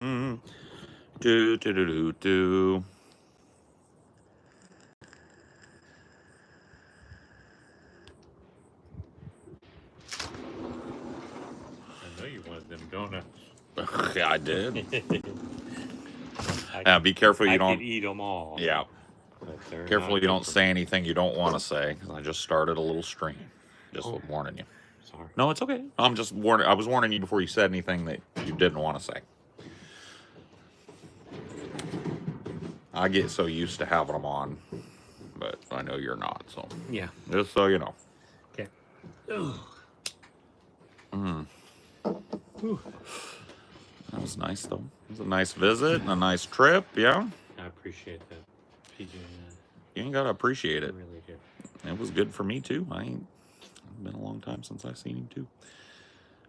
Mm. Do do do do do. I know you wanted them donuts. Yeah, I did. I Now, be careful you I don't. could eat them all. Yeah, But they're careful not you good don't for say me. anything you don't want to say. 'Cause I just started a little stream. Just Oh, warning you. sorry. No, it's okay. I'm just warning. I was warning you before you said anything that you didn't want to say. I get so used to having them on, but I know you're not. So Yeah. just so you know. Okay. Mm. That was nice though. It was a nice visit and a nice trip. Yeah. I appreciate that, PJ. You ain't gotta appreciate I it. really do. It was good for me too. It's been a long time since I've seen him too.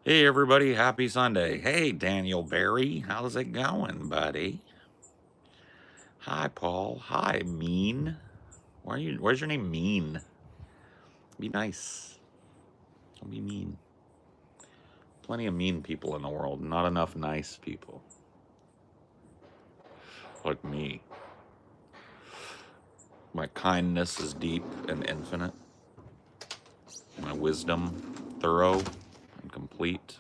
Hey everybody, happy Sunday. Hey Daniel Barry, how's it going, buddy? Hi Paul. Hi Mean. Where's your name Mean? Be nice. Don't be mean. Plenty of mean people in the world, not enough nice people. Like me. My kindness is deep and infinite. My wisdom thorough and complete.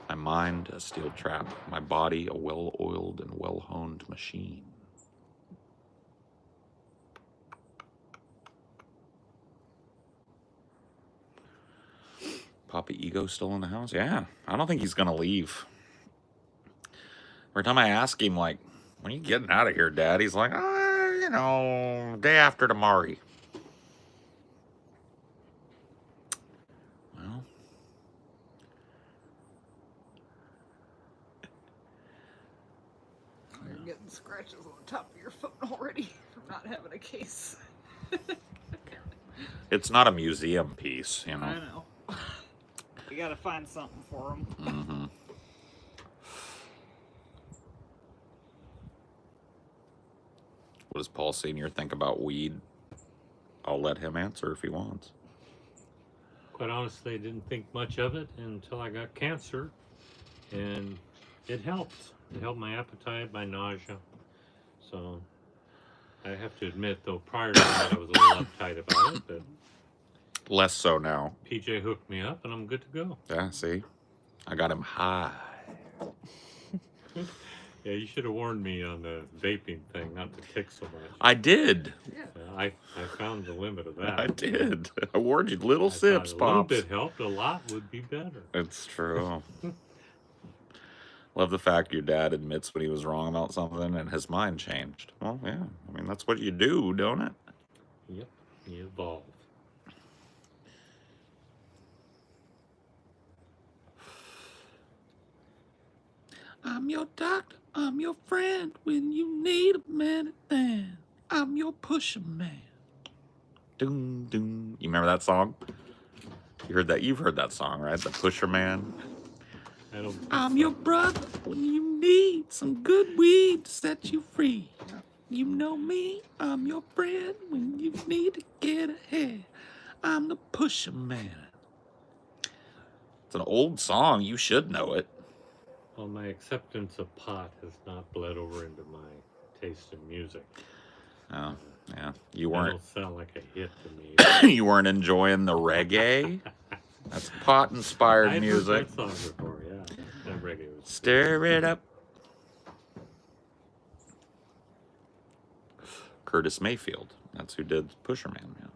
My mind a steel trap. My body a well-oiled and well-honed machine. Papa Ego still in the house? Yeah. I don't think he's gonna leave. Every time I ask him, like, when are you getting out of here, Dad? He's like, day after tomorrow. Well, You're getting scratches on the top of your foot already from not having a case. it's not a museum piece, you know. I know. We gotta find something for them. Mm-hmm. What does Paul Sr. think about weed? I'll let him answer if he wants. Quite honestly, I didn't think much of it until I got cancer, and it helped. It helped my appetite, my nausea. So I have to admit, though, prior to that, I was a little uptight about it, but Less so now. PJ hooked me up, and I'm good to go. Yeah, see? I got him high. Yeah, you should have warned me on the vaping thing, not to tick so much. I did. Yeah. I found the limit of that. I did. I warned you. Little I sips, thought a little Pops. bit helped. A lot would be better. It's true. Love the fact your dad admits when he was wrong about something and his mind changed. Well, yeah. I mean, that's what you do, don't it? Yep, you evolve. I'm your doctor. I'm your friend when you need a minute. Then I'm your pusher man. Doom doom. You remember that song? You heard that? You've heard that song, right? The Pusher Man. I'm your brother when you need some good weed to set you free. You know me. I'm your friend when you need to get ahead. I'm the Pusher Man. It's an old song. You should know it. Well, my acceptance of pot has not bled over into my taste in music. Oh, yeah. You That weren't. don't sound like a hit to me. You weren't enjoying the reggae. That's pot-inspired music. I've heard that song before, yeah. That reggae was Stir it up. Curtis Mayfield. That's who did Pusher Man. Yeah.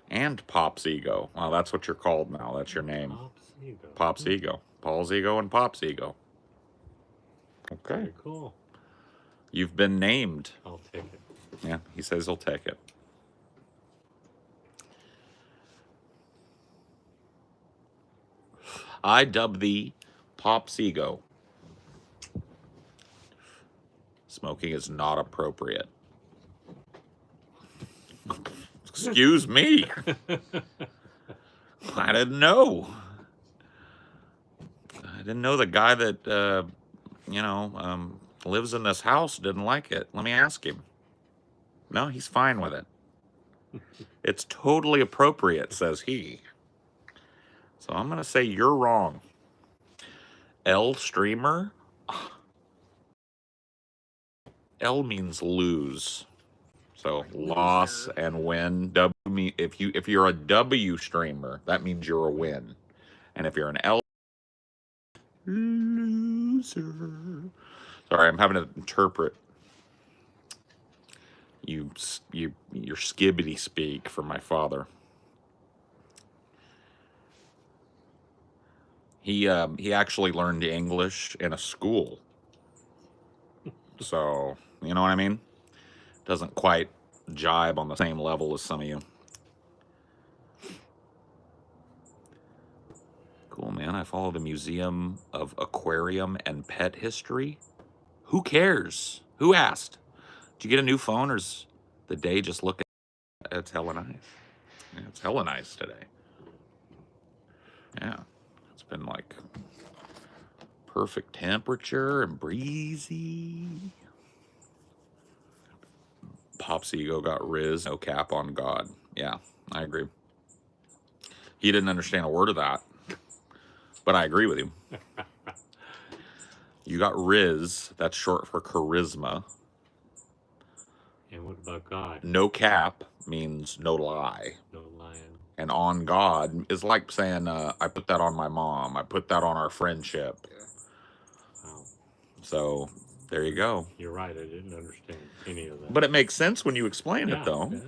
And Pop's Ego. Well, that's what you're called now. That's your name. Pop's Ego. Pop's Ego. Paul's Ego and Pop's Ego. Okay. Very cool. You've been named. I'll take it. Yeah, he says he'll take it. I dub thee Pop's Ego. Smoking is not appropriate. Excuse me. I didn't know. I didn't know the guy that, lives in this house didn't like it. Let me ask him. No, he's fine with it. It's totally appropriate, says he. So I'm going to say you're wrong. L streamer? L means lose. So Like loss loser. and win. W mean if you're a W streamer, that means you're a win. And if you're an L loser. Sorry, I'm having to interpret your skibbity speak for my father. He actually learned English in a school. So, you know what I mean? Doesn't quite jibe on the same level as some of you. Cool, man. I follow the Museum of Aquarium and Pet History. Who cares? Who asked? Did you get a new phone or is the day just looking? It's hella nice. Yeah, it's hella nice today. Yeah. It's been like perfect temperature and breezy. Pop's ego got Riz, no cap on God. Yeah, I agree. He didn't understand a word of that, but I agree with him. You got Riz, that's short for charisma. And what about God? No cap means no lie. No lying. And on God is like saying, I put that on my mom. I put that on our friendship. Yeah. Wow. So there you go. You're right. I didn't understand any of that. But it makes sense when you explain it, though. Yeah.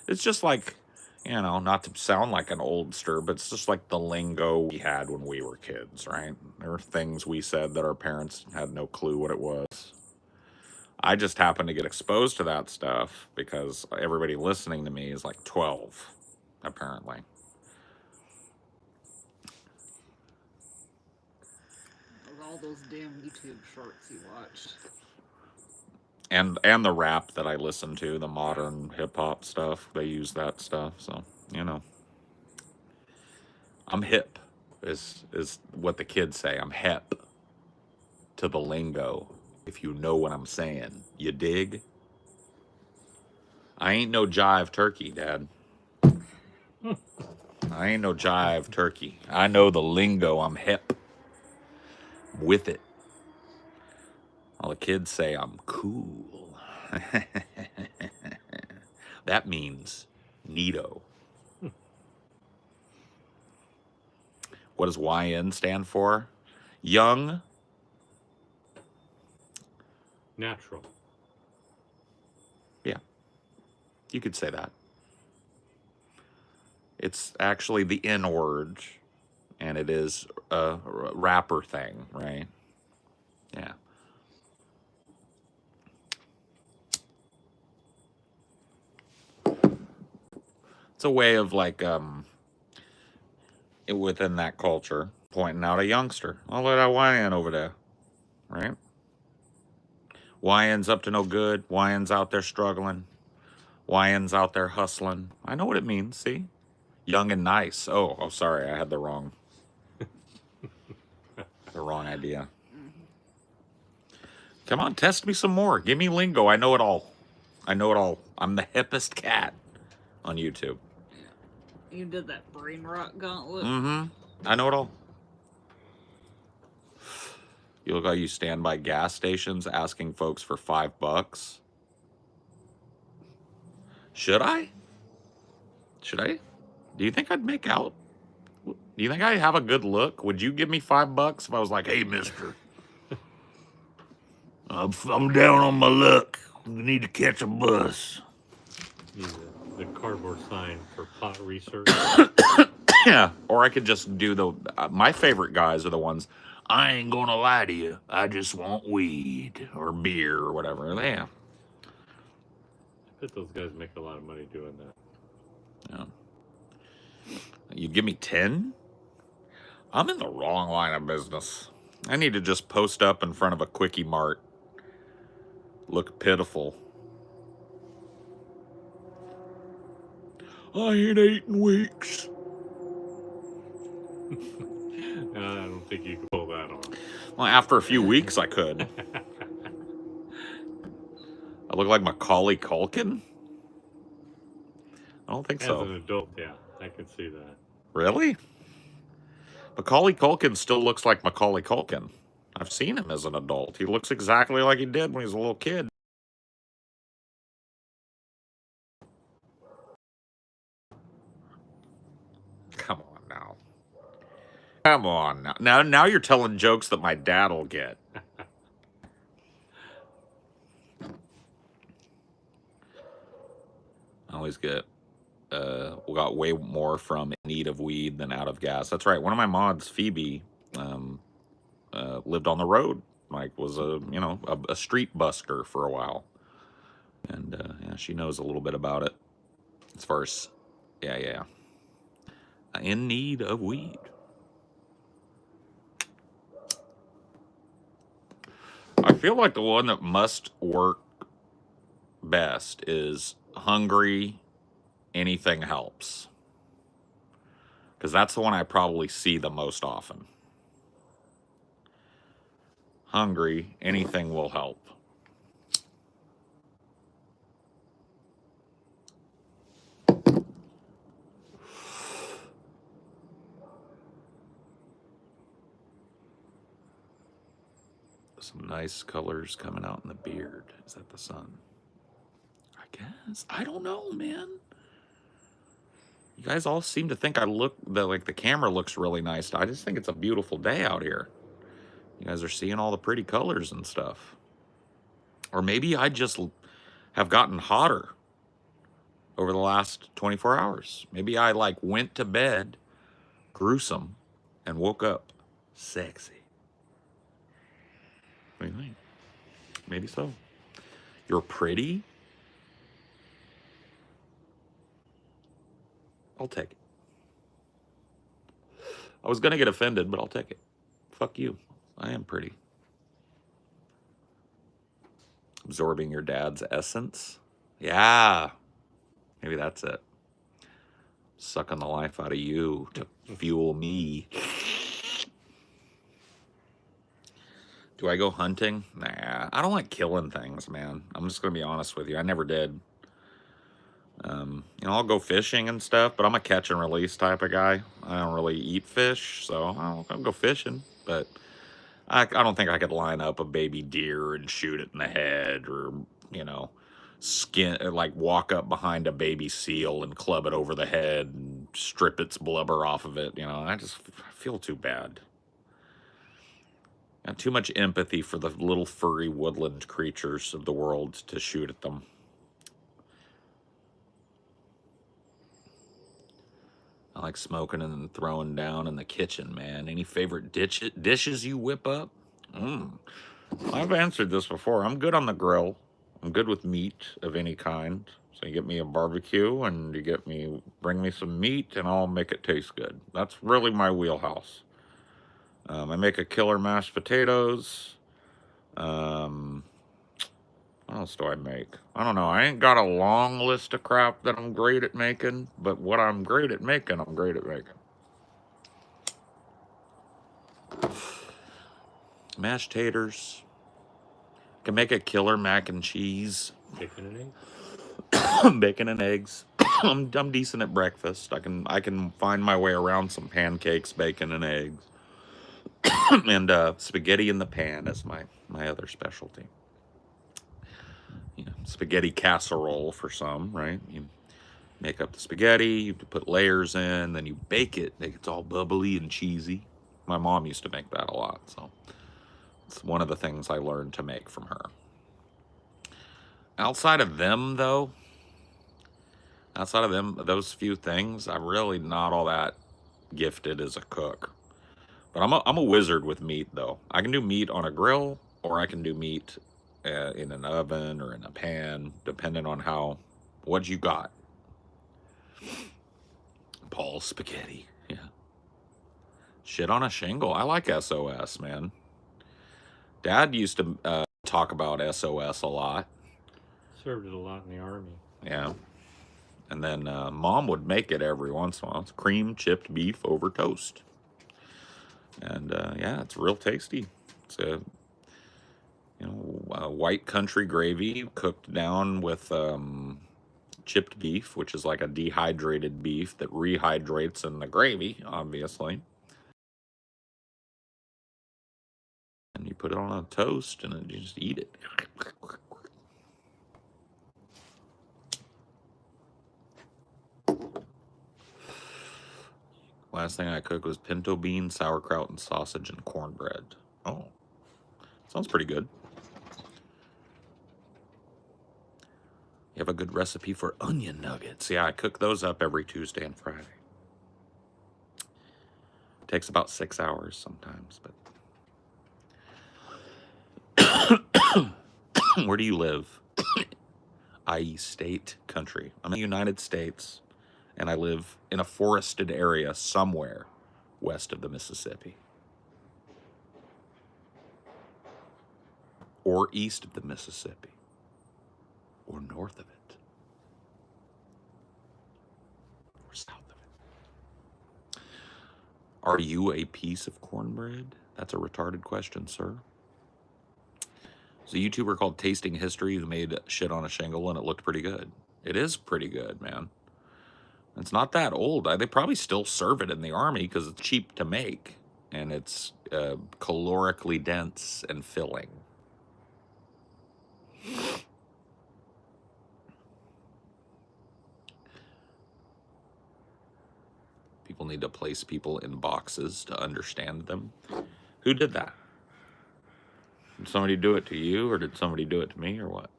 It's just like, you know, not to sound like an oldster, but it's just like the lingo we had when we were kids, right? There were things we said that our parents had no clue what it was. I just happened to get exposed to that stuff because everybody listening to me is like 12, apparently. Of all those damn YouTube shorts you watched. And the rap that I listen to, the modern hip hop stuff, they use that stuff. So, you know, I'm hip, is what the kids say. I'm hip to the lingo, if you know what I'm saying. You dig? I ain't no jive turkey, Dad. I ain't no jive turkey. I know the lingo. I'm hip with it. All the kids say I'm cool. That means neato. What does YN stand for? Young. Natural. Yeah, you could say that. It's actually the N word, and it is a rapper thing, right? Yeah. It's a way of like within that culture pointing out a youngster. Oh, look at that YN over there, right? YN's up to no good. YN's out there struggling. YN's out there hustling. I know what it means. See, young and nice. Oh, sorry, I had the wrong idea. Come on, test me some more. Give me lingo. I know it all. I know it all. I'm the hippest cat on YouTube. You did that brain rot gauntlet. Mm-hmm. I know it all. You look like you stand by gas stations asking folks for $5. Should I? Should I? Do you think I'd make out? Do you think I have a good look? Would you give me $5 if I was like, hey, mister, I'm down on my luck. We need to catch a bus. Need the cardboard sign for plot research. Yeah, or I could just do the. My favorite guys are the ones. I ain't gonna lie to you. I just want weed or beer or whatever. Yeah. I bet those guys make a lot of money doing that. Yeah. You give me 10? I'm in the wrong line of business. I need to just post up in front of a Quickie Mart. Look pitiful. I ain't eaten weeks. I don't think you can pull that off. Well, after a few weeks, I could. I look like Macaulay Culkin? I don't think so. As an adult, yeah, I can see that. Really? Macaulay Culkin still looks like Macaulay Culkin. I've seen him as an adult. He looks exactly like he did when he was a little kid. Come on now. Come on now. Now you're telling jokes that my dad'll get. I always get we got way more from in need of weed than out of gas. That's right. One of my mods, Phoebe, lived on the road. Like was a street busker for a while, and yeah, she knows a little bit about it. As far as yeah, in need of weed. I feel like the one that must work best is hungry. Anything helps, because that's the one I probably see the most often. Hungry, anything will help. Some nice colors coming out in the beard. Is that the sun? I guess. I don't know, man. You guys all seem to think the camera looks really nice. I just think it's a beautiful day out here. You guys are seeing all the pretty colors and stuff. Or maybe I just have gotten hotter over the last 24 hours. Maybe I went to bed gruesome and woke up sexy. What do you think? Maybe so. You're pretty? I'll take it. I was going to get offended, but I'll take it. Fuck you. I am pretty. Absorbing your dad's essence? Yeah. Maybe that's it. Sucking the life out of you to fuel me. Do I go hunting? Nah. I don't like killing things, man. I'm just going to be honest with you. I never did. I'll go fishing and stuff, but I'm a catch and release type of guy. I don't really eat fish, so I'll go fishing. But I don't think I could line up a baby deer and shoot it in the head, or walk up behind a baby seal and club it over the head and strip its blubber off of it. I just feel too bad. Got too much empathy for the little furry woodland creatures of the world to shoot at them. I like smoking and throwing down in the kitchen, man. Any favorite dishes you whip up? I've answered this before. I'm good on the grill. I'm good with meat of any kind. So you get me a barbecue and bring me some meat and I'll make it taste good. That's really my wheelhouse. I make a killer mashed potatoes. What else do I make? I don't know. I ain't got a long list of crap that I'm great at making, but what I'm great at making, I'm great at making. Mashed taters. Can make a killer mac and cheese. Bacon and eggs. Bacon and eggs. I'm decent at breakfast. I can find my way around some pancakes, bacon and eggs. And spaghetti in the pan is my other specialty. Spaghetti casserole for some, right? You make up the spaghetti, you put layers in, then you bake it. It's all bubbly and cheesy. My mom used to make that a lot, so it's one of the things I learned to make from her. Outside of those few things, I'm really not all that gifted as a cook. But I'm a wizard with meat, though. I can do meat on a grill, or I can do meat in an oven or in a pan, depending on what you got. Paul's spaghetti, yeah. Shit on a shingle. I like SOS, man. Dad used to talk about SOS a lot. Served it a lot in the Army. Yeah. And then Mom would make it every once in a while. It's cream chipped beef over toast. And yeah, it's real tasty. It's a white country gravy cooked down with chipped beef, which is like a dehydrated beef that rehydrates in the gravy, obviously. And you put it on a toast and then you just eat it. Last thing I cooked was pinto beans, sauerkraut, and sausage and cornbread. Oh, sounds pretty good. You have a good recipe for onion nuggets. Yeah, I cook those up every Tuesday and Friday. Takes about 6 hours sometimes, but where do you live? I.e. state, country. I'm in the United States, and I live in a forested area somewhere west of the Mississippi. Or east of the Mississippi. Or north of it. Or south of it. Are you a piece of cornbread? That's a retarded question, sir. There's a YouTuber called Tasting History who made shit on a shingle and it looked pretty good. It is pretty good, man. It's not that old. They probably still serve it in the army because it's cheap to make. And it's calorically dense and filling. People need to place people in boxes to understand them. Who did that? Did somebody do it to you, or did somebody do it to me, or what?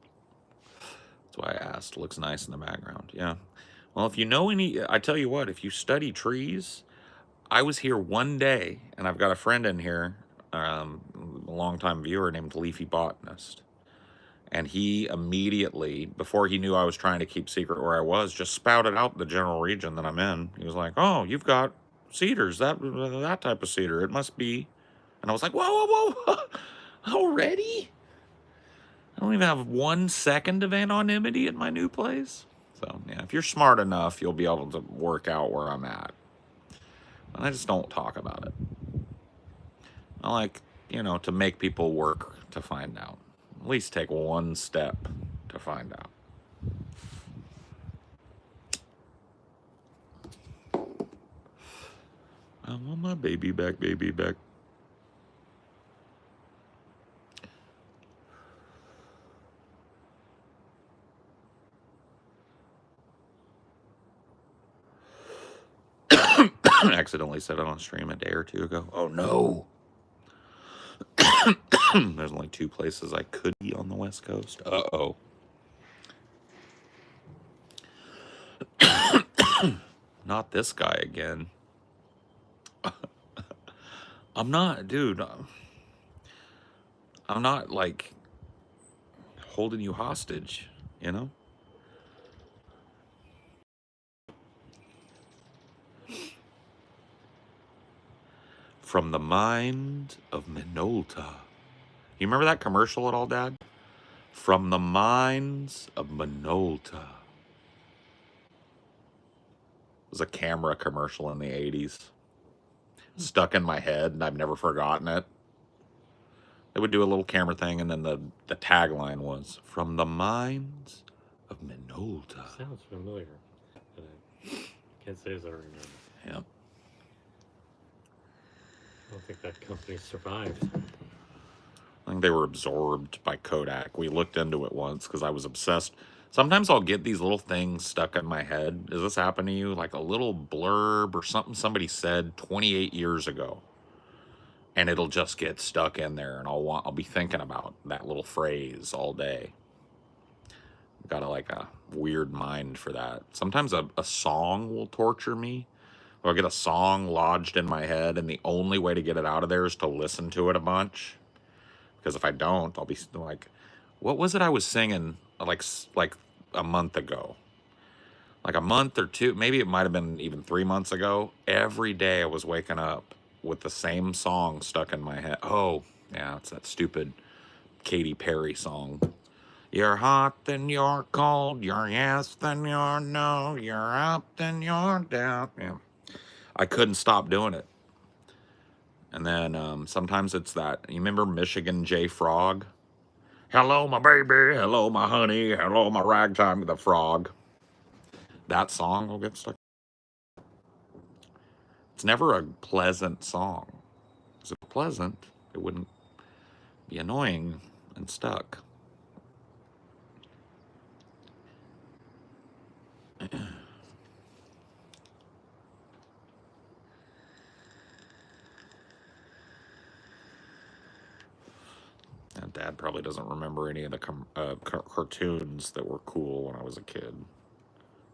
That's why I asked. Looks nice in the background. Yeah. Well, if you know any, I tell you what, if you study trees, I was here one day, and I've got a friend in here, a longtime viewer named Leafy Botanist. And he immediately, before he knew I was trying to keep secret where I was, just spouted out the general region that I'm in. He was like, "Oh, you've got cedars, that type of cedar. It must be." And I was like, "Whoa, whoa, whoa, already? I don't even have 1 second of anonymity at my new place." So yeah, if you're smart enough, you'll be able to work out where I'm at. And I just don't talk about it. I like, to make people work to find out. At least take one step to find out. I want my baby back, baby back. Accidentally said it on stream a day or two ago. Oh no. There's only 2 places I could be on the West Coast. Uh-oh. Not this guy again. I'm not, dude. I'm not, like, holding you hostage, From the mind of Minolta. You remember that commercial at all, Dad? From the minds of Minolta. It was a camera commercial in the 80s. Stuck in my head, and I've never forgotten it. They would do a little camera thing, and then the tagline was, "From the minds of Minolta." Sounds familiar, but I can't say as I remember. Yep. I don't think that company survived. I think they were absorbed by Kodak. We looked into it once because I was obsessed. Sometimes I'll get these little things stuck in my head. Does this happen to you? Like a little blurb or something somebody said 28 years ago. And it'll just get stuck in there, and I'll be thinking about that little phrase all day. Got a weird mind for that. Sometimes a song will torture me. I'll get a song lodged in my head, and the only way to get it out of there is to listen to it a bunch. Because if I don't, I'll be like, what was it I was singing like a month ago? Like a month or 2, maybe it might have been even 3 months ago. Every day I was waking up with the same song stuck in my head. Oh, yeah, it's that stupid Katy Perry song. You're hot, then you're cold. You're yes, then you're no. You're up, then you're down. Yeah. I couldn't stop doing it. And then sometimes it's that. You remember Michigan J. Frog? Hello, my baby. Hello, my honey. Hello, my ragtime, the frog. That song will get stuck. It's never a pleasant song. Is it pleasant? It wouldn't be annoying and stuck. And Dad probably doesn't remember any of the cartoons that were cool when I was a kid.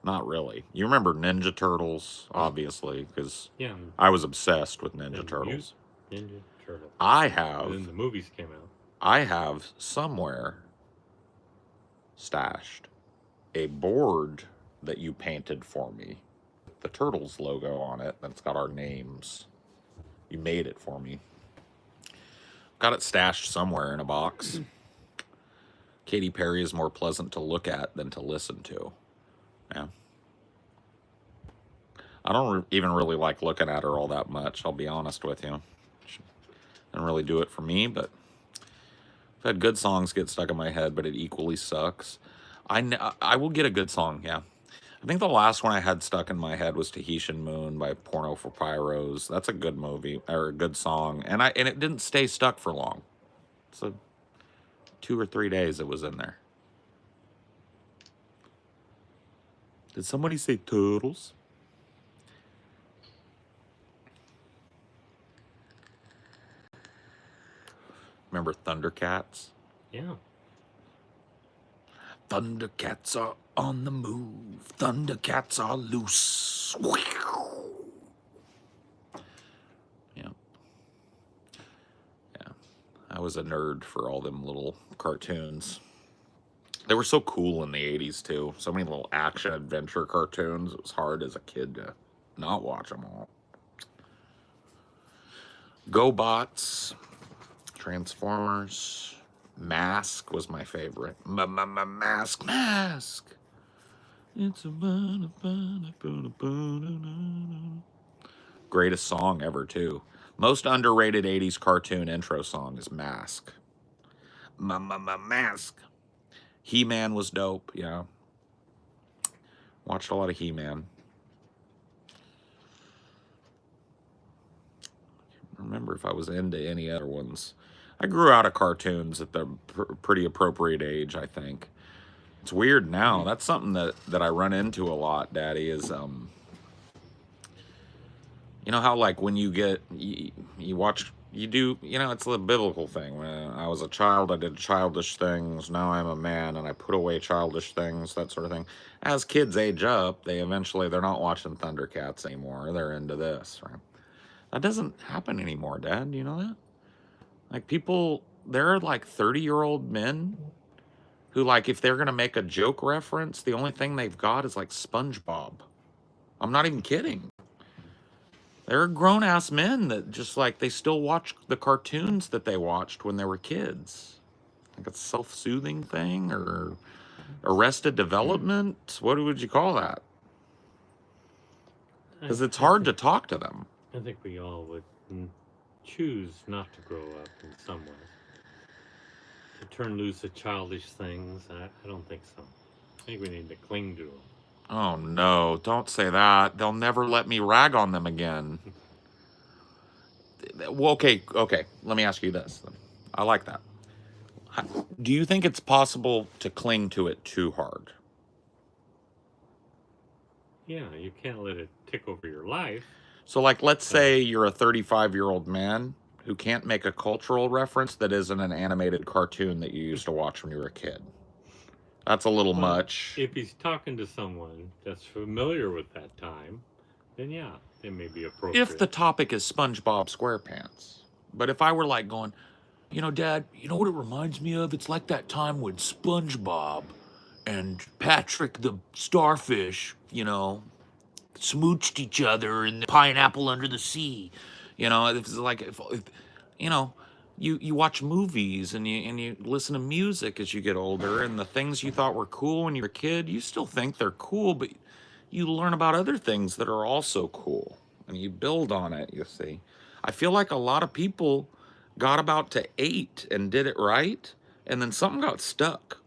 Not really. You remember Ninja Turtles, obviously, because Yeah. I was obsessed with Ninja and Turtles. Ninja Turtle. I And have then the movies came out. I have somewhere stashed a board that you painted for me. The Turtles logo on it, that's got our names. You made it for me. Got it stashed somewhere in a box. Katy Perry is more pleasant to look at than to listen to. Yeah. I don't even really like looking at her all that much, I'll be honest with you. She didn't really do it for me, but I've had good songs get stuck in my head, but it equally sucks. I will get a good song, yeah. I think the last one I had stuck in my head was Tahitian Moon by Porno for Pyros. That's a good movie, or a good song. And it didn't stay stuck for long. So 2 or 3 days it was in there. Did somebody say turtles? Remember Thundercats? Yeah. Thundercats are on the move. Thundercats are loose. Yeah. Yeah. I was a nerd for all them little cartoons. They were so cool in the 80s, too. So many little action adventure cartoons. It was hard as a kid to not watch them all. GoBots, Transformers, Mask was my favorite. Mask. It's a greatest song ever, too. Most underrated 80s cartoon intro song is Mask. Mask. He-Man was dope, yeah. Watched a lot of He-Man. I don't remember if I was into any other ones. I grew out of cartoons at the pretty appropriate age, I think. It's weird now. That's something that I run into a lot, Daddy, is, you know how, like, when you get, you watch, you do, you know, it's a biblical thing. When I was a child, I did childish things. Now I'm a man, and I put away childish things, that sort of thing. As kids age up, they're not watching Thundercats anymore. They're into this, right? That doesn't happen anymore, Dad. Do you know that? Like, people, there are, like, 30-year-old men who, like, if they're going to make a joke reference, the only thing they've got is, like, SpongeBob. I'm not even kidding. There are grown-ass men that just, like, they still watch the cartoons that they watched when they were kids. Like a self-soothing thing, or Arrested Development. What would you call that? Because it's hard to talk to them. I think we all would choose not to grow up in some way. To turn loose of childish things, I don't think so. I think we need to cling to them. Oh, no, don't say that. They'll never let me rag on them again. Well, okay, let me ask you this. I like that. Do you think it's possible to cling to it too hard? Yeah, you can't let it take over your life. So, like, let's say you're a 35-year-old man who can't make a cultural reference that isn't an animated cartoon that you used to watch when you were a kid. That's a little much. If he's talking to someone that's familiar with that time, then yeah, it may be appropriate. If the topic is SpongeBob SquarePants. But if I were like going, you know, Dad, you know what it reminds me of? It's like that time when SpongeBob and Patrick the starfish, you know, smooched each other in the pineapple under the sea. You know, it's like, if you know, you watch movies and you listen to music as you get older, and the things you thought were cool when you were a kid, you still think they're cool, but you learn about other things that are also cool, and you build on it, you see. I feel like a lot of people got about to 8 and did it right, and then something got stuck.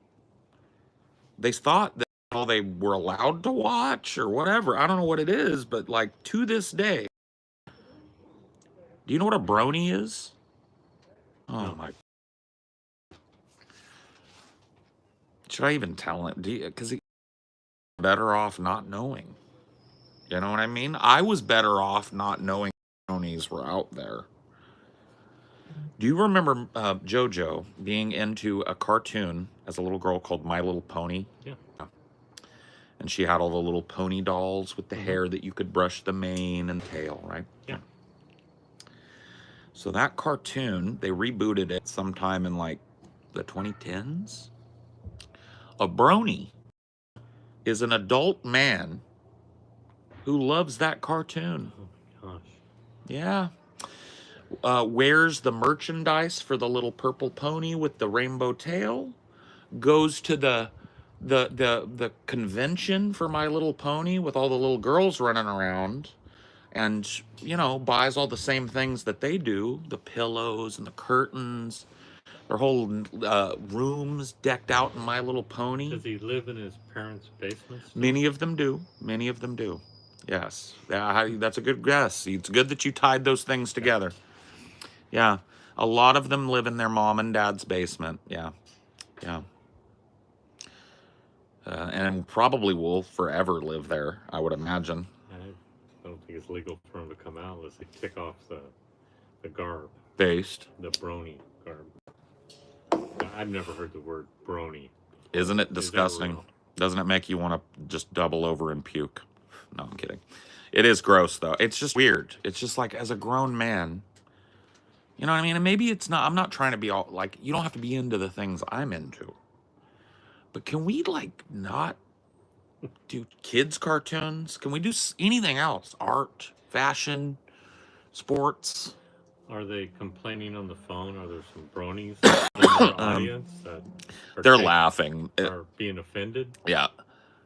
They thought that they were allowed to watch or whatever. I don't know what it is, but like to this day, do you know what a brony is? Oh my Should I even tell him? Because he's better off not knowing. You know what I mean? I was better off not knowing bronies were out there. Do you remember JoJo being into a cartoon as a little girl called My Little Pony? Yeah. And she had all the little pony dolls with the hair that you could brush the mane and tail, right? Yeah. So that cartoon, they rebooted it sometime in like the 2010s. A brony is an adult man who loves that cartoon. Oh my gosh. Yeah. Wears the merchandise for the little purple pony with the rainbow tail. Goes to the convention for My Little Pony with all the little girls running around, and you know, buys all the same things that they do, the pillows and the curtains, their whole rooms decked out in My Little Pony. Does he live in his parents' basement still? Many of them do. Yes, that's a good guess. It's good that you tied those things together. Yeah, a lot of them live in their mom and dad's basement. Yeah. And probably will forever live there, I would imagine. I don't think it's legal for him to come out unless they take off the garb. Based. The brony garb. I've never heard the word brony. Isn't it disgusting? real? Doesn't it make you want to just double over and puke? No, I'm kidding. It is gross, though. It's just weird. It's just like, as a grown man, you know what I mean? And maybe it's not, I'm not trying to be all, like, you don't have to be into the things I'm into. But can we, like, not do kids' cartoons? Can we do anything else? Art, fashion, sports? Are they complaining on the phone? Are there some bronies in their audience that They're laughing. Are being offended? Yeah.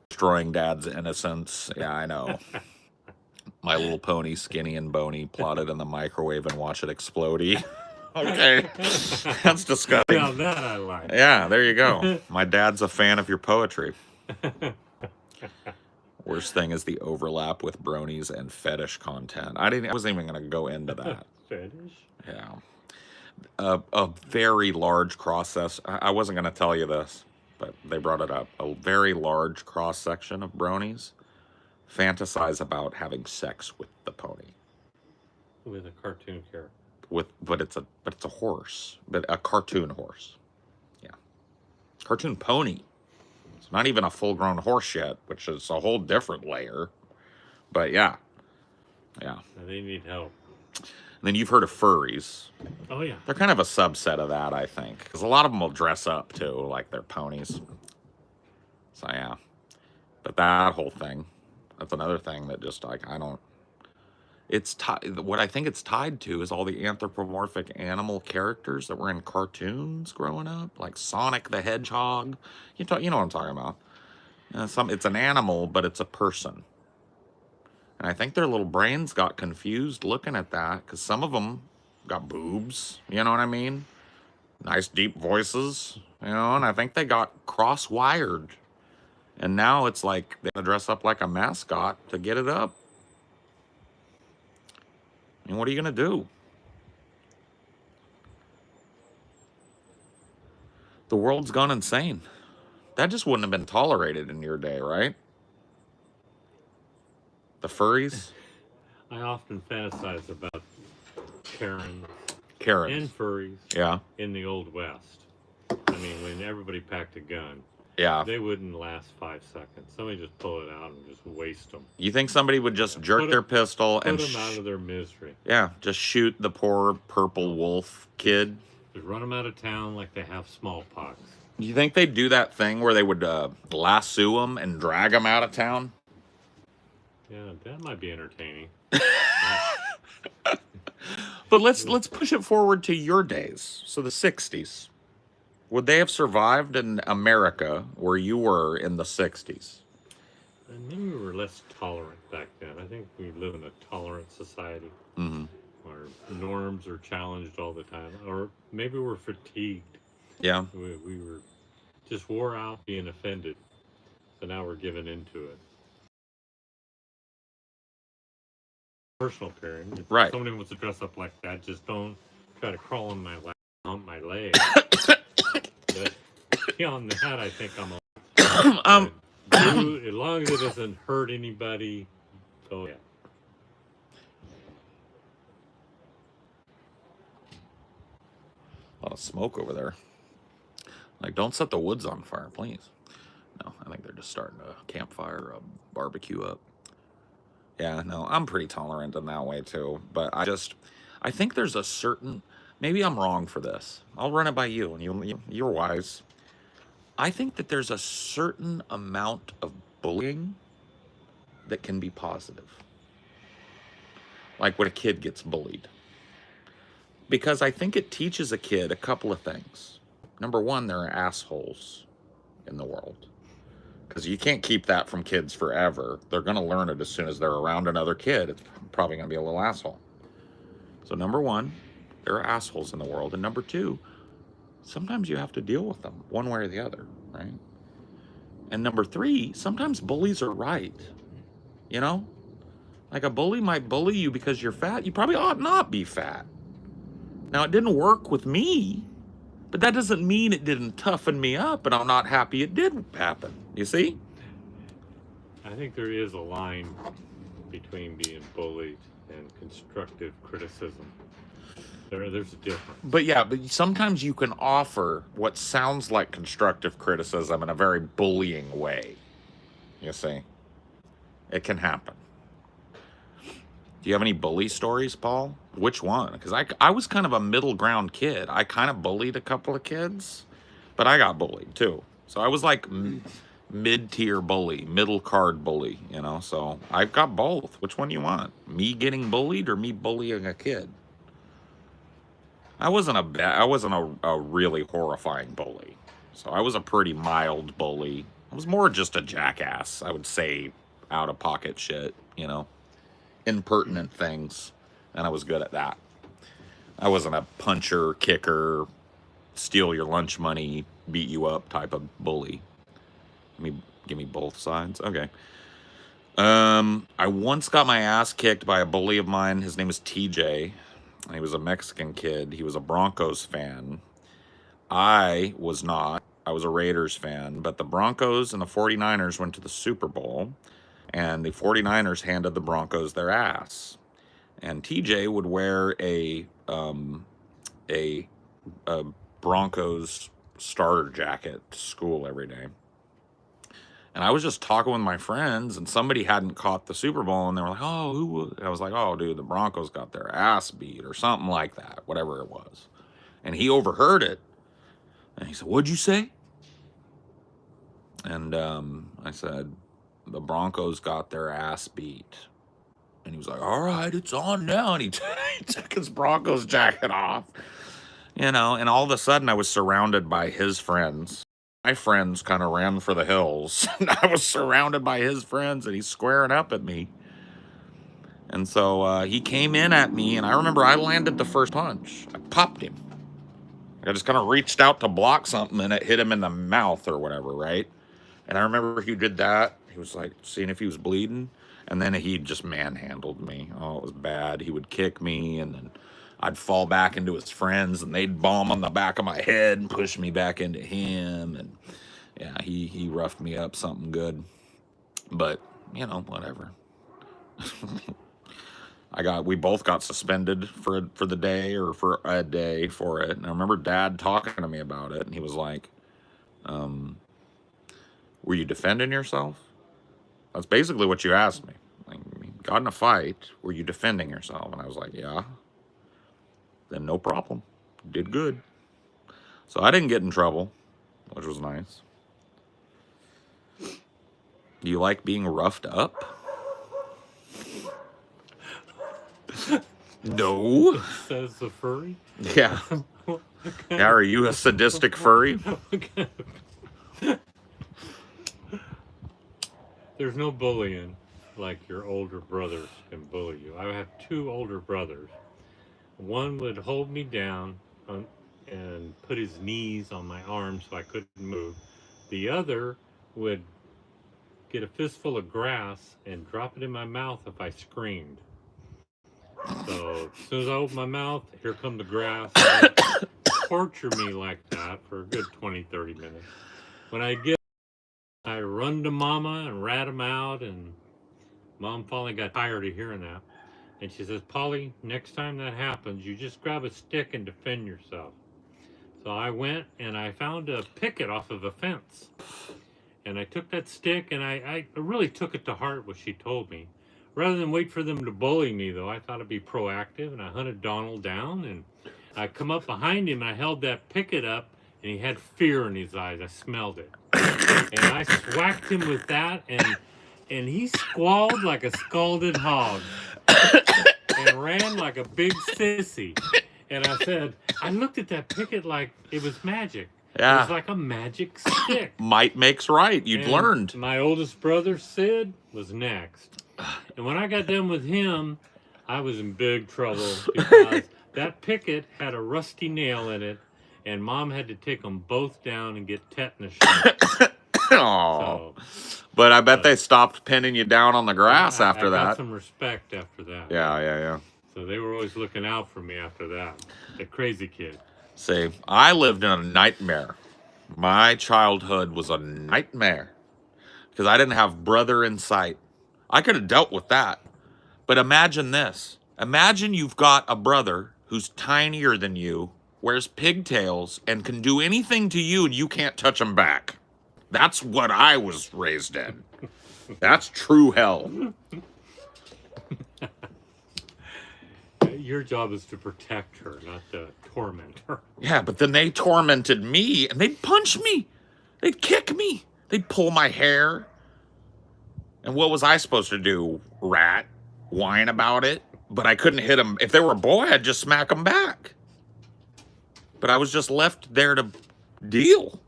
Destroying dad's innocence. Yeah, I know. My Little Pony, skinny and bony, plotted in the microwave and watch it explode. Okay. That's disgusting. Now that I like. Yeah, there you go. My dad's a fan of your poetry. Worst thing is the overlap with bronies and fetish content. I wasn't even going to go into that. Fetish? Yeah. A very large I wasn't going to tell you this, but they brought it up. A very large cross section of bronies fantasize about having sex with the pony. With a cartoon character. But it's a horse, but a cartoon horse. Yeah. Cartoon pony. It's not even a full-grown horse yet, which is a whole different layer. But yeah. Yeah. They need help. And then you've heard of furries. Oh, yeah. They're kind of a subset of that, I think. Because a lot of them will dress up, too, like they're ponies. So, yeah. But that whole thing, that's another thing that just, like, I don't... what I think it's tied to is all the anthropomorphic animal characters that were in cartoons growing up. Like Sonic the Hedgehog. You know what I'm talking about. It's an animal, but it's a person. And I think their little brains got confused looking at that, because some of them got boobs, you know what I mean? Nice deep voices, you know, and I think they got cross-wired. And now it's like they dress up like a mascot to get it up. I mean, what are you going to do? The world's gone insane. That just wouldn't have been tolerated in your day, right? The furries? I often fantasize about Karens Karens. and furries Yeah. in the Old West. I mean, when everybody packed a gun, Yeah. they wouldn't last 5 seconds. Somebody just pull it out and just waste them. You think somebody would just jerk their pistol and... Put them out of their misery. Yeah, just shoot the poor purple wolf kid. Just run them out of town like they have smallpox. You think they'd do that thing where they would lasso them and drag them out of town? Yeah, that might be entertaining. But let's push it forward to your days. So the 60s. Would they have survived in America where you were in the 60s? And maybe we were less tolerant back then. I think we live in a tolerant society. Mm-hmm. Our norms are challenged all the time. Or maybe we're fatigued. Yeah. We were just wore out being offended. So now we're giving into it. Personal opinion. If Right. somebody wants to dress up like that, just don't try to crawl on my lap, hump my leg. But, beyond that, I think I'm Um, as long as it doesn't hurt anybody, go ahead. a lot of smoke over there. Like, don't set the woods on fire, please. No, I think they're just starting a campfire, a barbecue up. Yeah, no, I'm pretty tolerant in that way too. But I think there's a certain, maybe I'm wrong for this. I'll run it by you, and you're wise. I think that there's a certain amount of bullying that can be positive. Like when a kid gets bullied. Because I think it teaches a kid a couple of things. Number one, there are assholes in the world. Because you can't keep that from kids forever. They're going to learn it as soon as they're around another kid. It's probably going to be a little asshole. So number one, there are assholes in the world. And number two, sometimes you have to deal with them one way or the other, right? And number three, sometimes bullies are right. You know? Like a bully might bully you because you're fat. You probably ought not be fat. Now, it didn't work with me, but that doesn't mean it didn't toughen me up, and I'm not happy it did happen. You see? I think there is a line between being bullied and constructive criticism. There's a difference. But yeah, but sometimes you can offer what sounds like constructive criticism in a very bullying way. You see? It can happen. Do you have any bully stories, Paul? Which one? Because I was kind of a middle ground kid. I kind of bullied a couple of kids, but I got bullied too. So I was like mid-tier bully, middle card bully, you know? So I've got both. Which one do you want? Me getting bullied or me bullying a kid? I wasn't a really horrifying bully. So I was a pretty mild bully. I was more just a jackass. I would say out of pocket shit, you know? Impertinent things, and I was good at that. I wasn't a puncher, kicker, steal your lunch money, beat you up type of bully. Give me both sides. Okay. I once got my ass kicked by a bully of mine. His name was TJ. He was a Mexican kid. He was a Broncos fan. I was not. I was a Raiders fan, but the Broncos and the 49ers went to the Super Bowl. And the 49ers handed the Broncos their ass. And TJ would wear a Broncos starter jacket to school every day. And I was just talking with my friends, and somebody hadn't caught the Super Bowl, and they were like, oh, who was? I was like, oh, dude, the Broncos got their ass beat, or something like that, whatever it was. And he overheard it, and he said, what'd you say? And I said, the Broncos got their ass beat. And he was like, all right, it's on now. And he took his Broncos jacket off. You know, and all of a sudden I was surrounded by his friends. My friends kind of ran for the hills. And I was surrounded by his friends, and he's squaring up at me. And so he came in at me, and I remember I landed the first punch. I popped him. I just kind of reached out to block something, and it hit him in the mouth or whatever, right? And I remember he did that. He was like seeing if he was bleeding. And then he just manhandled me. Oh, it was bad. He would kick me, and then I'd fall back into his friends, and they'd bomb on the back of my head and push me back into him. And yeah, he roughed me up something good. But, you know, whatever. We both got suspended for the day, or for a day for it. And I remember Dad talking to me about it, and he was like, were you defending yourself? That's basically what you asked me. Like, got in a fight, were you defending yourself? And I was like, yeah. Then no problem. Did good. So I didn't get in trouble, which was nice. Do you like being roughed up? No. Says the furry. Yeah. Yeah, are you a sadistic furry? There's no bullying like your older brothers can bully you. I have two older brothers. One would hold me down and put his knees on my arms so I couldn't move. The other would get a fistful of grass and drop it in my mouth if I screamed. So as soon as I open my mouth, here come the grass. Torture me like that for a good 20, 30 minutes. when I run to Mama and rat him out, and Mom finally got tired of hearing that. And she says, Polly, next time that happens, you just grab a stick and defend yourself. So I went and I found a picket off of a fence. And I took that stick and I really took it to heart what she told me. Rather than wait for them to bully me, though, I thought I'd be proactive, and I hunted Donald down, and I come up behind him and I held that picket up, and he had fear in his eyes. I smelled it. And I swacked him with that, and he squalled like a scalded hog and ran like a big sissy. And I looked at that picket like it was magic. Yeah. It was like a magic stick. Might makes right. You'd And learned. My oldest brother, Sid, was next. And when I got done with him, I was in big trouble because that picket had a rusty nail in it, and Mom had to take them both down and get tetanus shots. Oh, but I bet they stopped pinning you down on the grass after I got that. some respect after that. Yeah. So they were always looking out for me after that. The crazy kid. See, I lived in a nightmare. My childhood was a nightmare because I didn't have brother in sight. I could have dealt with that. But imagine this. Imagine you've got a brother who's tinier than you, wears pigtails, and can do anything to you, and you can't touch him back. That's what I was raised in. That's true hell. Your job is to protect her, not to torment her. Yeah, but then they tormented me, and they'd punch me. They'd kick me. They'd pull my hair. And what was I supposed to do? Rat? Whine about it? But I couldn't hit them. If they were a boy, I'd just smack them back. But I was just left there to deal.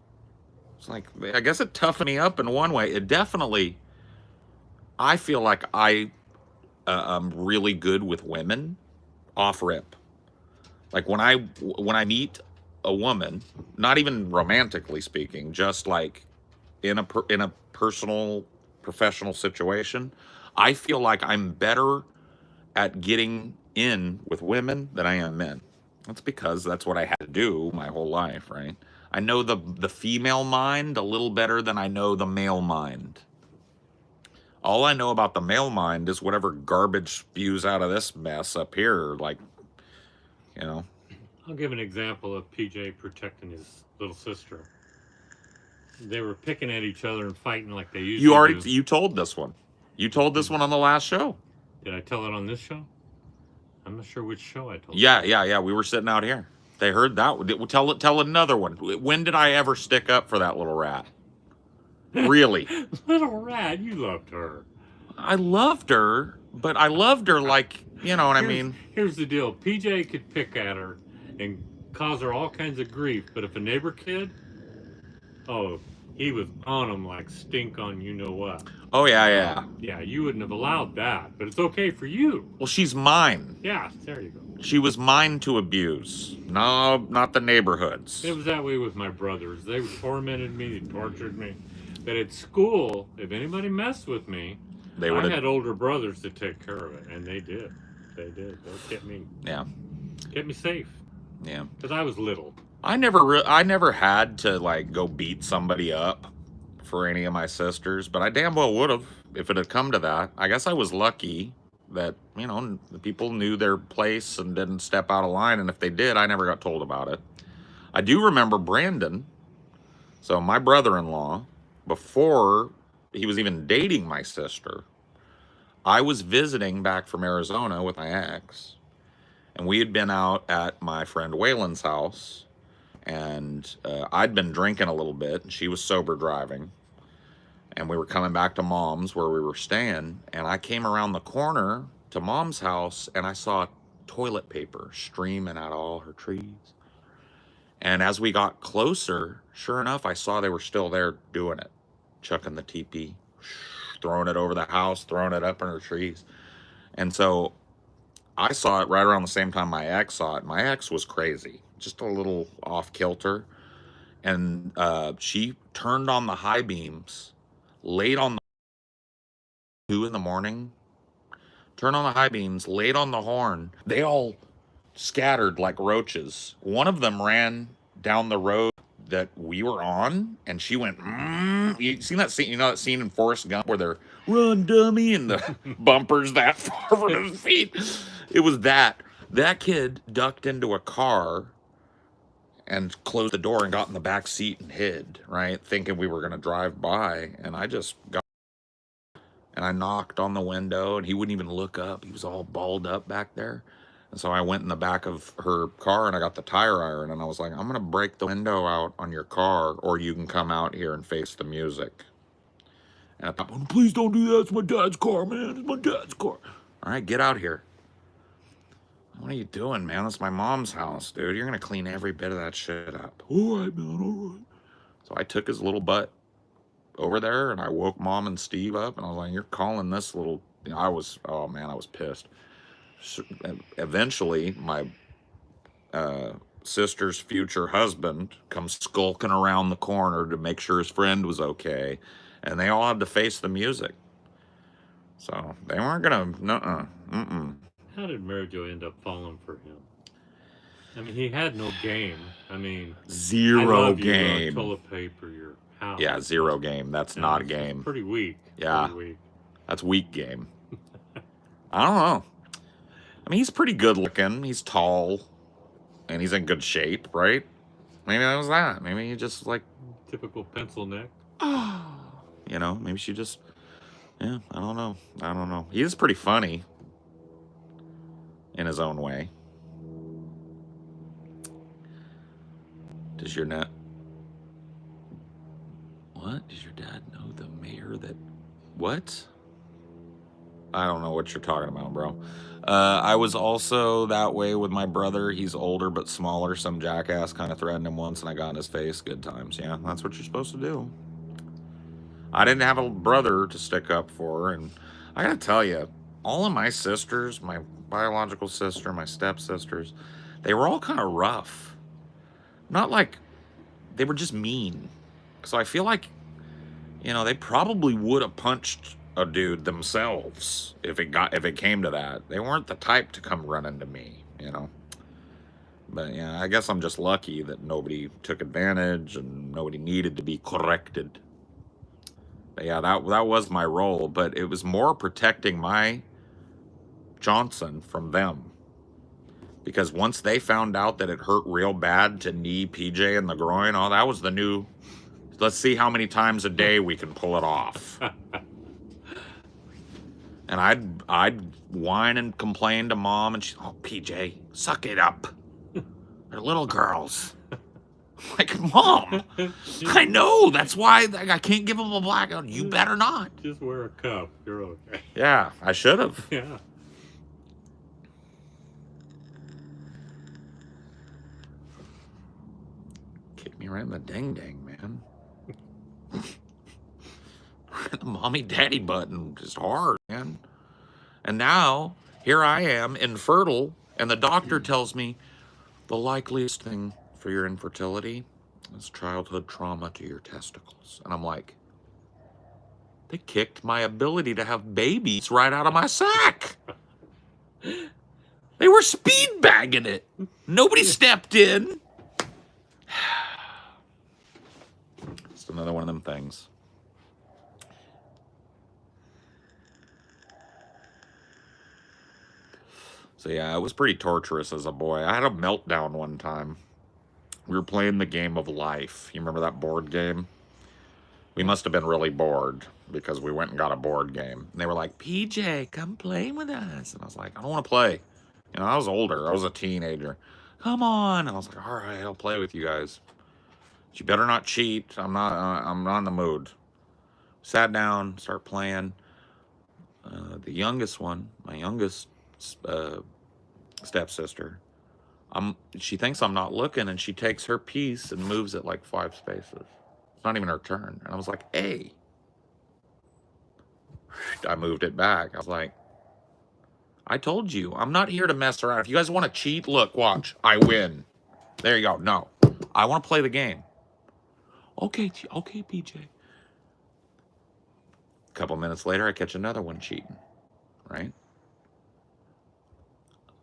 It's like, I guess it toughened me up in one way. It definitely, I feel like I'm really good with women off rip. Like when I meet a woman, not even romantically speaking, just like in a personal, professional situation, I feel like I'm better at getting in with women than I am men. That's because that's what I had to do my whole life, right? I know the female mind a little better than I know the male mind. All I know about the male mind is whatever garbage spews out of this mess up here, like, you know. I'll give an example of PJ protecting his little sister. They were picking at each other and fighting like they usually do. You told this one. You told this one on the last show. Did I tell it on this show? I'm not sure which show I told. Yeah. We were sitting out here. They heard that. Tell another one. When did I ever stick up for that little rat? Really? Little rat, you loved her. I loved her, but I loved her like, you know what I mean? Here's the deal. PJ could pick at her and cause her all kinds of grief, but if a neighbor kid, oh, he was on him like stink on you know what. Oh, yeah. Yeah, you wouldn't have allowed that, but it's okay for you. Well, she's mine. Yeah, there you go. She was mine to abuse. No, not the neighborhoods. It was that way with my brothers. They tormented me, they tortured me. But at school, if anybody messed with me, I had older brothers to take care of it, and they did. They kept me safe. Yeah. Because I was little. I never had to like go beat somebody up for any of my sisters, but I damn well would have if it had come to that. I guess I was lucky that, you know, the people knew their place and didn't step out of line, and if they did, I never got told about it. I do remember Brandon, so my brother-in-law, before he was even dating my sister, I was visiting back from Arizona with my ex, and we had been out at my friend Waylon's house, and I'd been drinking a little bit, and she was sober driving, and we were coming back to Mom's where we were staying, and I came around the corner to Mom's house, and I saw toilet paper streaming out of all her trees. And as we got closer, sure enough, I saw they were still there doing it, chucking the teepee, throwing it over the house, throwing it up in her trees. And so I saw it right around the same time my ex saw it. My ex was crazy, just a little off kilter. And she turned on the high beams, laid on the 2 in the morning, turned on the high beams, laid on the horn. They all scattered like roaches. One of them ran down the road that we were on, and she went, You seen that scene? You know that scene in Forrest Gump where they're run, dummy, and the bumpers that far from his feet? It was that. That kid ducked into a car and closed the door and got in the back seat and hid, right? Thinking we were going to drive by. And I just got, and I knocked on the window, and he wouldn't even look up. He was all balled up back there. And so I went in the back of her car and I got the tire iron, and I was like, I'm going to break the window out on your car, or you can come out here and face the music. And I thought, oh, please don't do that. It's my dad's car, man. It's my dad's car. All right, get out here. What are you doing, man? That's my mom's house, dude. You're going to clean every bit of that shit up. All right, man, all right. So I took his little butt over there, and I woke Mom and Steve up, and I was like, you're calling this little... I was pissed. So, eventually, my sister's future husband comes skulking around the corner to make sure his friend was okay, and they all had to face the music. So they weren't gonna, How did Marijo end up falling for him? I mean, he had no game. I mean, zero game. Toilet paper your house. Yeah, zero game. That's not a game. Pretty weak. Yeah, pretty weak. That's weak game. I don't know. I mean, he's pretty good looking. He's tall, and he's in good shape, right? Maybe that was that. Maybe he just like typical pencil neck. You know, maybe she just. Yeah, I don't know. He is pretty funny in his own way. Does your net? What? Does your dad know the mayor that? What? I don't know what you're talking about, bro. I was also that way with my brother. He's older but smaller. Some jackass kind of threatened him once, and I got in his face. Good times. Yeah, that's what you're supposed to do. I didn't have a brother to stick up for, and I gotta tell you, all of my sisters, my biological sister, my stepsisters, they were all kind of rough. Not like they were just mean. So I feel like, you know, they probably would have punched a dude themselves if it came to that. They weren't the type to come running to me, you know. But yeah, I guess I'm just lucky that nobody took advantage and nobody needed to be corrected. But yeah, that was my role, but it was more protecting my Johnson from them. Because once they found out that it hurt real bad to knee PJ in the groin, oh, that was the new, let's see how many times a day we can pull it off. And I'd whine and complain to Mom, and she's, oh, PJ, suck it up. They're little girls. I'm like, Mom, I know. That's why I can't give them a blackout. You better not. Just wear a cup. You're okay. Yeah, I should have. Yeah. Kick me right in the ding-dang, man. The mommy daddy button, just hard, man. And now here I am, infertile, and the doctor tells me the likeliest thing for your infertility is childhood trauma to your testicles. And I'm like, they kicked my ability to have babies right out of my sack. They were speed bagging it. Nobody stepped in. It's another one of them things. So yeah, it was pretty torturous as a boy. I had a meltdown one time. We were playing the game of life. You remember that board game? We must have been really bored because we went and got a board game. And they were like, PJ, come play with us. And I was like, I don't want to play. You know, I was older. I was a teenager. Come on. And I was like, all right, I'll play with you guys. But you better not cheat. I'm not in the mood. Sat down, start playing. The youngest one, my youngest stepsister, she thinks I'm not looking, and she takes her piece and moves it like 5 spaces. It's not even her turn. And I was like, hey. I moved it back. I was like, I told you, I'm not here to mess around. If you guys want to cheat, look, watch. I win. There you go. No. I want to play the game. Okay, PJ. A couple minutes later, I catch another one cheating. Right?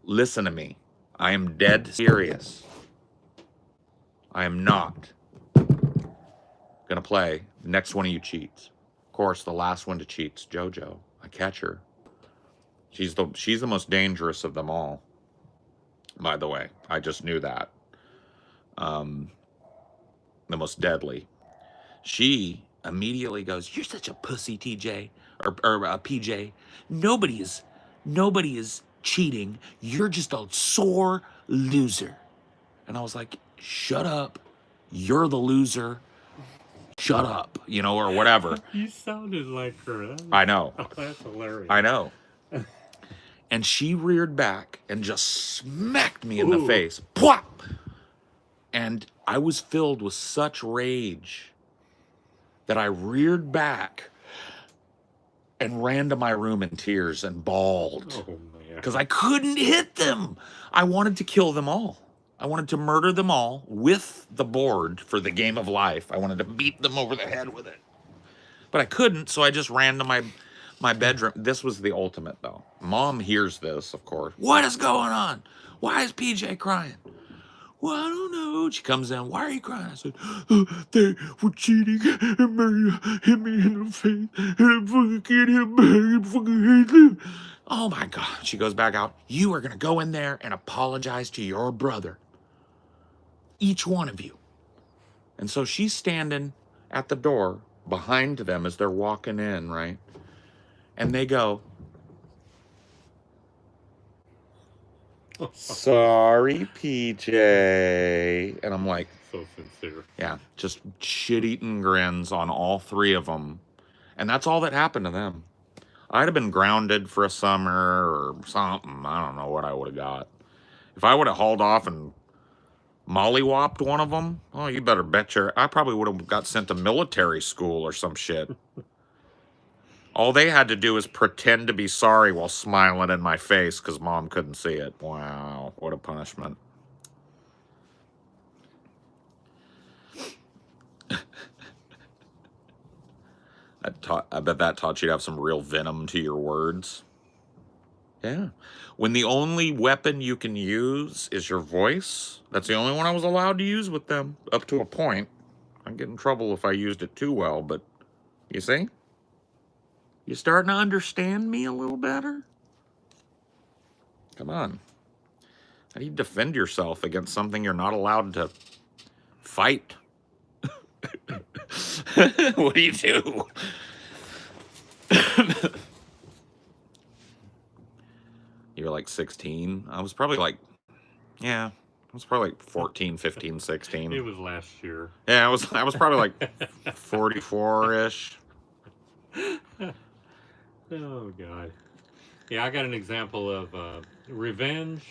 Listen to me. I am dead serious. I am not Gonna play. Next one of you cheats. Of course, the last one to cheat's JoJo. I catch her. She's the most dangerous of them all. By the way, I just knew that. The most deadly. She immediately goes, "You're such a pussy, TJ or PJ. Nobody is cheating. You're just a sore loser." And I was like, "Shut up. You're the loser. Shut up," or whatever. You sounded like her. I know. Oh, that's hilarious. I know. And she reared back and just smacked me in the face. Plop! And I was filled with such rage that I reared back and ran to my room in tears and bawled. Oh, man. Because I couldn't hit them. I wanted to kill them all. I wanted to murder them all with the board for the game of life. I wanted to beat them over the head with it. But I couldn't, so I just ran to my bedroom. This was the ultimate, though. Mom hears this, of course. "What is going on? Why is PJ crying?" "Well, I don't know." She comes in. "Why are you crying?" I said, "They were cheating and Maria hit me in the face and I fucking can't hit back. I fucking hate them." Oh my God. She goes back out. "You are going to go in there and apologize to your brother. Each one of you." And so she's standing at the door behind them as they're walking in, right? And they go, "Sorry, PJ." And I'm like, So sincere. yeah, just shit-eating grins on all three of them. And that's all that happened to them. I'd have been grounded for a summer or something. I don't know what I would have got. If I would have hauled off and mollywopped one of them, oh, you better bet I probably would have got sent to military school or some shit. All they had to do is pretend to be sorry while smiling in my face because Mom couldn't see it. Wow, what a punishment. I bet that taught you to have some real venom to your words. Yeah. When the only weapon you can use is your voice, that's the only one I was allowed to use with them, up to a point. I'd get in trouble if I used it too well, but you see? You starting to understand me a little better? Come on. How do you defend yourself against something you're not allowed to fight? What do you do? You were like 16. I was probably like, yeah, I was probably like 14, 15, 16. It was last year. Yeah, I was probably like 44-ish. Oh, God. Yeah, I got an example of revenge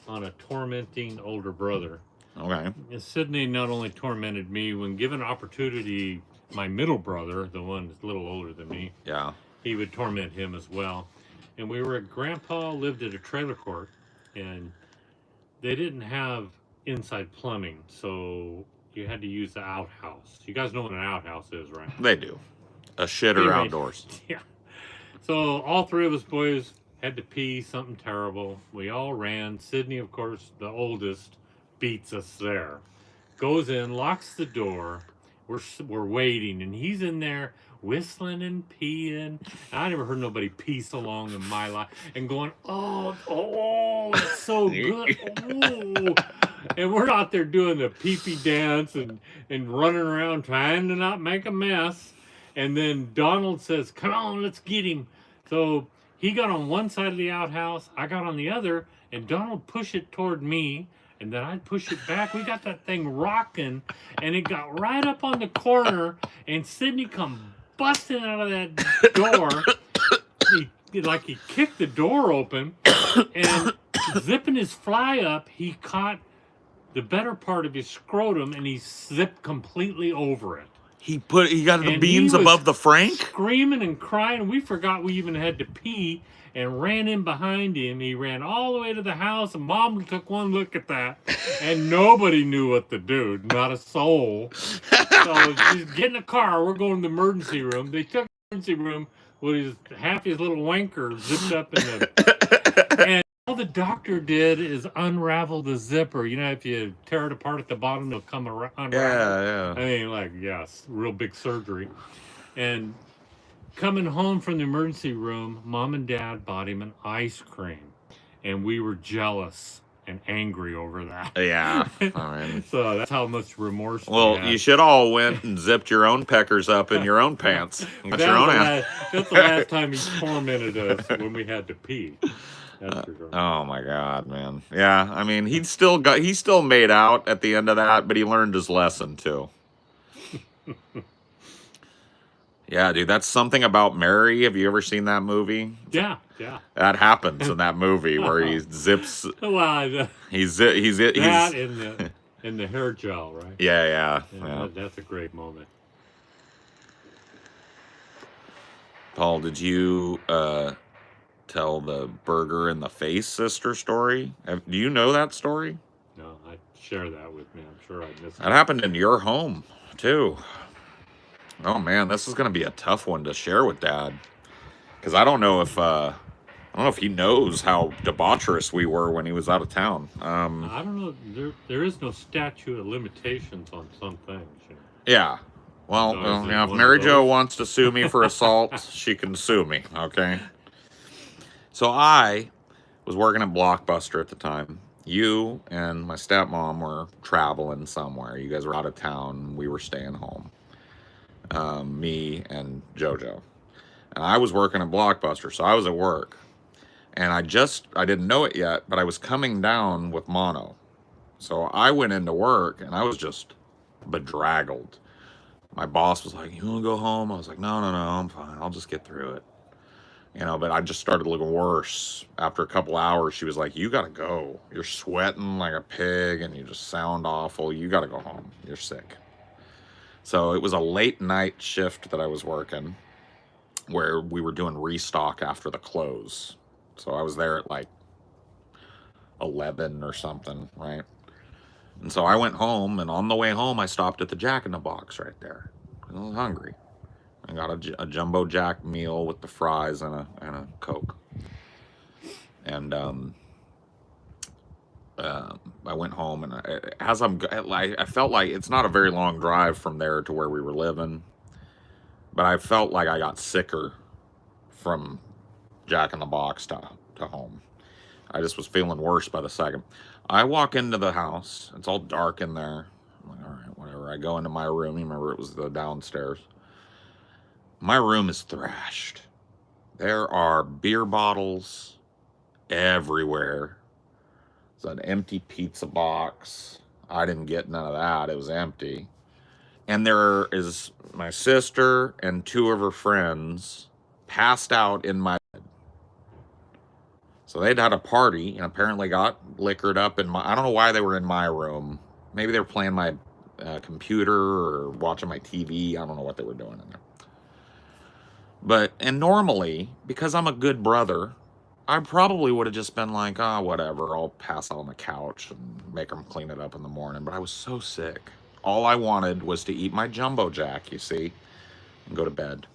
on a tormenting older brother. Okay. And Sydney not only tormented me, when given opportunity, my middle brother, the one that's a little older than me, Yeah. he would torment him as well. And we were at Grandpa lived at a trailer court, and they didn't have inside plumbing, so you had to use the outhouse. You guys know what an outhouse is, right? They do. A shitter Anyway, outdoors. Yeah. So all three of us boys had to pee something terrible. We all ran. Sydney, of course, the oldest, beats us there. Goes in, locks the door. We're waiting, and he's in there whistling and peeing. I never heard nobody pee so long in my life. And going, oh, it's so good. Oh. And we're out there doing the pee-pee dance and running around trying to not make a mess. And then Donald says, "Come on, let's get him." So he got on one side of the outhouse, I got on the other, and Donald pushed it toward me, and then I'd push it back. We got that thing rocking, and it got right up on the corner, and Sydney come busting out of that door. He kicked the door open, and zipping his fly up, he caught the better part of his scrotum, and he zipped completely over it. He got the And beams he was above the frank? Screaming and crying. We forgot we even had to pee and ran in behind him. He ran all the way to the house, and Mom took one look at that, and nobody knew what to do. Not a soul. So she's get in the car. We're going to the emergency room. They took the emergency room with half his little wanker zipped up in the... And All the doctor did is unravel the zipper. You know, if you tear it apart at the bottom, it'll come unravel. Yeah, I mean, like, yes, real big surgery. And coming home from the emergency room, Mom and Dad bought him an ice cream. And we were jealous and angry over that. yeah. I mean, So that's how much remorse we well, had. you should all went and zipped your own peckers up in your own pants. Got your own ass. That's the last time he tormented us when we had to pee. That's for sure. Oh my God, man. Yeah, I mean, he still made out at the end of that, but he learned his lesson too. Yeah, dude, that's Something About Mary. Have you ever seen that movie? Yeah. That happens in that movie where he zips. Well, He's that in the hair gel, right? Yeah. That's a great moment. Paul, did you tell the burger in the face sister story? Do you know that story? No, I share that with me. I'm sure I missed That happened in your home too. Oh man, this is gonna be a tough one to share with Dad, because I don't know if he knows how debaucherous we were when he was out of town. I don't know. There is no statute of limitations on some things. You know? Yeah. Well, So if Mary Jo wants to sue me for assault, she can sue me. Okay. So I was working at Blockbuster at the time. You and my stepmom were traveling somewhere. You guys were out of town. We were staying home. Me and JoJo. And I was working at Blockbuster, so I was at work. And I didn't know it yet, but I was coming down with mono. So I went into work, and I was just bedraggled. My boss was like, "You want to go home?" I was like, No, I'm fine. I'll just get through it. But I just started looking worse. After a couple hours, she was like, "You got to go. You're sweating like a pig, and you just sound awful. You got to go home. You're sick." So it was a late night shift that I was working, where we were doing restock after the close. So I was there at like 11 or something, right? And so I went home, and on the way home, I stopped at the Jack in the Box right there. I was hungry. I got a jumbo Jack meal with the fries and a Coke. And I went home, and I felt like it's not a very long drive from there to where we were living, but I felt like I got sicker from Jack in the Box to home. I just was feeling worse by the second. I walk into the house. It's all dark in there. I'm like, all right, whatever. I go into my room. You remember it was the downstairs. My room is thrashed. There are beer bottles everywhere. There's an empty pizza box. I didn't get none of that. It was empty. And there is my sister and two of her friends passed out in my bed. So they'd had a party and apparently got liquored up in I don't know why they were in my room. Maybe they were playing my computer or watching my TV. I don't know what they were doing in there. And normally, because I'm a good brother, I probably would have just been like, whatever, I'll pass out on the couch and make them clean it up in the morning. But I was so sick. All I wanted was to eat my jumbo Jack, you see, and go to bed.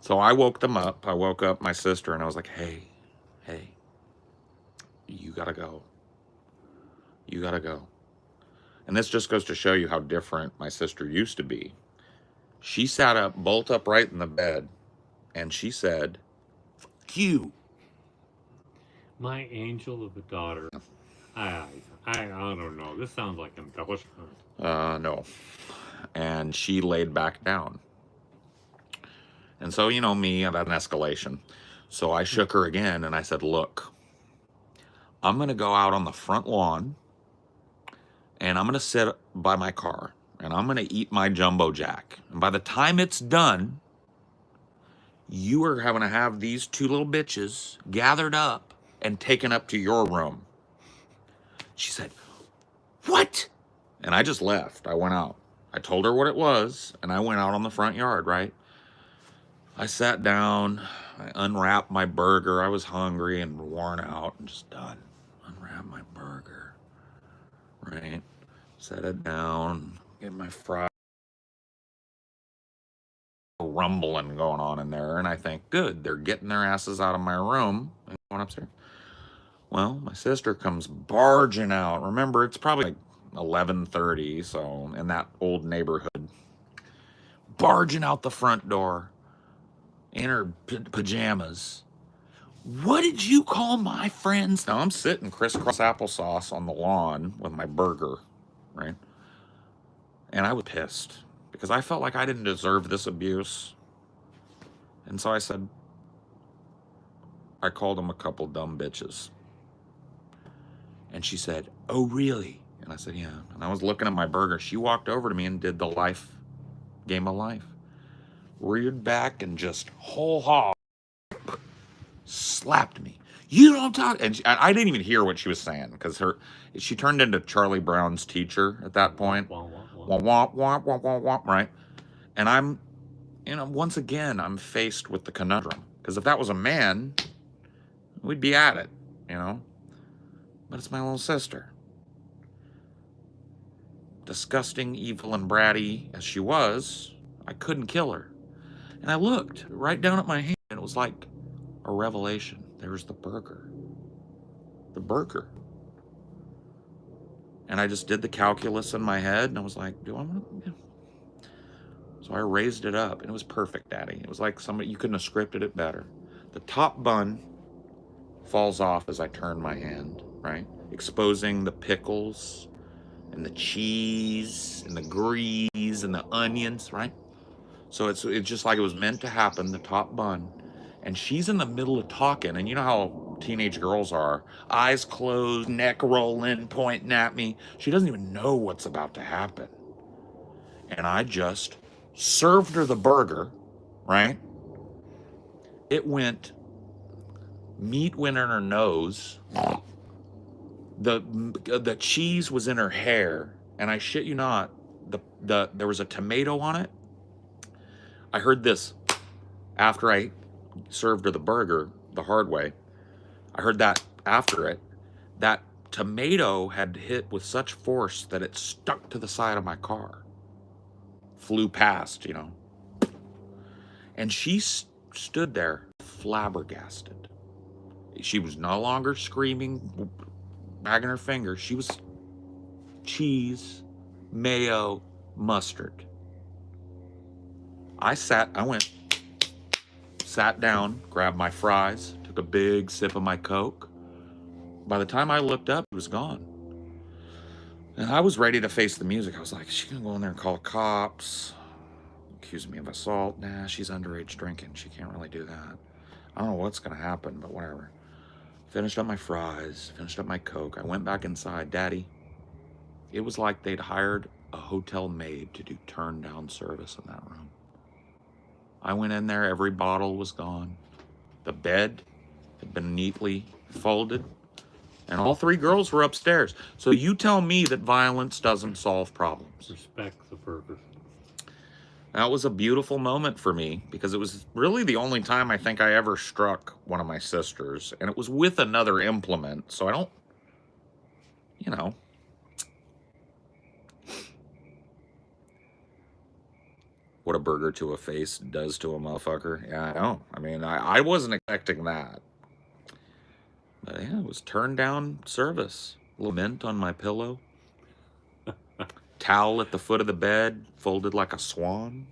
So I woke them up. I woke up my sister, and I was like, hey, you gotta go. You gotta go. And this just goes to show you how different my sister used to be. She sat up, bolt upright in the bed, and she said, "Fuck you." My angel of a daughter. I don't know. This sounds like embellishment. No. And she laid back down. And so, me, I've had an escalation. So I shook her again, and I said, "Look, I'm going to go out on the front lawn, and I'm going to sit by my car, and I'm going to eat my jumbo Jack. And by the time it's done, you are going to have these two little bitches gathered up and taken up to your room." She said, "What?" And I just left. I went out. I told her what it was, and I went out on the front yard, right? I sat down. I unwrapped my burger. I was hungry and worn out and just done. Unwrap my burger, right? Set it down. Get my fries. Rumbling going on in there, and I think, good, they're getting their asses out of my room going upstairs. Well, my sister comes barging out. Remember, it's probably like 11:30, so in that old neighborhood, barging out the front door in her pajamas. What did you call my friends? Now I'm sitting crisscross applesauce on the lawn with my burger, right? And I was pissed because I felt like I didn't deserve this abuse. And so I said, I called them a couple dumb bitches. And she said, oh, really? And I said, yeah. And I was looking at my burger. She walked over to me and did the game of life. Reared back and just whole hog slapped me. You don't talk. And I didn't even hear what she was saying because she turned into Charlie Brown's teacher at that point. Wah, wah, wah. Womp, womp, womp, womp, womp, right? And I'm, once again, I'm faced with the conundrum. Because if that was a man, we'd be at it, But it's my little sister. Disgusting, evil, and bratty as she was, I couldn't kill her. And I looked right down at my hand, and it was like a revelation. There was the burger. The burger. And I just did the calculus in my head, and I was like, do I want to? So I raised it up, and it was perfect, Daddy. It was like you couldn't have scripted it better. The top bun falls off as I turn my hand, right? Exposing the pickles and the cheese and the grease and the onions, right? So it's just like it was meant to happen, the top bun. And she's in the middle of talking, and you know how teenage girls are. Eyes closed, neck rolling, pointing at me. She doesn't even know what's about to happen. And I just served her the burger, right? It went, meat went in her nose. The cheese was in her hair, and I shit you not, there was a tomato on it. I heard this after I served her the burger the hard way. I heard that after it, that tomato had hit with such force that it stuck to the side of my car. Flew past, And she stood there flabbergasted. She was no longer screaming, wagging her finger. She was cheese, mayo, mustard. I went, sat down, grabbed my fries, took a big sip of my Coke. By the time I looked up, it was gone. And I was ready to face the music. I was like, she's gonna go in there and call the cops, accuse me of assault. Nah, she's underage drinking. She can't really do that. I don't know what's gonna happen, but whatever. Finished up my fries, finished up my Coke. I went back inside. Daddy, it was like they'd hired a hotel maid to do turn down service in that room. I went in there, every bottle was gone. The bed had been neatly folded, and all three girls were upstairs. So you tell me that violence doesn't solve problems. Respect the burger. That was a beautiful moment for me because it was really the only time I think I ever struck one of my sisters, and it was with another implement. So I don't, what a burger to a face does to a motherfucker. Yeah, I know. I mean, I wasn't expecting that. But yeah, it was turned down service. A little mint on my pillow. Towel at the foot of the bed, folded like a swan.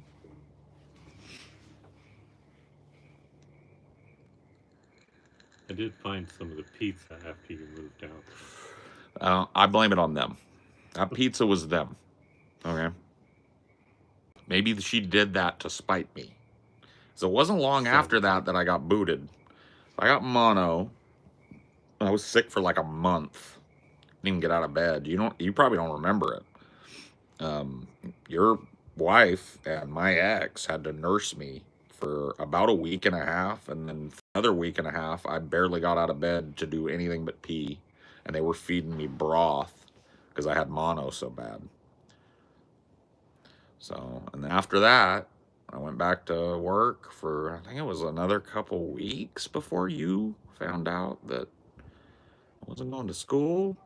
I did find some of the pizza after you moved out. I blame it on them. That pizza was them. Okay. Maybe she did that to spite me. So it wasn't long after that I got booted. I got mono. I was sick for like a month. Didn't even get out of bed. You probably don't remember it. Your wife and my ex had to nurse me for about a week and a half, and then for another week and a half, I barely got out of bed to do anything but pee, and they were feeding me broth because I had mono so bad. So, and then after that, I went back to work for, I think it was another couple weeks before you found out that I wasn't going to school.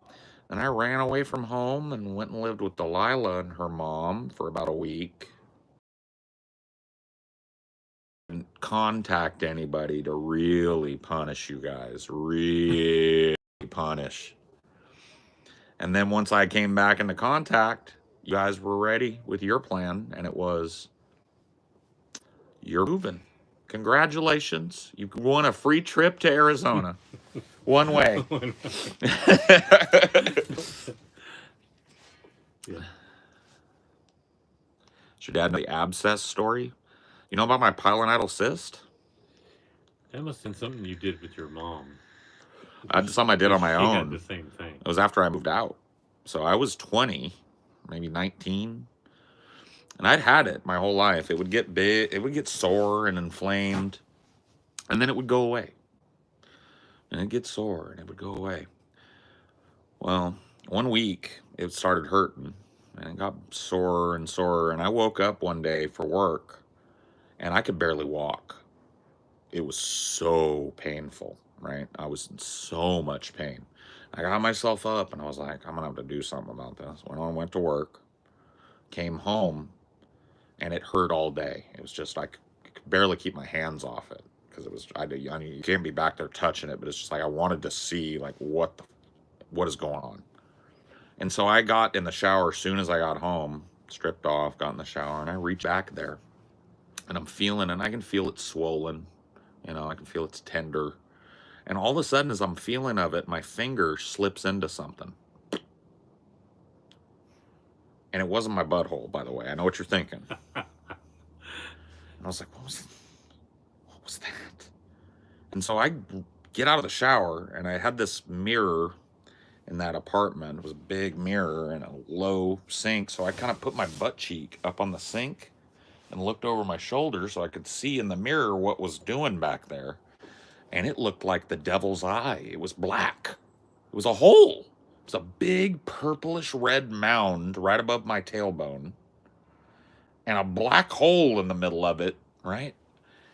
And I ran away from home and went and lived with Delilah and her mom for about a week. contact anybody to really punish you guys. Really punish. And then once I came back into contact, you guys were ready with your plan, and it was, you're moving. Congratulations. You won a free trip to Arizona. One way. Yeah. Should Dad know the abscess story? You know about my pilonidal cyst? That must have been something you did with your mom. That's something I did on my She own. had the same thing. It was after I moved out. So I was 20, maybe 19. And I'd had it my whole life. It would get big, it would get sore and inflamed, and then it would go away. And it'd get sore and it would go away. Well, one week it started hurting and it got sore and sore. And I woke up one day for work and I could barely walk. It was so painful, right? I was in so much pain. I got myself up and I was like, I'm gonna have to do something about this. Went to work, came home, and it hurt all day. It was just like, I could barely keep my hands off it because it was, I mean, you can't be back there touching it, but it's just like I wanted to see like what is going on. And so I got in the shower as soon as I got home, stripped off, got in the shower, and I reached back there, and I'm feeling, and I can feel it swollen. You know, I can feel it's tender. And all of a sudden, as I'm feeling of it, my finger slips into something. And it wasn't my butthole, by the way. I know what you're thinking. And I was like, what was that? And so I get out of the shower, and I had this mirror in that apartment. It was a big mirror and a low sink. So I kind of put my butt cheek up on the sink and looked over my shoulder so I could see in the mirror what was doing back there. And it looked like the devil's eye. It was black. It was a hole. It was a big purplish red mound right above my tailbone and a black hole in the middle of it, right?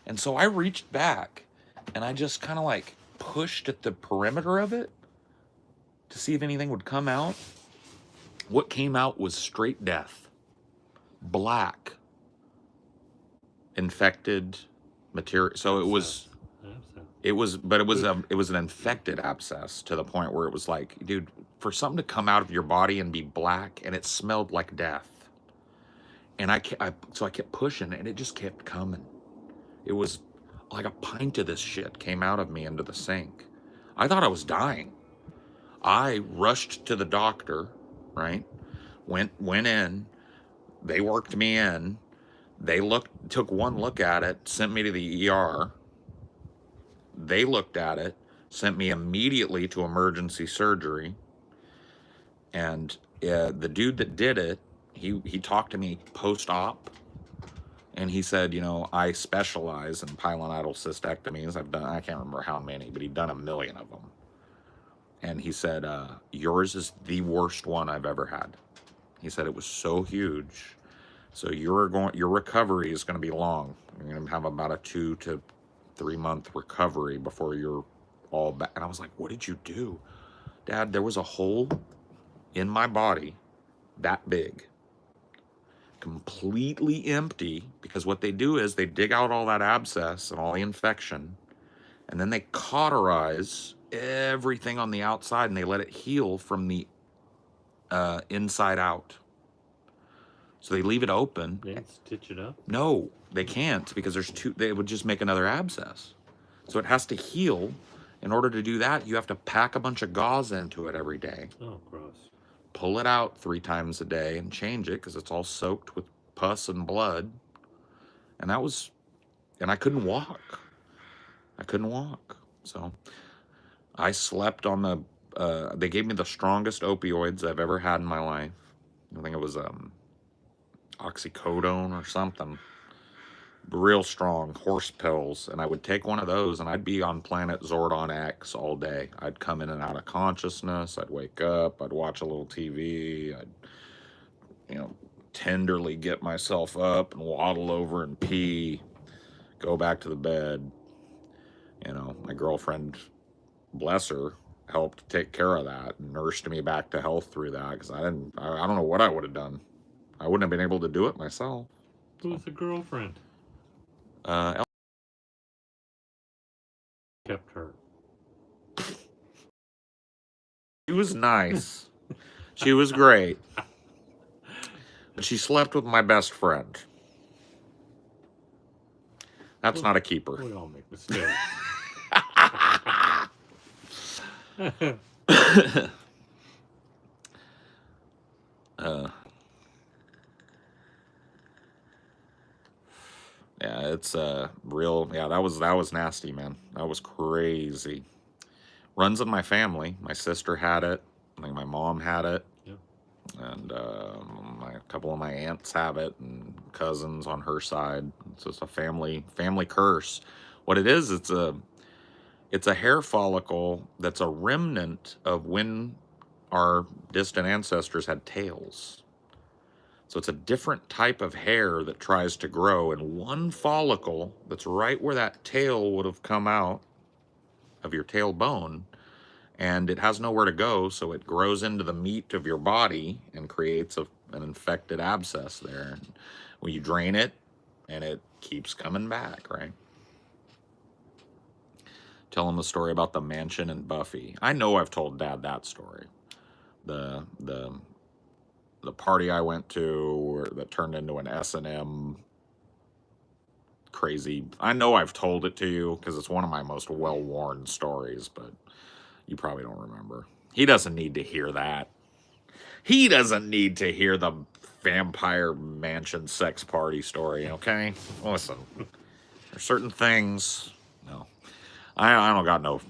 And so I reached back and I just kind of like pushed at the perimeter of it to see if anything would come out. What came out was straight death. Black. Infected material. So it was an infected abscess to the point where it was like, dude, for something to come out of your body and be black, and it smelled like death. And so I kept pushing, and it just kept coming. It was like a pint of this shit came out of me into the sink. I thought I was dying. I rushed to the doctor, right? Went in. They worked me in. They took one look at it, sent me to the ER. They looked at it, sent me immediately to emergency surgery. And the dude that did it, he talked to me post-op, and he said, you know, I specialize in pilonidal cystectomies. I can't remember how many, but he'd done 1 million of them. And he said, yours is the worst one I've ever had. He said it was so huge. So your recovery is going to be long. You're going to have about a 2 to 3 month recovery before you're all back. And I was like, what did you do? Dad, there was a hole in my body that big, completely empty, because what they do is they dig out all that abscess and all the infection, and then they cauterize everything on the outside and they let it heal from the inside out. So they leave it open. They didn't stitch it up? No, they can't, because they would just make another abscess. So it has to heal. In order to do that, you have to pack a bunch of gauze into it every day. Oh, gross. Pull it out 3 times a day and change it because it's all soaked with pus and blood. And I couldn't walk. So I slept on they gave me the strongest opioids I've ever had in my life. I think it was oxycodone or something. Real strong horse pills. And I would take one of those and I'd be on planet Zordon X all day. I'd come in and out of consciousness. I'd wake up. I'd watch a little TV. I'd, tenderly get myself up and waddle over and pee. Go back to the bed. My girlfriend, bless her, helped take care of that and nursed me back to health through that, because I don't know what I would have done. I wouldn't have been able to do it myself. Who's the girlfriend? was nice. She was great. But she slept with my best friend. That's not a keeper. We all make mistakes. Yeah, it's real. Yeah, that was nasty, man. That was crazy. Runs in my family. My sister had it. I think my mom had it. Yeah. And a couple of my aunts have it, and cousins on her side. It's just a family curse. What it is, it's a hair follicle that's a remnant of when our distant ancestors had tails. So it's a different type of hair that tries to grow, and one follicle that's right where that tail would have come out of your tailbone, and it has nowhere to go, so it grows into the meat of your body and creates an infected abscess there. When you drain it, and it keeps coming back, right? Tell them the story about the mansion and Buffy. I know I've told Dad that story. The party I went to that turned into an S&M crazy. I know I've told it to you because it's one of my most well-worn stories, but you probably don't remember. He doesn't need to hear that. He doesn't need to hear the vampire mansion sex party story, okay? Listen, there's certain things. No, I don't got no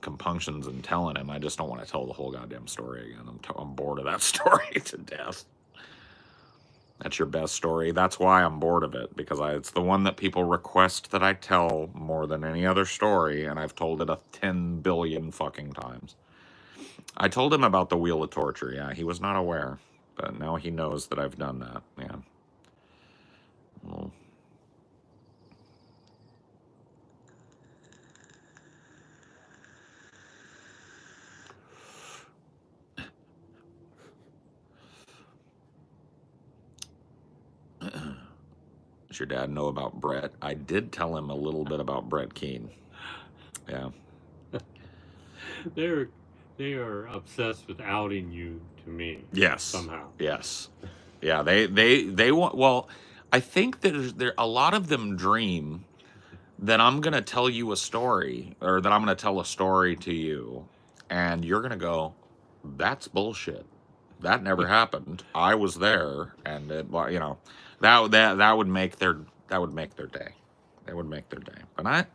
compunctions in telling him. I just don't want to tell the whole goddamn story again. I'm bored of that story to death. That's your best story. That's why I'm bored of it, because it's the one that people request that I tell more than any other story, and I've told it 10 billion fucking times. I told him about the Wheel of Torture. Yeah, he was not aware, but now he knows that I've done that. Yeah. Well, does your dad know about Brett? I did tell him a little bit about Brett Keane. Yeah. They are obsessed with outing you to me. Yes. Somehow. Yes. Yeah. They want. Well, I think that there a lot of them dream that I'm gonna tell you a story, or that I'm gonna tell a story to you, and you're gonna go, "That's bullshit. That never happened. I was there," and it, you know, that would make their day. That would make their day. But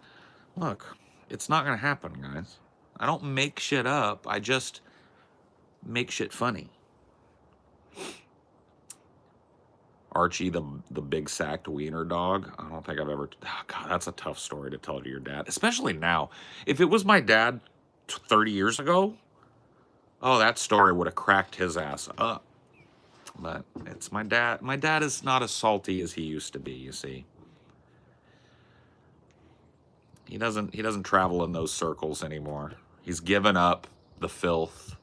look, it's not gonna happen, guys. I don't make shit up. I just make shit funny. Archie, the big sacked wiener dog. I don't think I've ever. Oh God, that's a tough story to tell to your dad, especially now. If it was my dad 30 years ago, oh, that story would have cracked his ass up. But it's my dad. My dad is not as salty as he used to be. You see, he doesn't travel in those circles anymore. He's given up the filth.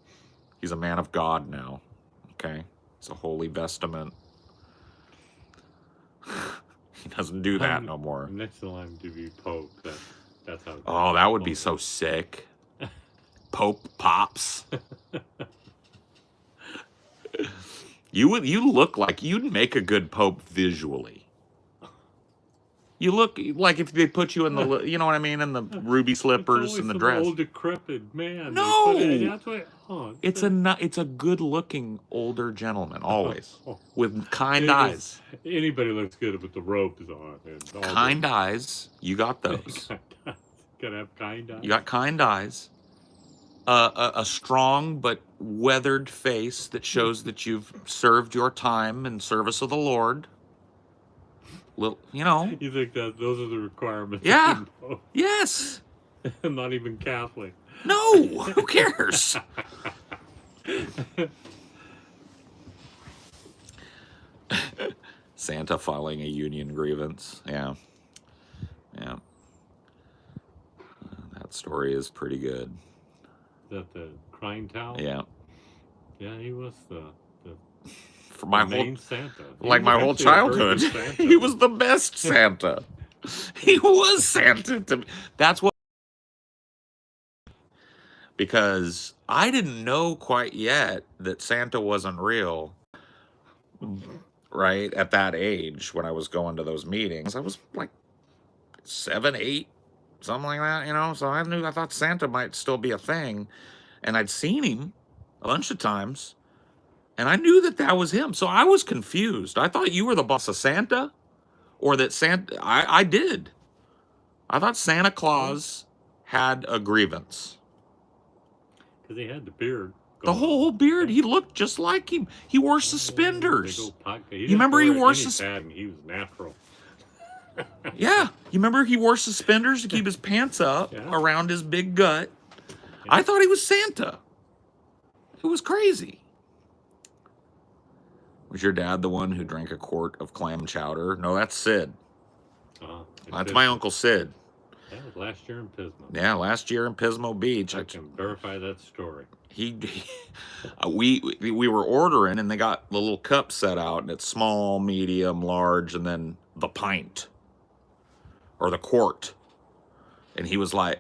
He's a man of God now. Okay, it's a holy vestment. He doesn't do that no more. Next time to be Pope, that's how. Oh, that would be so sick. Pope Pops. You look like you'd make a good Pope visually. You look like if they put you in the, you know what I mean, in the ruby slippers and the dress. Old decrepit man. No, That's it's a good-looking older gentleman always with kind eyes. Anybody looks good with the robes on. And kind eyes, you got those. Gotta have kind eyes. You got kind eyes. A strong but weathered face that shows that you've served your time in service of the Lord. Little, you know. You think that those are the requirements? Yeah. Yes. I'm not even Catholic. No. Who cares? Santa filing a union grievance. Yeah. Yeah. That story is pretty good. Is that the crying towel? Yeah. Yeah, he was the For my main whole Santa. Like my whole childhood. He was the best Santa. He was Santa to me. That's what because I didn't know quite yet that Santa wasn't real, right? At that age, when I was going to those meetings, I was like 7, 8, something like that, you know? So I thought Santa might still be a thing. And I'd seen him a bunch of times, and I knew that that was him. So I was confused. I thought you were the boss of Santa, or that Santa, I did. I thought Santa Claus had a grievance. Because he had the beard. The whole beard, he looked just like him. He wore suspenders. You remember he wore suspenders? He was natural. Yeah. You remember he wore suspenders to keep his pants up around his big gut? Yeah. I thought he was Santa. It was crazy. Was your dad the one who drank a quart of clam chowder? No, that's Sid. That's my Uncle Sid. That was last year in Pismo. Yeah, last year in Pismo Beach. I can verify that story. We were ordering, and they got the little cup set out, and it's small, medium, large, and then the pint or the quart. And he was like,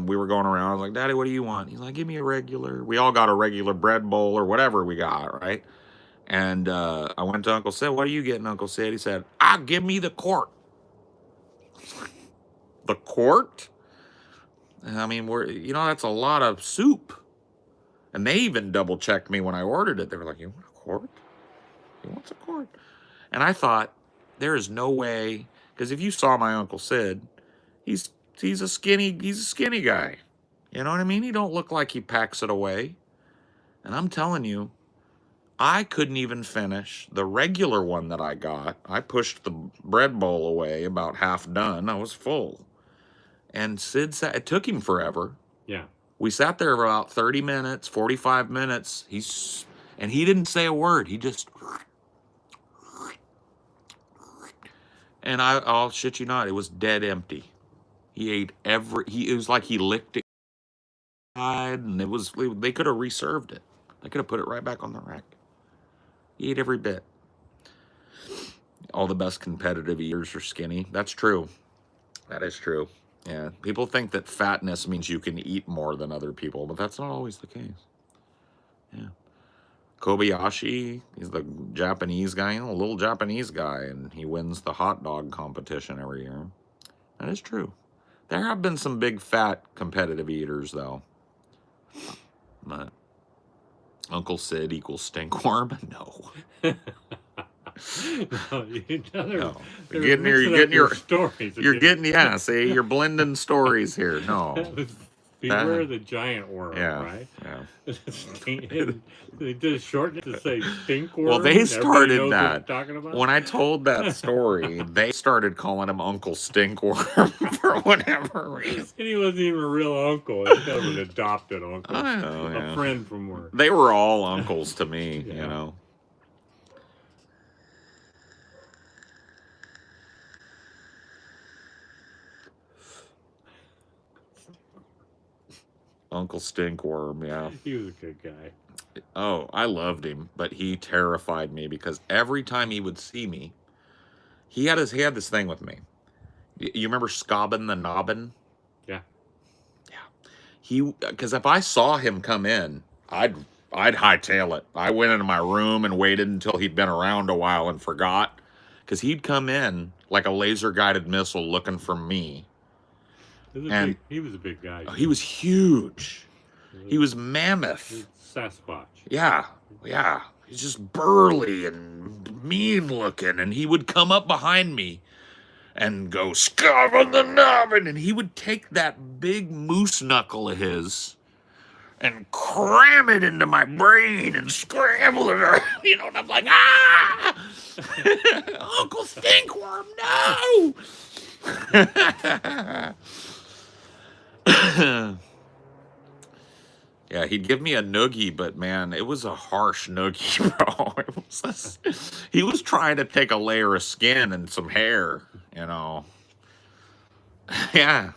we were going around. I was like, Daddy, what do you want? He's like, give me a regular. We all got a regular bread bowl or whatever we got, right? And I went to Uncle Sid. What are you getting, Uncle Sid? He said, give me the quart. The quart? I mean, that's a lot of soup. And they even double checked me when I ordered it. They were like, you want a quart? He wants a quart. And I thought, there is no way, because if you saw my Uncle Sid, he's a skinny guy. You know what I mean? He don't look like he packs it away. And I'm telling you, I couldn't even finish the regular one that I got. I pushed the bread bowl away about half done. I was full. And Sid sat, it took him forever. Yeah. We sat there for about 30 minutes, 45 minutes. And he didn't say a word. He just, and I'll shit you not, it was dead empty. He ate it was like he licked it, and they could have reserved it. They could have put it right back on the rack. He ate every bit. All the best competitive eaters are skinny. That's true. That is true. Yeah. People think that fatness means you can eat more than other people, but that's not always the case. Yeah. Kobayashi, he's the Japanese guy, a little Japanese guy, and he wins the hot dog competition every year. That is true. There have been some big fat competitive eaters, though. But Uncle Sid equals Stinkworm? No. No. You're blending stories here. No. Beware the giant worm, right? Yeah. They just shorten it to say Stinkworm. Well, they started that. Talking about? When I told that story, they started calling him Uncle Stinkworm for whatever reason. And he wasn't even a real uncle. He was an adopted uncle. I know, a friend from work. They were all uncles to me, you know. Uncle Stinkworm, yeah. He was a good guy. Oh, I loved him, but he terrified me because every time he would see me, he had this thing with me. You remember Scobbin the Nobbin? Yeah. Yeah. Because if I saw him come in, I'd hightail it. I went into my room and waited until he'd been around a while and forgot. Because he'd come in like a laser-guided missile looking for me. He was a big guy. Oh, he was huge. He was mammoth. Sasquatch. Yeah. He's just burly and mean looking. And he would come up behind me and go, Scobbin the Nobbin. And he would take that big moose knuckle of his and cram it into my brain and scramble it around. You know, and I'm like, Uncle Stinkworm, no! Yeah, he'd give me a noogie, but man, it was a harsh noogie, bro. He was trying to take a layer of skin and some hair, you know. Yeah.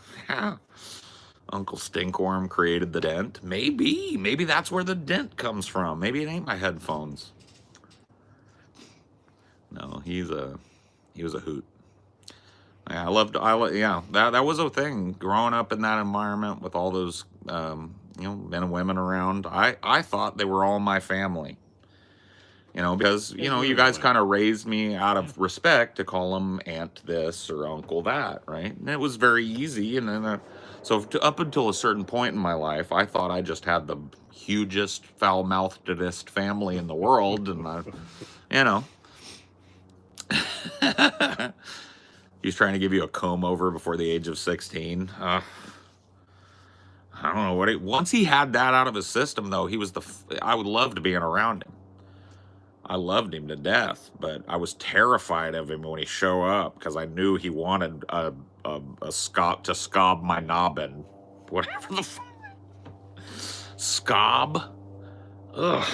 Uncle Stinkworm created the dent. Maybe that's where the dent comes from. Maybe it ain't my headphones. No, he was a hoot. Yeah, that was a thing growing up in that environment with all those men and women around. I thought they were all my family. Because, They you were in a guys way. kind of raised me out of respect to call them aunt this or uncle that, right? And it was very easy. And then, up until a certain point in my life, I thought I just had the hugest, foul-mouthedest family in the world. And, you know, he was trying to give you a comb over before the age of 16. I don't know what once he had that out of his system, though, he was I would love to being around him. I loved him to death, but I was terrified of him when he show up because I knew he wanted a scob to scob my nobbin, whatever the scob. Ugh.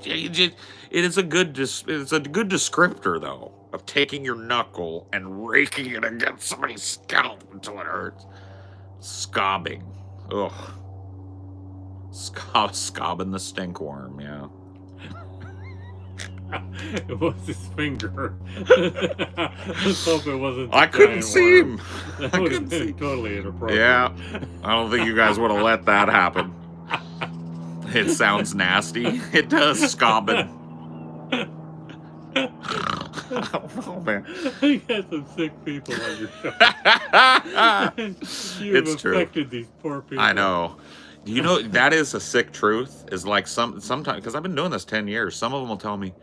It is a good descriptor though of taking your knuckle and raking it against somebody's scalp until it hurts. Scobbing. Ugh. Scobbing the stinkworm. Yeah. It was his finger. Let's hope it wasn't. I couldn't see him. That I would have couldn't been see. totally inappropriate. Yeah, I don't think you guys would have let that happen. It sounds nasty. It does, scobbing. I don't know, man. You got some sick people on your show. You have It's true. affected these poor people. I know. That is a sick truth. Is like sometimes, because I've been doing this 10 years. Some of them will tell me,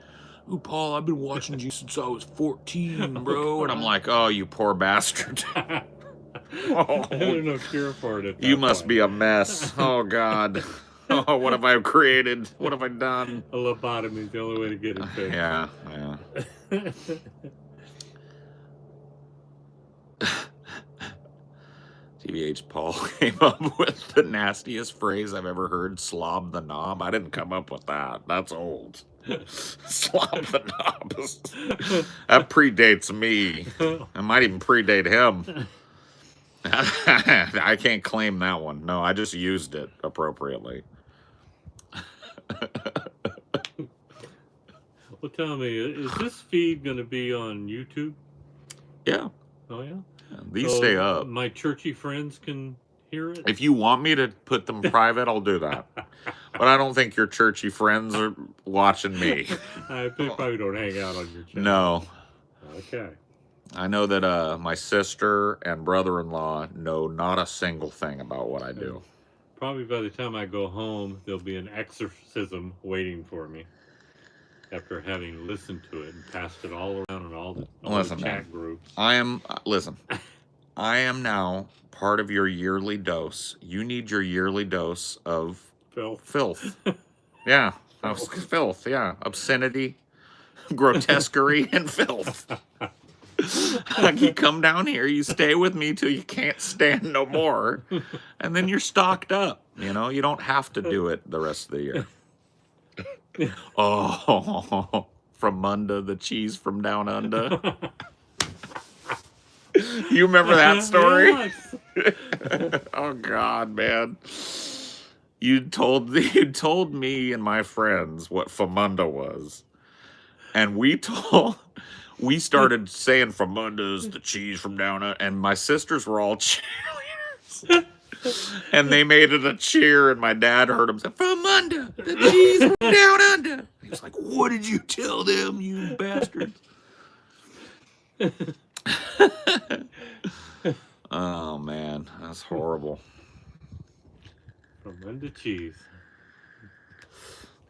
"Oh, Paul, I've been watching you since I was 14, bro." And I'm like, "Oh, you poor bastard." There's no cure for it. You must be a mess. Oh, God. Oh, what have I created? What have I done? A lobotomy is the only way to get it fixed. Yeah. TBH Paul came up with the nastiest phrase I've ever heard, slob the knob. I didn't come up with that. That's old. Slob the knob. That predates me. It might even predate him. I can't claim that one. No, I just used it appropriately. Well, tell me, is this feed going to be on YouTube? Yeah. Oh, yeah? These stay up. My churchy friends can hear it? If you want me to put them private, I'll do that. But I don't think your churchy friends are watching me. They probably don't hang out on your channel. No. Okay. I know that my sister and brother-in-law know not a single thing about what I do. Probably by the time I go home, there'll be an exorcism waiting for me. After having listened to it and passed it all around in all the chat groups. I am now part of your yearly dose. You need your yearly dose of filth. Yeah. Of filth, yeah. Obscenity, grotesquerie, and filth. You come down here, you stay with me till you can't stand no more, and then you're stocked up. You don't have to do it the rest of the year. Oh, from under the cheese from down under. You remember that story? Yes. Oh God, man! You told me and my friends what famunda was, and we started saying famunda is the cheese from down under, and my sisters were all cheerleaders. And they made it a cheer, and my dad heard him say, "Famunda, the cheese from down under." He was like, "What did you tell them, you bastards?" Oh, man, that's horrible. From under cheese.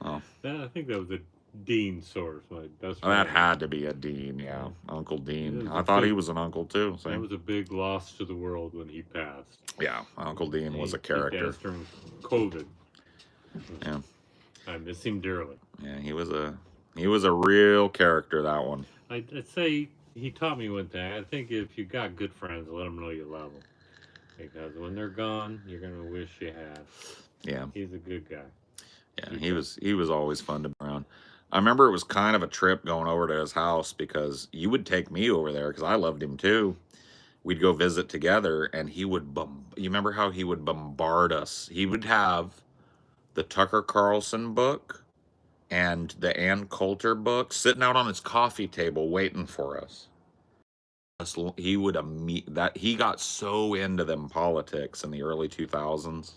Oh. I think that was a Dean source, my best friend. That had to be a Dean, yeah. Uncle Dean. I thought he was an uncle, too. That was a big loss to the world when he passed. Yeah, Uncle Dean was a character. He passed during COVID. Yeah. I miss him dearly. Yeah, he was a real character, that one. I'd say he taught me one thing. I think if you got good friends, let them know you love them. Because when they're gone, you're going to wish you had. Yeah. He's a good guy. Yeah, he was always fun to be around. I remember it was kind of a trip going over to his house because you would take me over there because I loved him too. We'd go visit together, and he would you remember how he would bombard us? He would have the Tucker Carlson book and the Ann Coulter book sitting out on his coffee table waiting for us. He would he got so into them politics in the early 2000s.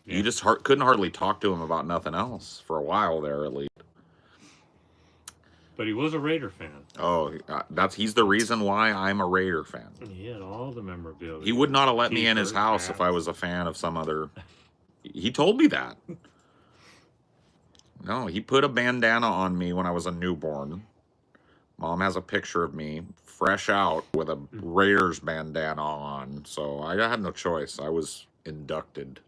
You just couldn't hardly talk to him about nothing else for a while there, at least. But he was a Raider fan. Oh, he's the reason why I'm a Raider fan. He had all the memorabilia. He would not have let me in his house if I was a fan of some other. He told me that. No, he put a bandana on me when I was a newborn. Mom has a picture of me fresh out with a Raiders bandana on, so I had no choice. I was inducted.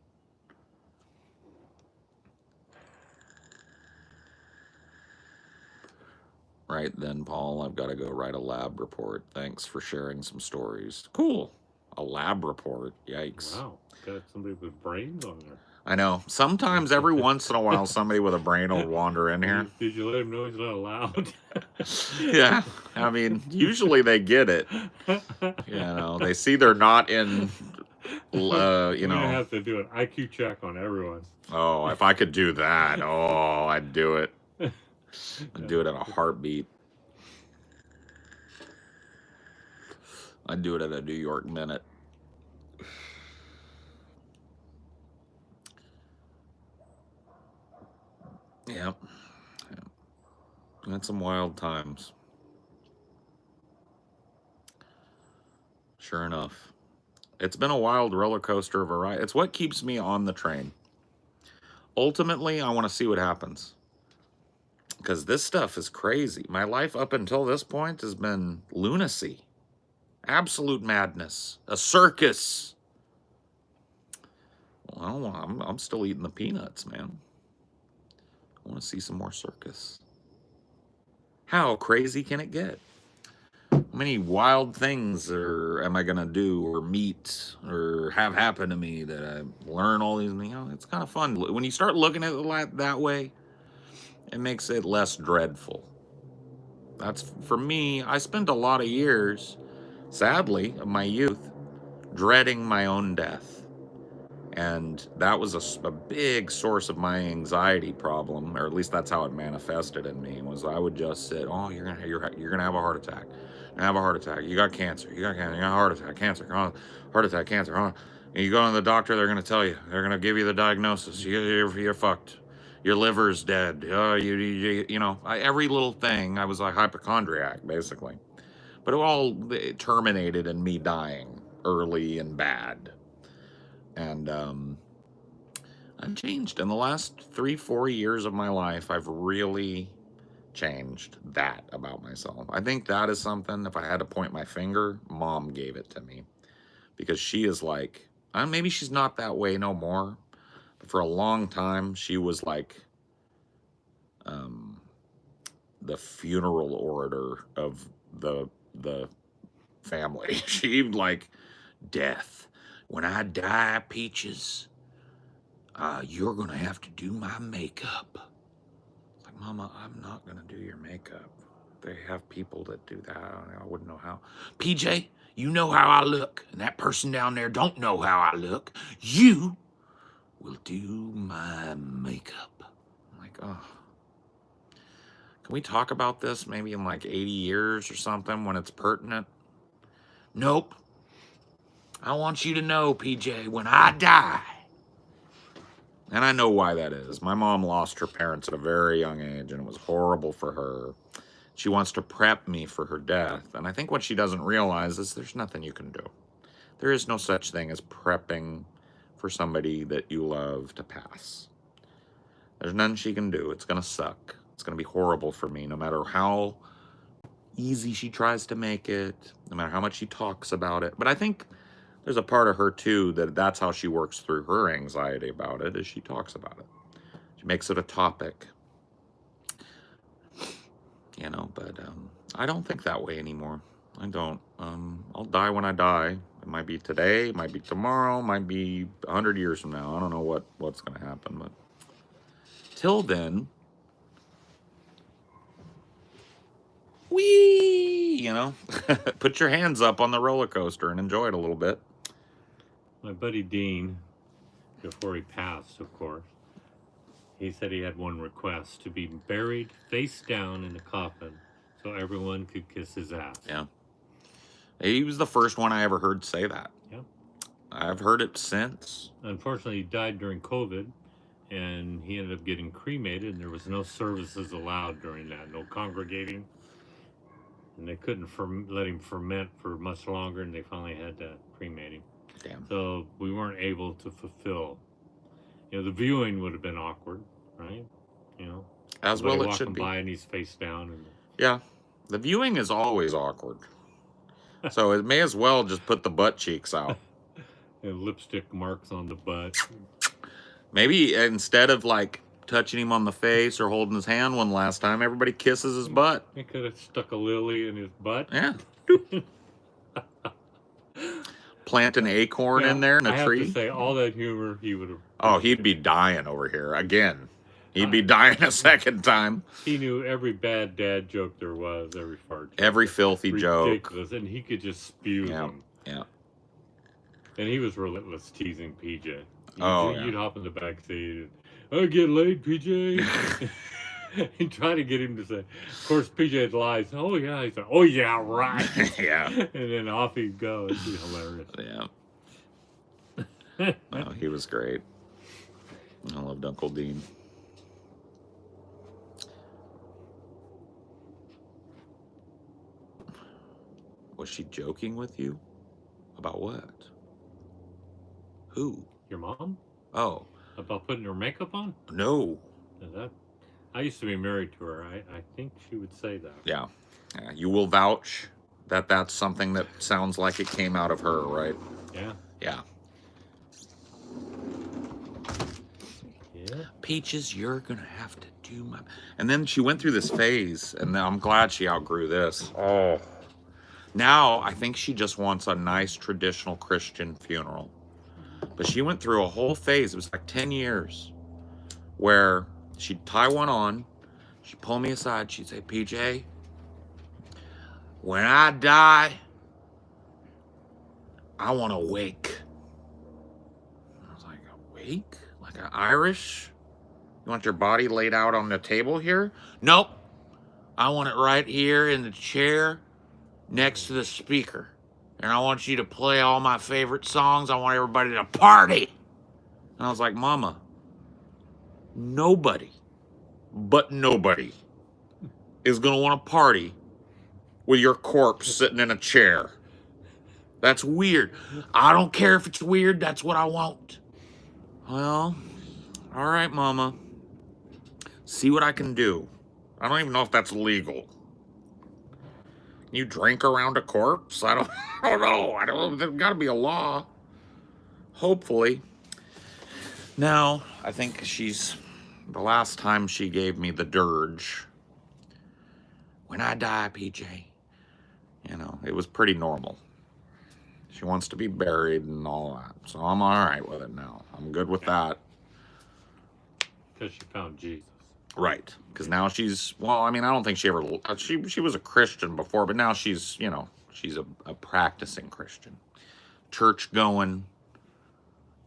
Right then, Paul, I've got to go write a lab report. Thanks for sharing some stories. Cool. A lab report. Yikes. Wow. Got somebody with brains on there. I know. Sometimes, every once in a while, somebody with a brain will wander in here. Did you let him know he's not allowed? Yeah. I mean, usually they get it. You know, they see they're not in, you know. I have to do an IQ check on everyone. Oh, if I could do that, oh, I'd do it. I'd do it in a heartbeat. I'd do it at a New York minute. Yep. That's some wild times. Sure enough. It's been a wild roller coaster of a ride. It's what keeps me on the train. Ultimately, I want to see what happens. Because this stuff is crazy. My life up until this point has been lunacy. Absolute madness. A circus. Well, I'm still eating the peanuts, man. I want to see some more circus. How crazy can it get? How many wild things am I going to do or meet or have happen to me that I learn all these, you know, it's kind of fun. When you start looking at it that way, it makes it less dreadful. That's, for me, I spent a lot of years, sadly, of my youth, dreading my own death. And that was a big source of my anxiety problem, or at least that's how it manifested in me, was I would just sit, oh, you're gonna have a heart attack. You're gonna have a heart attack. You got cancer. You got a heart attack, cancer, heart attack, cancer. And you go to the doctor, they're gonna tell you. They're gonna give you the diagnosis. You're fucked. Your liver's dead. You know, every little thing, I was like hypochondriac, basically. But it terminated in me dying early and bad. And I've changed. In the last 3-4 years of my life, I've really changed that about myself. I think that is something, if I had to point my finger, Mom gave it to me. Because she is like, maybe she's not that way no more, but for a long time, she was like the funeral orator of the family. She like, death. When I die, Peaches, you're going to have to do my makeup. It's like, Mama, I'm not going to do your makeup. They have people that do that. I wouldn't know how. PJ, you know how I look, and that person down there don't know how I look. You will do my makeup. I'm like, oh. Can we talk about this maybe in like 80 years or something when it's pertinent? Nope. I want you to know, PJ, when I die, and I know why that is. My mom lost her parents at a very young age, and it was horrible for her. She wants to prep me for her death, and I think what she doesn't realize is there's nothing you can do. There is no such thing as prepping for somebody that you love to pass. There's nothing she can do. It's going to suck. It's going to be horrible for me, no matter how easy she tries to make it, no matter how much she talks about it. But I think there's a part of her, too, that's how she works through her anxiety about it, is she talks about it. She makes it a topic. You know, but I don't think that way anymore. I don't. I'll die when I die. It might be today, it might be tomorrow, it might be 100 years from now. I don't know what's going to happen, but till then, whee, you know, put your hands up on the roller coaster and enjoy it a little bit. My buddy Dean, before he passed, of course, he said he had one request: to be buried face down in a coffin so everyone could kiss his ass. Yeah. He was the first one I ever heard say that. Yeah. I've heard it since. Unfortunately, he died during COVID, and he ended up getting cremated, and there was no services allowed during that, no congregating. And they couldn't let him ferment for much longer, and they finally had to cremate him. Damn. So we weren't able to fulfill. The viewing would have been awkward, right? As well it should walking be. by and he's face down. And Yeah. The viewing is always awkward. So it may as well just put the butt cheeks out. and lipstick marks on the butt. Maybe instead of like touching him on the face or holding his hand one last time, everybody kisses his butt. He could have stuck a lily in his butt. Yeah. Plant an acorn in there in a tree. I have to say, all that humor, he would have... Oh, he'd be dying over here again. He'd be dying a second time. He knew every bad dad joke there was, every fart joke. Every filthy joke. And he could just spew them. Yeah. And he was relentless teasing PJ. You'd hop in the back seat and, I get laid, PJ. He'd try to get him to say, of course, PJ lies. Oh, yeah. He's like, oh, yeah, right. Yeah. And then off he'd go. It'd be hilarious. Yeah. Oh, he was great. I loved Uncle Dean. Was she joking with you? About what? Who? Your mom? Oh. About putting her makeup on? No. I used to be married to her. I think she would say that. Yeah. You will vouch that that's something that sounds like it came out of her, right? Yeah. Yeah. Yeah. Peaches, you're going to have to do my... And then she went through this phase, and I'm glad she outgrew this. Oh. Now, I think she just wants a nice traditional Christian funeral. But she went through a whole phase, it was like 10 years, where she'd tie one on, she'd pull me aside, she'd say, PJ, when I die, I want a wake. I was like, a wake? Like an Irish? You want your body laid out on the table here? Nope. I want it right here in the chair next to the speaker. And I want you to play all my favorite songs. I want everybody to party. And I was like, Mama, nobody is going to want to party with your corpse sitting in a chair. That's weird. I don't care if it's weird. That's what I want. Well, all right, Mama. See what I can do. I don't even know if that's legal. You drink around a corpse? I don't know. There's got to be a law. Hopefully. Now, I think the last time she gave me the dirge, when I die, PJ, it was pretty normal. She wants to be buried and all that. So I'm all right with it now. I'm good with that. Because she found Jesus. Right, because now I don't think she ever, she was a Christian before, but now she's a practicing Christian. Church going,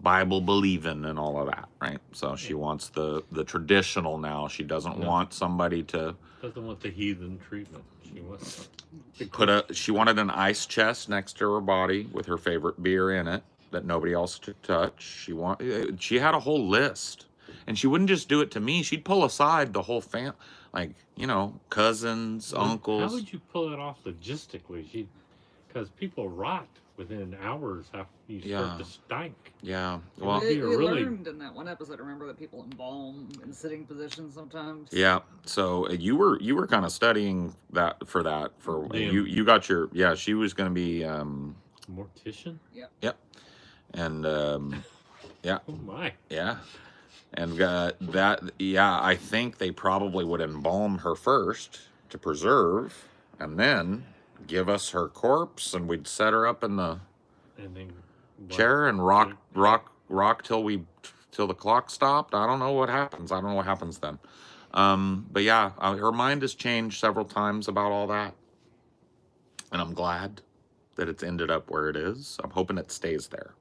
Bible believing and all of that, right? So she wants the traditional now. She doesn't want somebody to... Doesn't want the heathen treatment. She wants... She wanted an ice chest next to her body with her favorite beer in it that nobody else could touch. She had a whole list. And she wouldn't just do it to me. She'd pull aside the whole family, cousins, uncles. How would you pull it off logistically? Because people rot within hours after you start to stink. Yeah. Well, we learned in that one episode, remember, that people embalm in sitting positions sometimes. Yeah. So you were kind of studying that. You got your... Yeah, she was going to be... Mortician? Yep. Yep. And, yeah. Oh, my. Yeah. And I think they probably would embalm her first to preserve, and then give us her corpse, and we'd set her up in the chair and rock till the clock stopped. I don't know what happens. I don't know what happens then. But yeah, her mind has changed several times about all that, and I'm glad that it's ended up where it is. I'm hoping it stays there.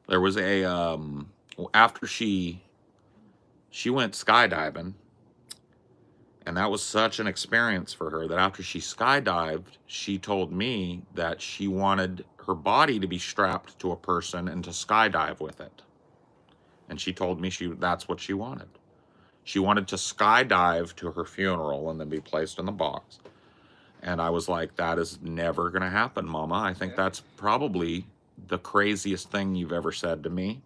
There was after she went skydiving, And that was such an experience for her that after she skydived, she told me that she wanted her body to be strapped to a person and to skydive with it. And she told me that's what she wanted. She wanted to skydive to her funeral and then be placed in the box. And I was like, that is never going to happen, Mama. I think that's probably the craziest thing you've ever said to me.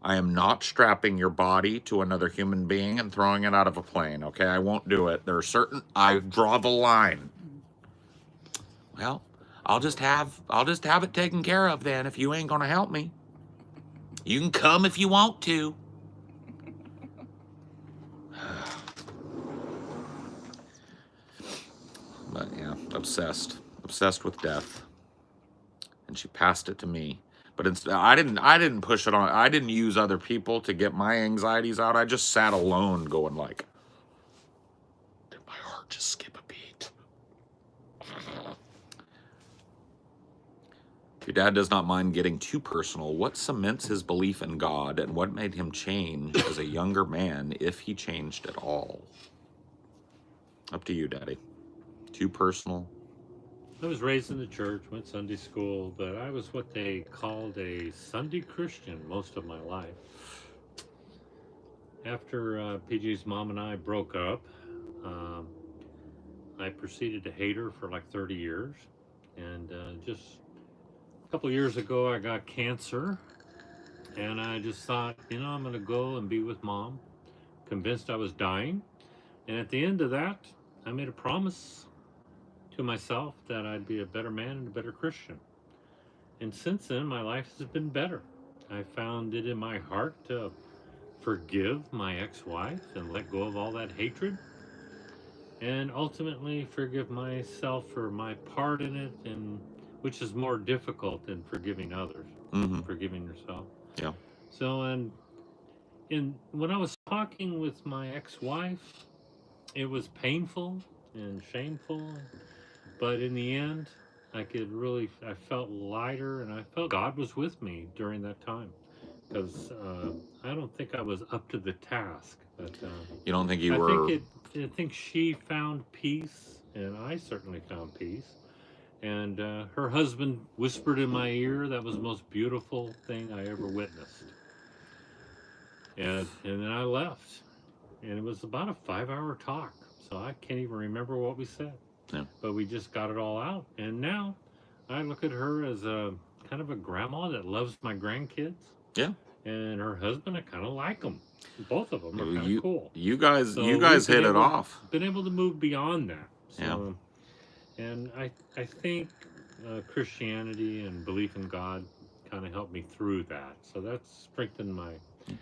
I am not strapping your body to another human being and throwing it out of a plane, okay? I won't do it. There are certain, I draw the line. Well, I'll just have it taken care of then if you ain't gonna help me. You can come if you want to. But yeah, obsessed with death. And she passed it to me. But instead, I didn't push it on. I didn't use other people to get my anxieties out. I just sat alone going like, did my heart just skip a beat? Your dad does not mind getting too personal. What cements his belief in God, and what made him change as a younger man, if he changed at all? Up to you, Daddy. Too personal? I was raised in the church, went Sunday school, but I was what they called a Sunday Christian most of my life. After PG's mom and I broke up, I proceeded to hate her for like 30 years. And just a couple years ago, I got cancer. And I just thought, I'm going to go and be with Mom, convinced I was dying. And at the end of that, I made a promise to myself that I'd be a better man and a better Christian. And since then, my life has been better. I found it in my heart to forgive my ex-wife and let go of all that hatred, and ultimately forgive myself for my part in it, and which is more difficult than forgiving others, forgiving yourself. Yeah. So, and when I was talking with my ex-wife, it was painful and shameful. But in the end, I felt lighter, and I felt God was with me during that time. Because I don't think I was up to the task. But you don't think you were? I think she found peace, and I certainly found peace. And her husband whispered in my ear. That was the most beautiful thing I ever witnessed. And then I left. And it was about a 5-hour talk. So I can't even remember what we said. Yeah. But we just got it all out. And now I look at her as a kind of a grandma that loves my grandkids. Yeah. And her husband, I kind of like them. Both of them are kind of cool. You guys hit it off. Been able to move beyond that. So, yeah. And I think Christianity and belief in God kind of helped me through that. So that's strengthened my...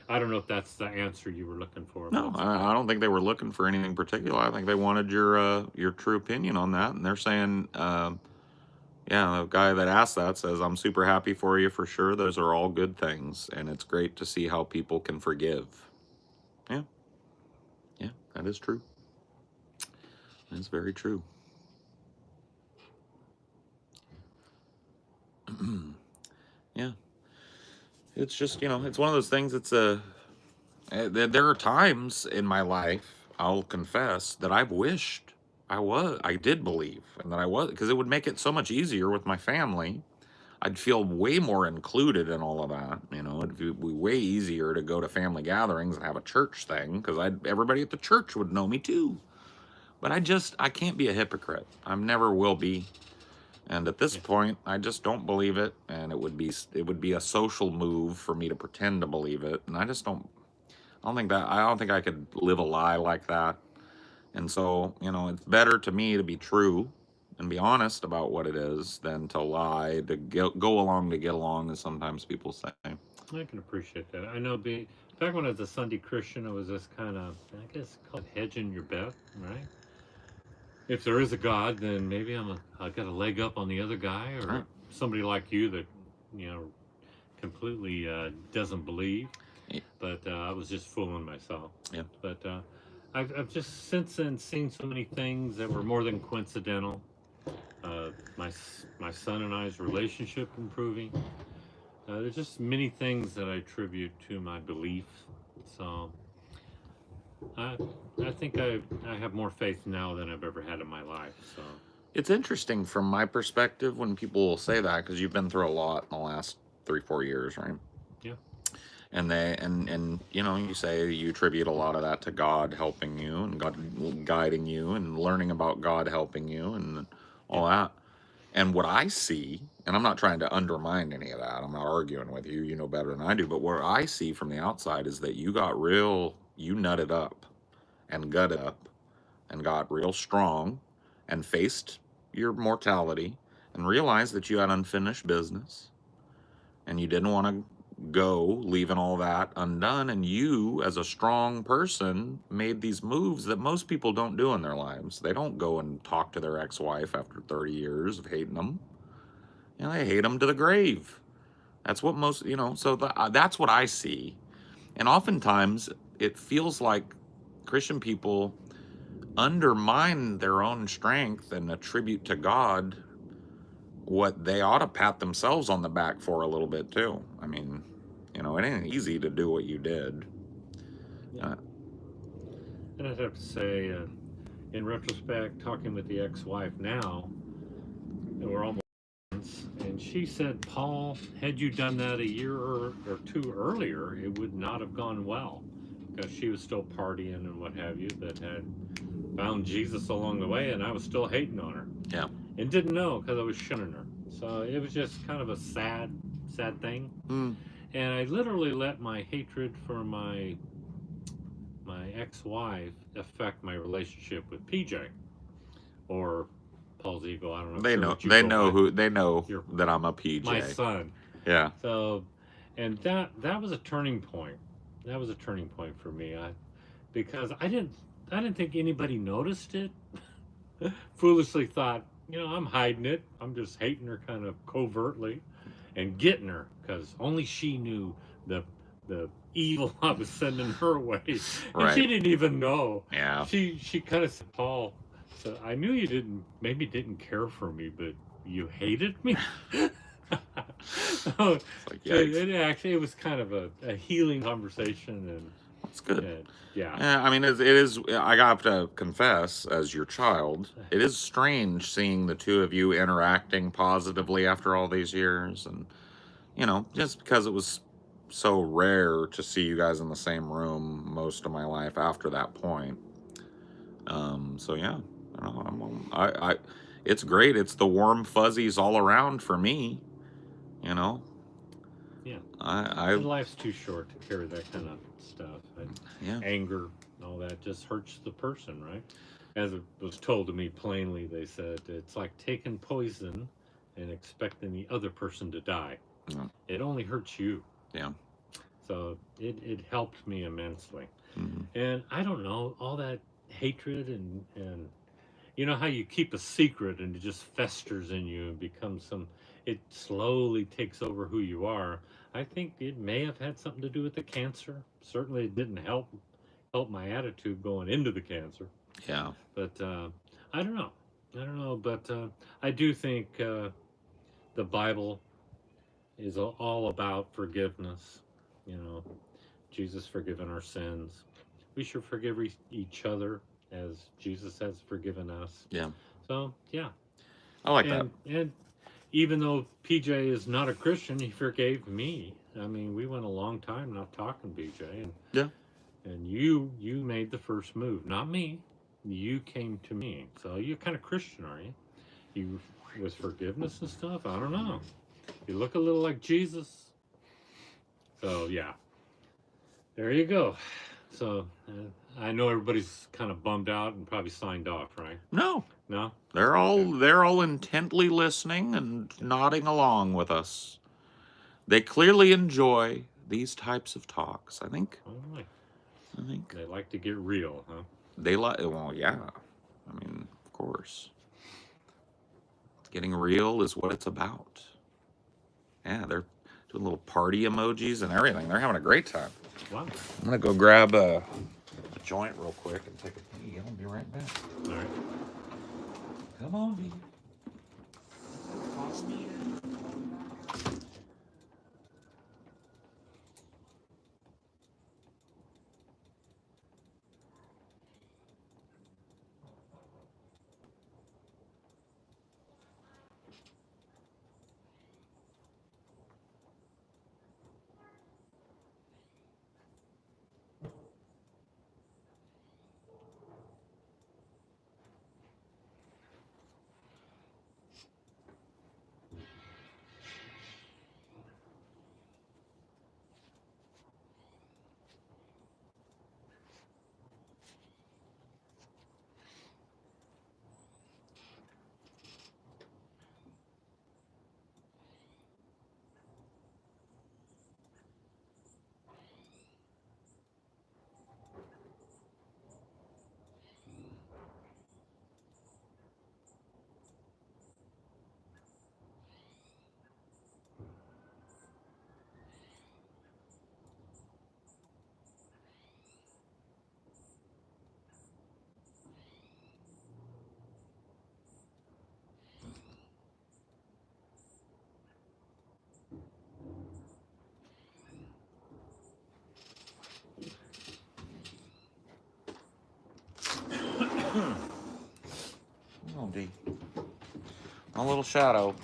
I don't know if that's the answer you were looking for. No, I don't think they were looking for anything particular. I think they wanted your true opinion on that. And they're saying, the guy that asked that says, I'm super happy for you for sure. Those are all good things. And it's great to see how people can forgive. Yeah. Yeah, that is true. That's very true. Yeah. It's just, it's one of those things. There are times in my life, I'll confess, that I've wished I did believe, and that I was, because it would make it so much easier with my family. I'd feel way more included in all of that. It'd be way easier to go to family gatherings and have a church thing, because everybody at the church would know me too. But I can't be a hypocrite. I never will be. And at this point, I just don't believe it, and it would be a social move for me to pretend to believe it, and I don't think I could live a lie like that. And so, it's better to me to be true and be honest about what it is than to lie, to go along to get along, as sometimes people say. I can appreciate that. I know back when I was a Sunday Christian, it was this kind of, I guess, called hedging your bet, right? If there is a God, then maybe I got a leg up on the other guy, or somebody like you that, completely doesn't believe. Yeah. But I was just fooling myself. Yeah. But I've just since then seen so many things that were more than coincidental. My son and I's relationship improving. There's just many things that I attribute to my belief. So I think I have more faith now than I've ever had in my life. So It's interesting from my perspective when people will say that, because you've been through a lot in the last 3-4 years, right? yeah, And you know, you say you attribute a lot of that to God helping you and God guiding you and learning about God helping you and yeah, all that. And what I see, and I'm not trying to undermine any of that, I'm not arguing with you, you know better than I do, but what I see from the outside is that you nutted up and gutted up and got real strong and faced your mortality and realized that you had unfinished business and you didn't want to go leaving all that undone, and you as a strong person made these moves that most people don't do in their lives. They don't go and talk to their ex-wife after 30 years of hating them. You know, they hate them to the grave. That's what most, you know, so that's what I see. And oftentimes it feels like Christian people undermine their own strength and attribute to God what they ought to pat themselves on the back for a little bit too. I mean, you know, it ain't easy to do what you did. yeah. And I'd have to say, in retrospect, talking with the ex-wife now, and we're almost friends, and she said, Paul, had you done that a year or two earlier, it would not have gone well, because she was still partying and what have you, but had found Jesus along the way, and I was still hating on her. Yeah. And didn't know because I was shunning her. So it was just kind of a sad thing. Mm. And I literally let my hatred for my ex-wife affect my relationship with PJ or Paul's ego. I don't know. They Sure know. what you They go know by. who. They know Your- that I'm a PJ. My son. Yeah. So, and that was a turning point. That was a turning point for me. Because I didn't think anybody noticed it. Foolishly thought, you know, I'm hiding it. I'm just hating her kind of covertly and getting her because only she knew the evil I was sending her way, and Right. she didn't even know. Yeah. She kind of said, Paul, so I knew you didn't care for me, but you hated me. So, It's like, yikes. it was kind of a healing conversation, and It's good. yeah. Yeah, I mean, it is. I have to confess, as your child, it is strange seeing the two of you interacting positively after all these years, and you know, just because it was so rare to see you guys in the same room most of my life after that point. So yeah, I don't know, it's great. It's the warm fuzzies all around for me. You know. Yeah. And life's too short to carry that kind of stuff. And yeah. anger and all that just hurts the person, right? As it was told to me plainly, they said it's like taking poison and expecting the other person to die. Yeah. It only hurts you. Yeah. So it helped me immensely. Mm-hmm. And I don't know, all that hatred and you know how you keep a secret and it just festers in you and becomes it slowly takes over who you are. I think it may have had something to do with the cancer. Certainly it didn't help my attitude going into the cancer. Yeah. But I don't know. But I do think the Bible is all about forgiveness. You know, Jesus forgiven our sins. We should forgive each other as Jesus has forgiven us. Yeah. So yeah, I like that. And even though PJ is not a Christian, he forgave me. I mean, we went a long time not talking, PJ, and Yeah. And you made the first move, not me. You came to me. So you're kind of Christian, are you? You with forgiveness and stuff? I don't know. You look a little like Jesus. So yeah, there you go. So I know everybody's kind of bummed out and probably signed off, right? No. No? They're all intently listening and nodding along with us. They clearly enjoy these types of talks. I think. All right. I think They like to get real, huh? they like. Well, yeah. I mean, of course. Getting real is what it's about. Yeah, they're doing little party emojis and everything. They're having a great time. Wow. I'm gonna go grab a joint real quick and take a pee. I'll be right back. All right. Come on, B. A little shadow.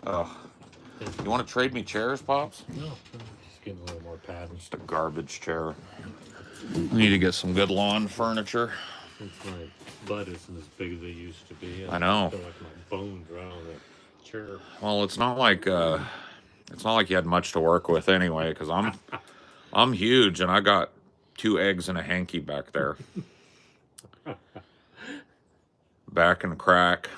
Ugh. You want to trade me chairs, Pops? No, I'm just getting a little more padding. Just a garbage chair. I need to get some good lawn furniture. Since my butt isn't as big as it used to be, I know. feel like my bones are on the chair. Well, it's not like you had much to work with anyway, because I'm huge and I got 2 eggs and a hanky back there. Back in the crack.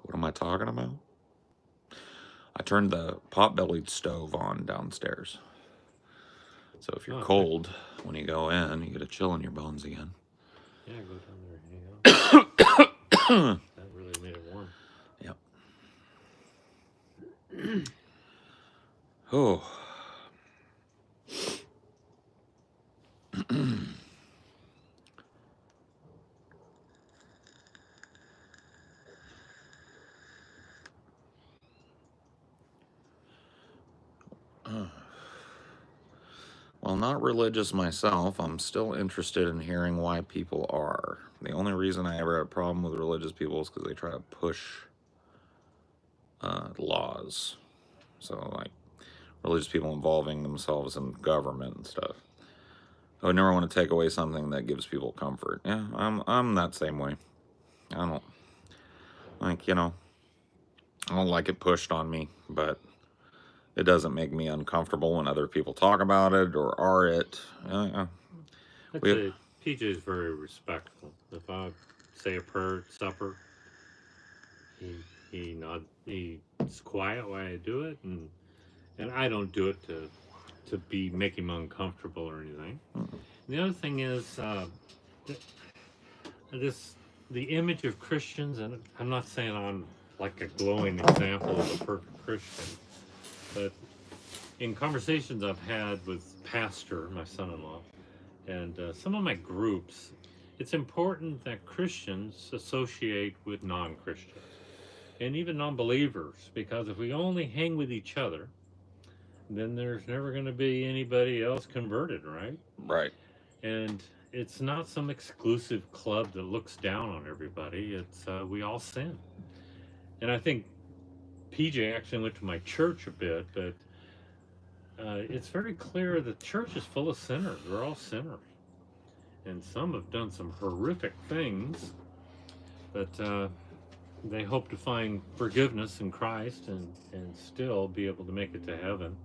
What am I talking about? I turned the pot-bellied stove on downstairs. So if you're cold when you go in, you get a chill in your bones again. Yeah, go down there and hang out. That really made it warm. Yep. Oh. Well, not religious myself, I'm still interested in hearing why people are. The only reason I ever had a problem with religious people is because they try to push laws. So, like, religious people involving themselves in government and stuff. I would never want to take away something that gives people comfort. Yeah, I'm that same way. I don't, like, I don't like it pushed on me, but it doesn't make me uncomfortable when other people talk about it or are it. I'd say PJ is very respectful. If I say a prayer at supper, he's quiet while I do it, and I don't do it to make him uncomfortable or anything. The other thing is the image of Christians, and I'm not saying I'm like a glowing example of a perfect Christian, but in conversations I've had with Pastor, my son-in-law, and some of my groups, it's important that Christians associate with non-Christians and even non-believers, because if we only hang with each other, then there's never going to be anybody else converted, right? Right. And it's not some exclusive club that looks down on everybody. It's we all sin. And I think PJ actually went to my church a bit, but it's very clear the church is full of sinners. We're all sinners. And some have done some horrific things, but they hope to find forgiveness in Christ and still be able to make it to heaven.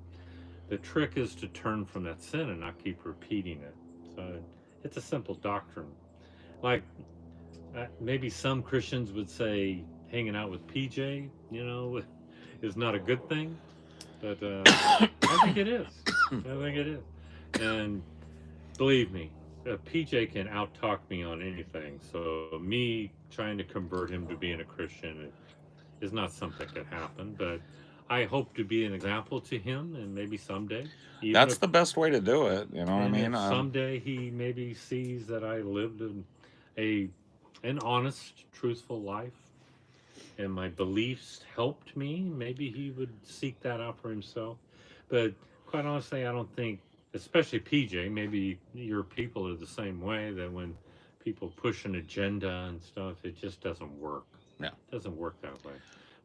The trick is to turn from that sin and not keep repeating it. So it's a simple doctrine. Like maybe some Christians would say hanging out with PJ, is not a good thing. But I think it is. I think it is. And believe me, PJ can out-talk me on anything. So me trying to convert him to being a Christian is not something that can happen. But I hope to be an example to him, and maybe someday. That's the best way to do it. You know what I mean? Someday he maybe sees that I lived an honest, truthful life, and my beliefs helped me. Maybe he would seek that out for himself. But quite honestly, I don't think, especially PJ, maybe your people are the same way, that when people push an agenda and stuff, it just doesn't work. Yeah. It doesn't work that way.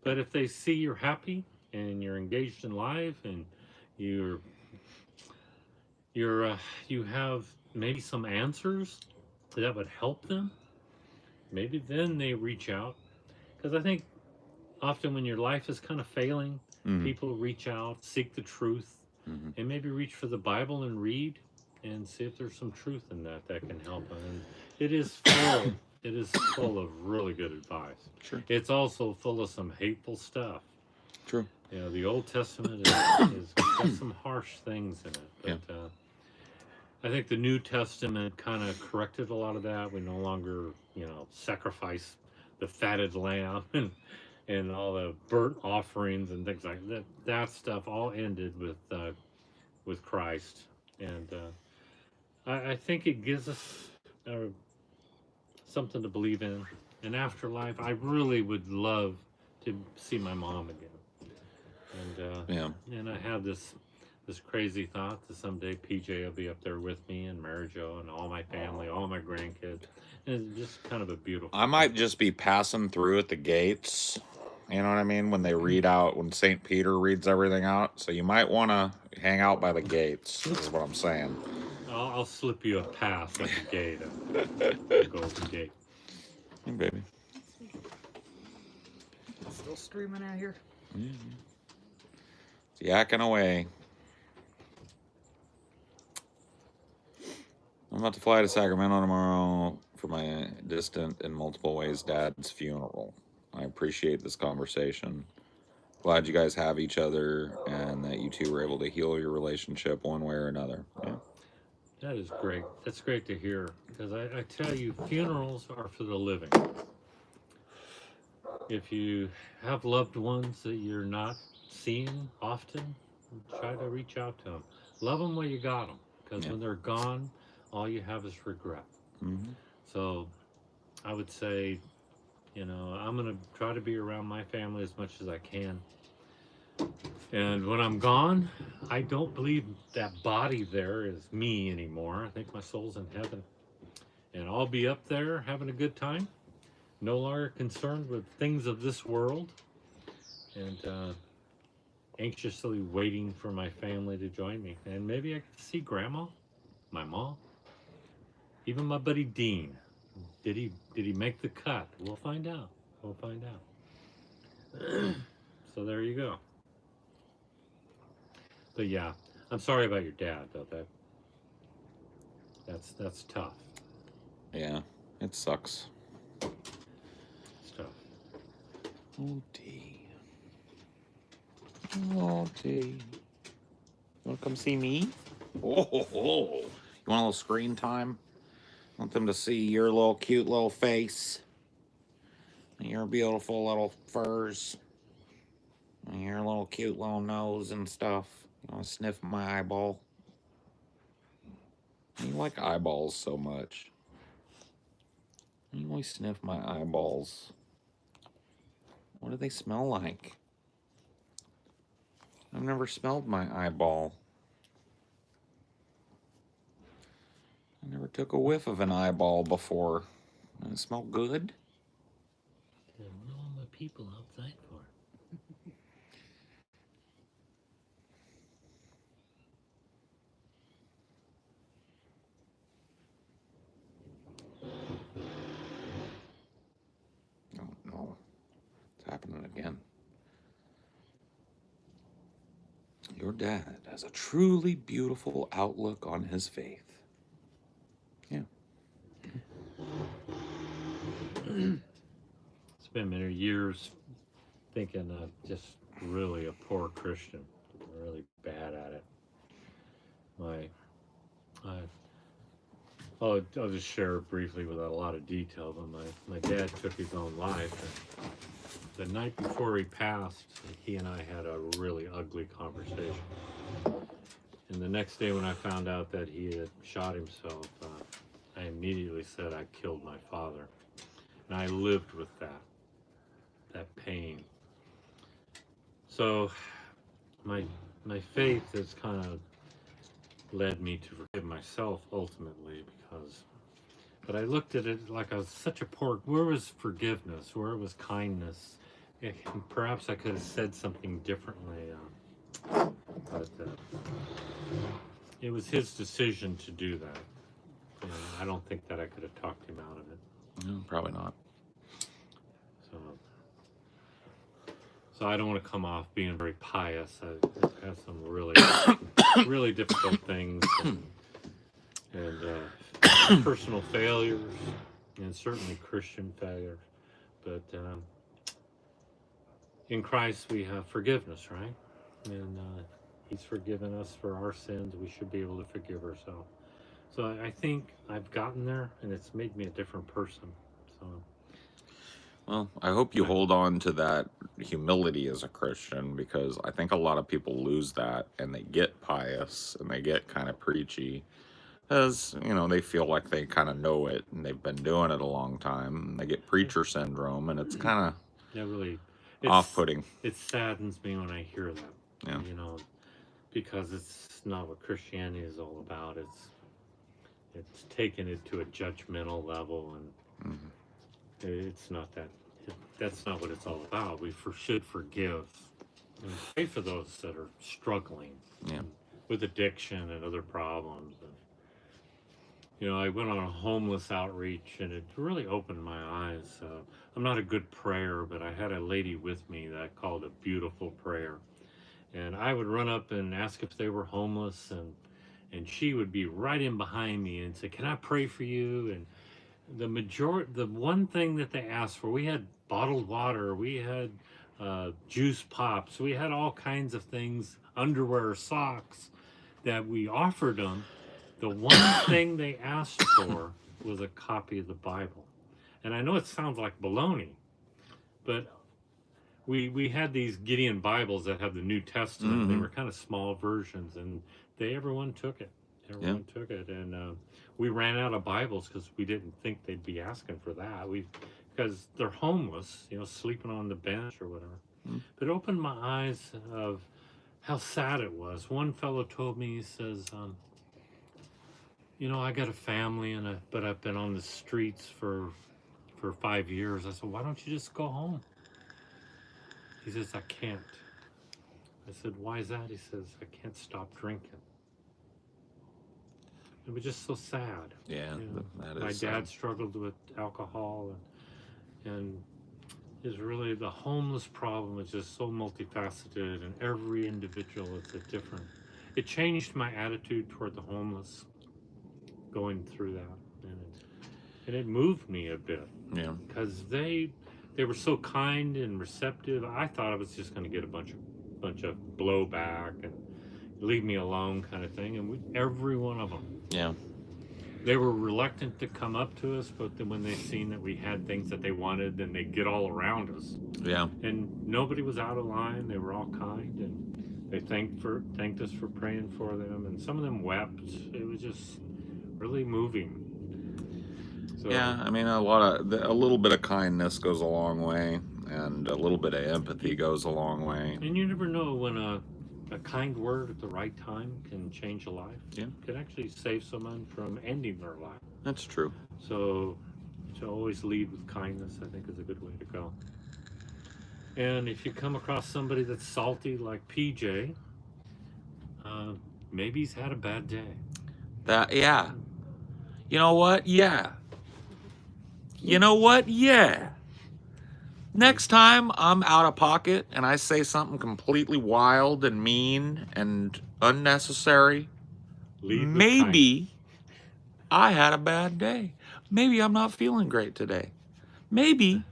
But if they see you're happy and you're engaged in life and you have maybe some answers that would help them, maybe then they reach out. Because I think often when your life is kind of failing, people reach out, seek the truth, and maybe reach for the Bible and read and see if there's some truth in that can help them. And it is full of really good advice. Sure. It's also full of some hateful stuff. True. The Old Testament is got some harsh things in it. But I think the New Testament kind of corrected a lot of that. We no longer, sacrifice the fatted lamb and all the burnt offerings and things like that. That stuff all ended with Christ, and I think it gives us something to believe in. An afterlife. I really would love to see my mom again. Yeah. And I have this crazy thought that someday PJ will be up there with me and Mary Jo and all my family, all my grandkids. And it's just kind of a beautiful I might just be passing through at the gates. You know what I mean? When they read out, when St. Peter reads everything out. So you might want to hang out by the gates, is what I'm saying. I'll slip you a pass at the gate, the golden gate. Hey, baby. It's still streaming out here. It's yakking away. I'm about to fly to Sacramento tomorrow for my distant in multiple ways dad's funeral. I appreciate this conversation. Glad you guys have each other and that you two were able to heal your relationship one way or another. Yeah. That is great. That's great to hear. Because I tell you, funerals are for the living. If you have loved ones that you're not seeing often, try to reach out to them. Love them while you got them. Because when they're gone, all you have is regret. Mm-hmm. So I would say, you know, I'm going to try to be around my family as much as I can. And when I'm gone, I don't believe that body there is me anymore. I think my soul's in heaven. And I'll be up there having a good time, no longer concerned with things of this world, and anxiously waiting for my family to join me. And maybe I can see Grandma, my mom, even my buddy Dean. Did he make the cut? We'll find out. We'll find out. So there you go. But yeah, I'm sorry about your dad though. That's tough. Yeah, it sucks. It's tough. Oh, T. Oh, T. You want to come see me? Oh, you want a little screen time? Want them to see your little cute little face? And your beautiful little furs? And your little cute little nose and stuff? You want to sniff my eyeball? You like eyeballs so much. You always sniff my eyeballs. What do they smell like? I've never smelled my eyeball. I never took a whiff of an eyeball before. Does it smell good? What are all my people outside for? Oh, no. It's happening again. Your dad has a truly beautiful outlook on his faith. Yeah. Spent many years thinking I'm just really a poor Christian, really bad at it. I'll just share briefly without a lot of detail, but my dad took his own life. And the night before he passed, he and I had a really ugly conversation. And the next day when I found out that he had shot himself, I immediately said I killed my father. And I lived with that pain. So my faith has kind of led me to forgive myself ultimately, but I looked at it like I was such a poor. Where was forgiveness? Where was kindness? Perhaps I could have said something differently, but it was his decision to do that. And I don't think that I could have talked him out of it. No, probably not. So I don't want to come off being very pious. I've had some really, really difficult things and personal failures, and certainly Christian failures. But in Christ we have forgiveness, right? And He's forgiven us for our sins. We should be able to forgive ourselves. So I think I've gotten there, and it's made me a different person. So. Well, I hope you hold on to that humility as a Christian, because I think a lot of people lose that and they get pious and they get kind of preachy because, you know, they feel like they kind of know it and they've been doing it a long time. And they get preacher syndrome, and it's kind of really off-putting. It saddens me when I hear that. Yeah. You know, because it's not what Christianity is all about. It's taken it to a judgmental level, and it's not that. That's not what it's all about. We should forgive and pray for those that are struggling Yeah. with addiction and other problems. And, you know, I went on a homeless outreach, and it really opened my eyes. I'm not a good prayer, but I had a lady with me that I called a beautiful prayer. And I would run up and ask if they were homeless, and she would be right in behind me and say, "Can I pray for you?" And the one thing that they asked for, we had bottled water, we had juice pops, we had all kinds of things, underwear, socks that we offered them. The one thing they asked for was a copy of the Bible. And I know it sounds like baloney, but we had these Gideon Bibles that have the New Testament. They were kind of small versions, and everyone took it. Everyone took it, and we ran out of Bibles because we didn't think they'd be asking for that. Because they're homeless, you know, sleeping on the bench or whatever. But it opened my eyes of how sad it was. One fellow told me, he says, you know, I got a family, but I've been on the streets for 5 years. I said, why don't you just go home? He says, I can't. I said, why is that? He says, I can't stop drinking. It was just so sad. Yeah, you know? that is My sad. dad struggled with alcohol, and is really the homeless problem is just so multifaceted, and every individual is a different. It changed my attitude toward the homeless going through that, and it moved me a bit. Yeah. Because they were so kind and receptive. I thought I was just going to get a bunch of blowback and leave me alone kind of thing, and every one of them. Yeah. They were reluctant to come up to us, but then when they seen that we had things that they wanted, then they'd get all around us. Yeah. And nobody was out of line. They were all kind, and they thanked us for praying for them, and some of them wept. It was just really moving. So, Yeah, I mean, a little bit of kindness goes a long way, and a little bit of empathy goes a long way. And you never know when a kind word at the right time can change a life. Yeah. Can actually save someone from ending their life. That's true. So to always lead with kindness, I think, is a good way to go. And if you come across somebody that's salty like PJ, maybe he's had a bad day. Yeah. You know what? Yeah. You know what? Yeah. Next time I'm out of pocket and I say something completely wild and mean and unnecessary, maybe I had a bad day. Maybe I'm not feeling great today. Maybe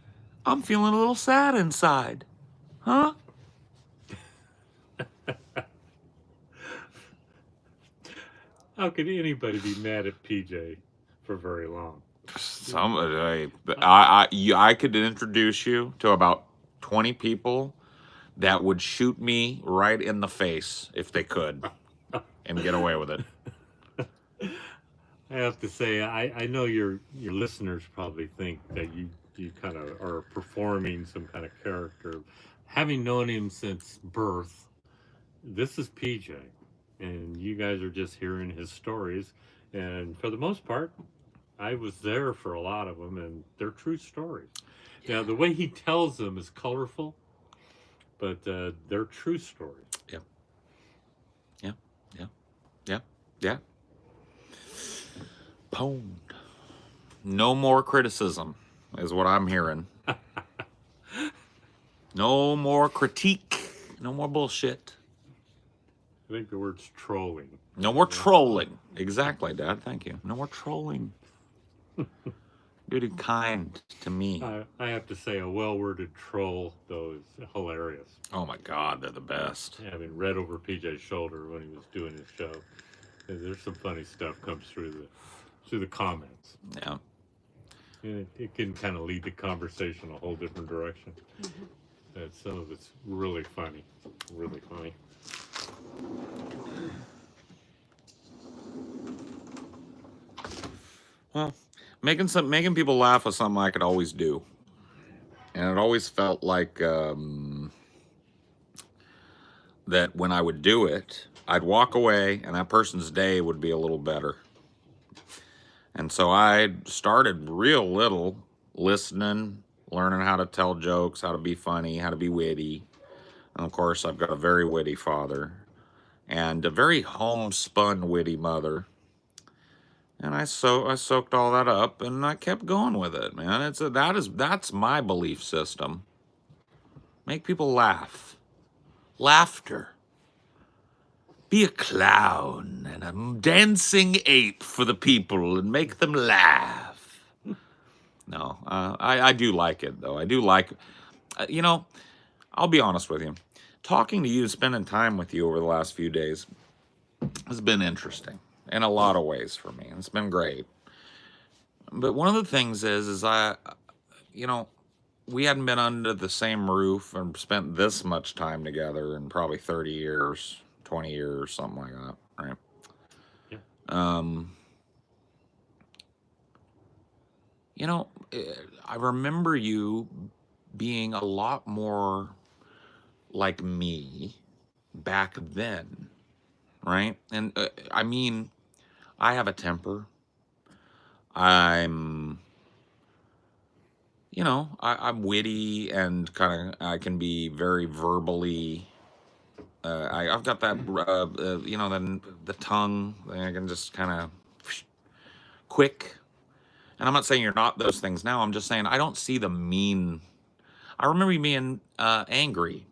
I'm feeling a little sad inside. Huh? How could anybody be mad at PJ for very long? I could introduce you to about 20 people that would shoot me right in the face if they could and get away with it. I have to say, I know your listeners probably think that you kind of are performing some kind of character. Having known him since birth, this is PJ, and you guys are just hearing his stories. And for the most part, I was there for a lot of them, and they're true stories. Yeah. Now, the way he tells them is colorful, but they're true stories. Yeah. Yeah. Yeah. Yeah. Yeah. Pwned. No more criticism is what I'm hearing. No more critique. No more bullshit. I think the word's trolling. No more trolling. Exactly, Dad. Thank you. No more trolling. Be kind to me. I have to say, a well-worded troll, though, is hilarious. Oh my God, they're the best. Having read over PJ's shoulder when he was doing his show, there's some funny stuff comes through the comments. Yeah. And it can kind of lead the conversation a whole different direction. Some of it's really funny, really funny. Well, making people laugh was something I could always do, and it always felt like that when I would do it, I'd walk away and that person's day would be a little better. And so I started real little, listening, learning how to tell jokes, how to be funny, how to be witty. And of course, I've got a very witty father and a very homespun witty mother. And I soaked all that up and I kept going with it, man. That's my belief system. Make people laugh. Laughter. Be a clown and a dancing ape for the people and make them laugh. No, I do like it, though. I do like, you know, I'll be honest with you. Talking to you, spending time with you over the last few days has been interesting in a lot of ways for me. It's been great. But one of the things is you know, we hadn't been under the same roof and spent this much time together in probably 30 years, 20 years, something like that, right? Yeah. You know, I remember you being a lot more like me back then, right? And I mean, I have a temper. I'm, you know, I'm witty and I can be very verbally. I've got that, you know, the tongue. I can just kind of quick. And I'm not saying you're not those things now. I'm just saying I don't see the mean. I remember you being angry,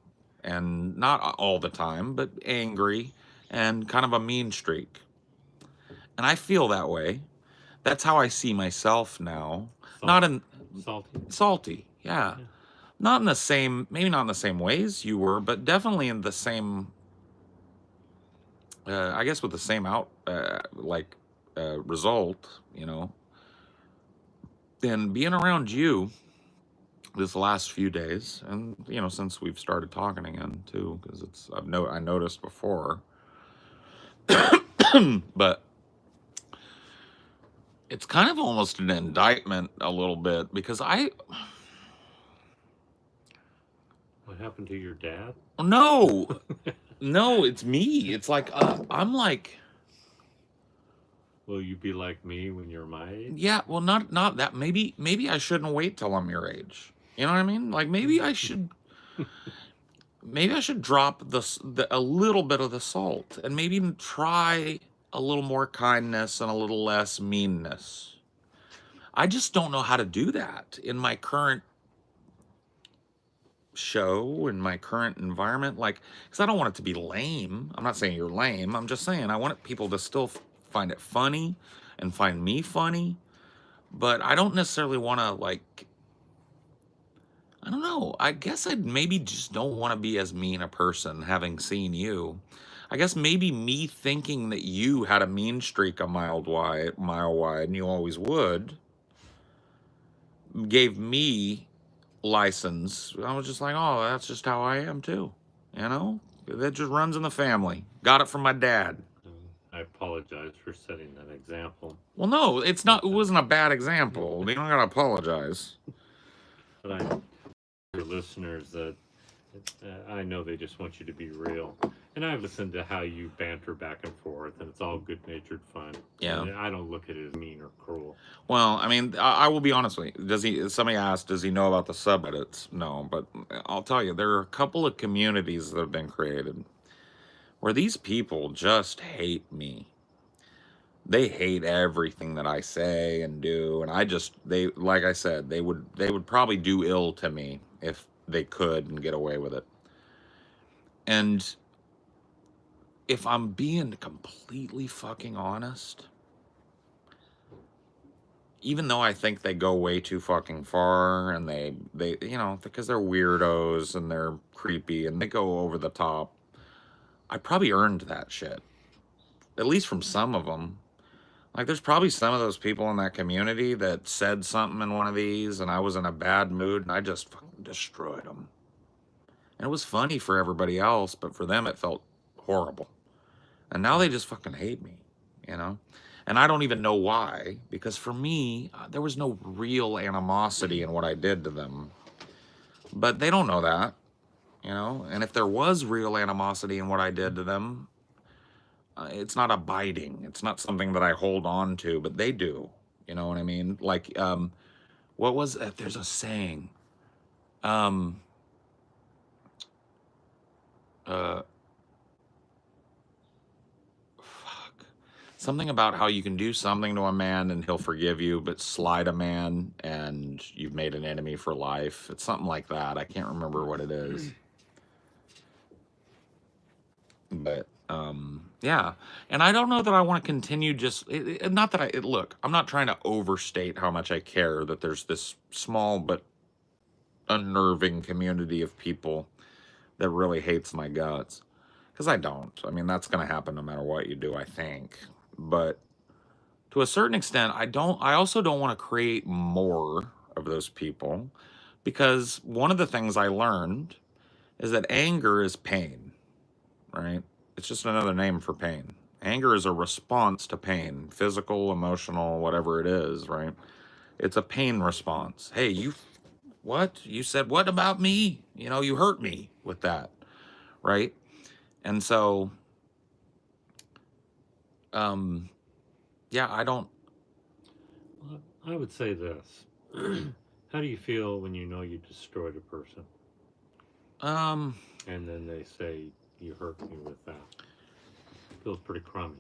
and not all the time, but angry and kind of a mean streak. And I feel that way. That's how I see myself now. Not in salty, yeah. Yeah. Not in the same, maybe not in the same ways you were, but definitely in the same. I guess with the same result, you know. And being around you this last few days, and you know, since we've started talking again too, because I noticed before, but it's kind of almost an indictment a little bit because What happened to your dad? no, no, it's me. It's like I'm like, Will you be like me when you're my age? yeah, well, not that. Maybe I shouldn't wait till I'm your age. You know what I mean? Like maybe I should. Maybe I should drop a little bit of the salt and maybe even try a little more kindness and a little less meanness. I just don't know how to do that in my current show, in my current environment. Like, because I don't want it to be lame. I'm not saying you're lame. I'm just saying I want people to still find it funny and find me funny. But I don't necessarily want to, like, I don't know. I guess I maybe just don't want to be as mean a person having seen you. I guess maybe me thinking that you had a mean streak a mile wide, and you always would, gave me license. I was just like, oh, that's just how I am too. You know, that just runs in the family. Got it from my dad. I apologize for setting that example. Well, no, it's not. It wasn't a bad example. You don't gotta apologize. But I, your listeners, that I know they just want you to be real. And I've listened to how you banter back and forth, and it's all good-natured fun. Yeah. And I don't look at it as mean or cruel. Well, I mean, I will be honest with you. Somebody asked, does he know about the subreddits? No, but I'll tell you, there are a couple of communities that have been created where these people just hate me. They hate everything that I say and do, and like I said, they would probably do ill to me if they could and get away with it. And if I'm being completely fucking honest, even though I think they go way too fucking far and they you know, because they're weirdos and they're creepy and they go over the top, I probably earned that shit. At least from some of them. Like, there's probably some of those people in that community that said something in one of these and I was in a bad mood and I just fucking destroyed them. And it was funny for everybody else, but for them it felt horrible. And now they just fucking hate me, you know? And I don't even know why, because for me, there was no real animosity in what I did to them. But they don't know that. you know? And if there was real animosity in what I did to them, it's not abiding. It's not something that I hold on to, but they do. You know what I mean? Like, what was, there's a saying, um, uh, fuck. Something about how you can do something to a man and he'll forgive you, but slight a man and you've made an enemy for life. It's something like that. I can't remember what it is. But yeah, and I don't know that I want to continue just not that look, I'm not trying to overstate how much I care that there's this small but unnerving community of people that really hates my guts, because I don't. I mean, that's going to happen no matter what you do, I think. But to a certain extent, I also don't want to create more of those people, because one of the things I learned is that anger is pain, right? It's just another name for pain. Anger is a response to pain, physical, emotional, whatever it is, right? It's a pain response. Hey, what? You said what about me? You know, you hurt me with that, right? And so, yeah, I don't. Well, I would say this. How do you feel when you know you destroyed a person? And then they say you hurt me with that. Feels pretty crummy.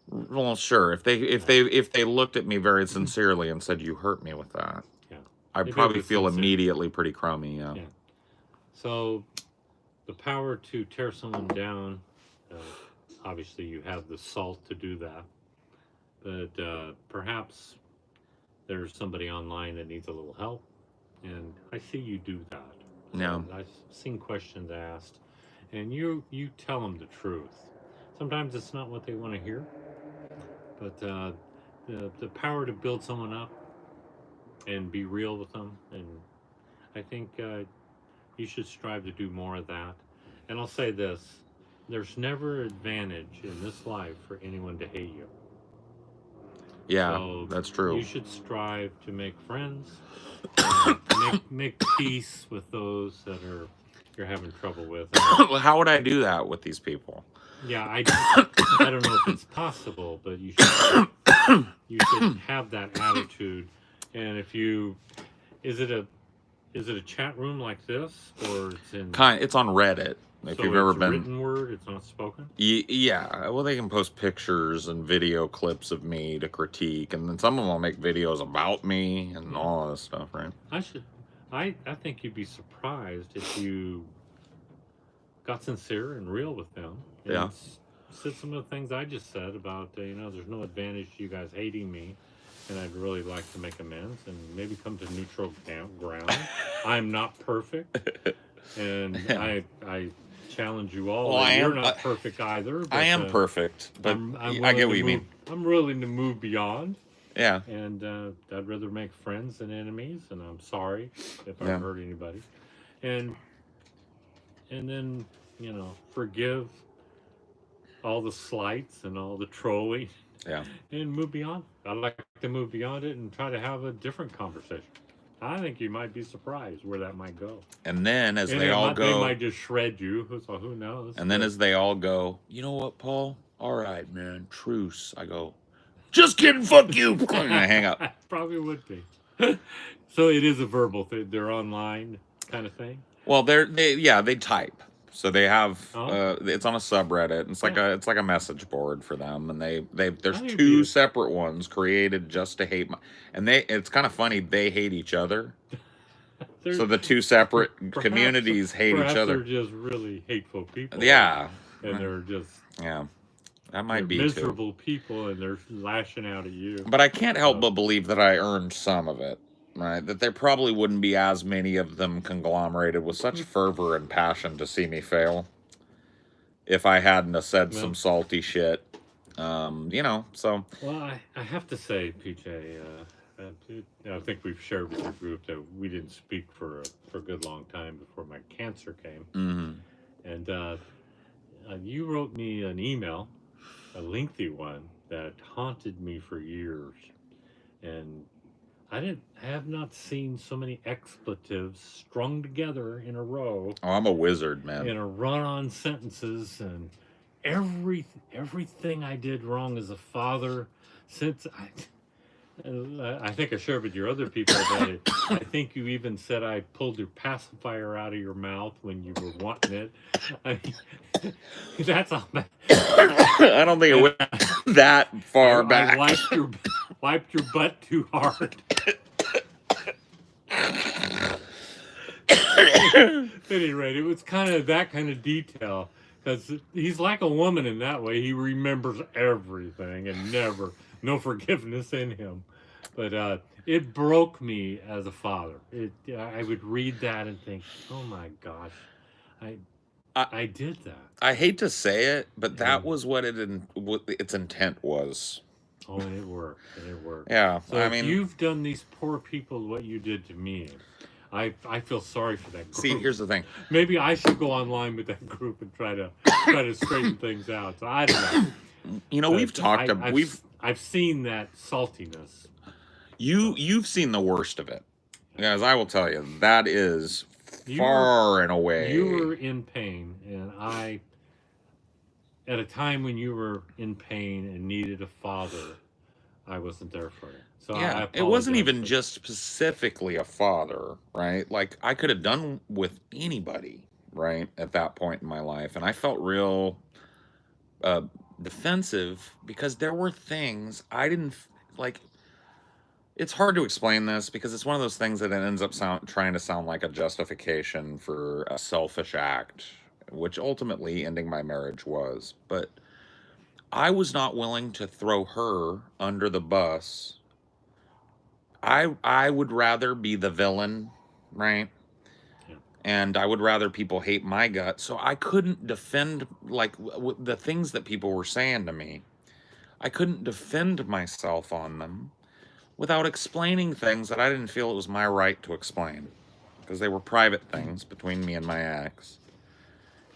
Well, sure. If they looked at me very sincerely and said you hurt me with that, Yeah. I'd probably feel immediately pretty crummy. Yeah. Yeah. So, the power to tear someone down. Obviously, you have the salt to do that. But perhaps there's somebody online that needs a little help, and I see you do that. Yeah. And I've seen questions asked, and you tell them the truth. Sometimes it's not what they want to hear, but the power to build someone up and be real with them, and I think you should strive to do more of that. And I'll say this: there's never advantage in this life for anyone to hate you. Yeah, So that's true. You should strive to make friends, make peace with those that you're having trouble with. Well, how would I do that with these people? Yeah, I don't know if it's possible, but you should have that attitude. And if you is it a chat room like this, or It's on Reddit. If so you've ever it's been written word, it's not spoken. Yeah, well, they can post pictures and video clips of me to critique, and then some of them will make videos about me and all this stuff, right? I think you'd be surprised if you got sincere and real with them. And Yeah. Said some of the things I just said about there's no advantage to you guys hating me, and I'd really like to make amends and maybe come to neutral ground. I'm not perfect, and I challenge you all. Well, you're not perfect either. But, I am perfect, but I get what you mean. I'm willing to move beyond. Yeah. And I'd rather make friends than enemies, and I'm sorry if I hurt anybody. And then, forgive all the slights and all the trolling. Yeah. And move beyond. I'd like to move beyond it and try to have a different conversation. I think you might be surprised where that might go. And then they might just shred you. So who knows? And then as they all go, you know what, Paul? All right, man, truce. I go, just kidding, fuck you. And I hang up. Probably would be. So it is a verbal thing. They're online kind of thing. Well, they type. So they have it's on a subreddit. It's like a message board for them, and there's two separate ones created just to hate it's kind of funny, they hate each other. So the two separate communities hate each other. They're just really hateful people. Yeah. And they're just that might be miserable people, and they're lashing out at you. But I can't help but believe that I earned some of it. Right, that there probably wouldn't be as many of them conglomerated with such fervor and passion to see me fail if I hadn't have said some salty shit, so. Well, I have to say, PJ, I think we've shared with the group that we didn't speak for a good long time before my cancer came. Mm-hmm. And you wrote me an email, a lengthy one, that haunted me for years. And I have not seen so many expletives strung together in a row Oh, I'm a wizard, man. in a run-on sentences, and everything I did wrong as a father since I think I shared with your other people about it. I think you even said I pulled your pacifier out of your mouth when you were wanting it. I mean, that's all bad. I don't think it went that far back. I wiped your butt too hard. At any rate, it was kind of that kind of detail, because he's like a woman in that way. He remembers everything and no forgiveness in him. But it broke me as a father. I would read that and think, oh my gosh, I did that. I hate to say it, but that And- was what its intent was. Oh, and it worked. And it worked. Yeah, So I if mean, you've done these poor people what you did to me, I feel sorry for that group. see, here's the thing. Maybe I should go online with that group and try to straighten things out. So I don't know. You know, we've talked. I've seen that saltiness. You've seen the worst of it, as I will tell you. That is You far and away. You were in pain, and at a time when you were in pain and needed a father, I wasn't there for it. So Yeah, I it wasn't apologize even for just specifically a father, right? Like, I could have done with anybody, right, at that point in my life. And I felt real defensive because there were things I didn't like. It's hard to explain this because it's one of those things that it ends up trying to sound like a justification for a selfish act, which ultimately ending my marriage was. But I was not willing to throw her under the bus. I would rather be the villain, right? Yeah. And I would rather people hate my gut. So I couldn't defend like the things that people were saying to me. I couldn't defend myself on them without explaining things that I didn't feel it was my right to explain, because they were private things between me and my ex.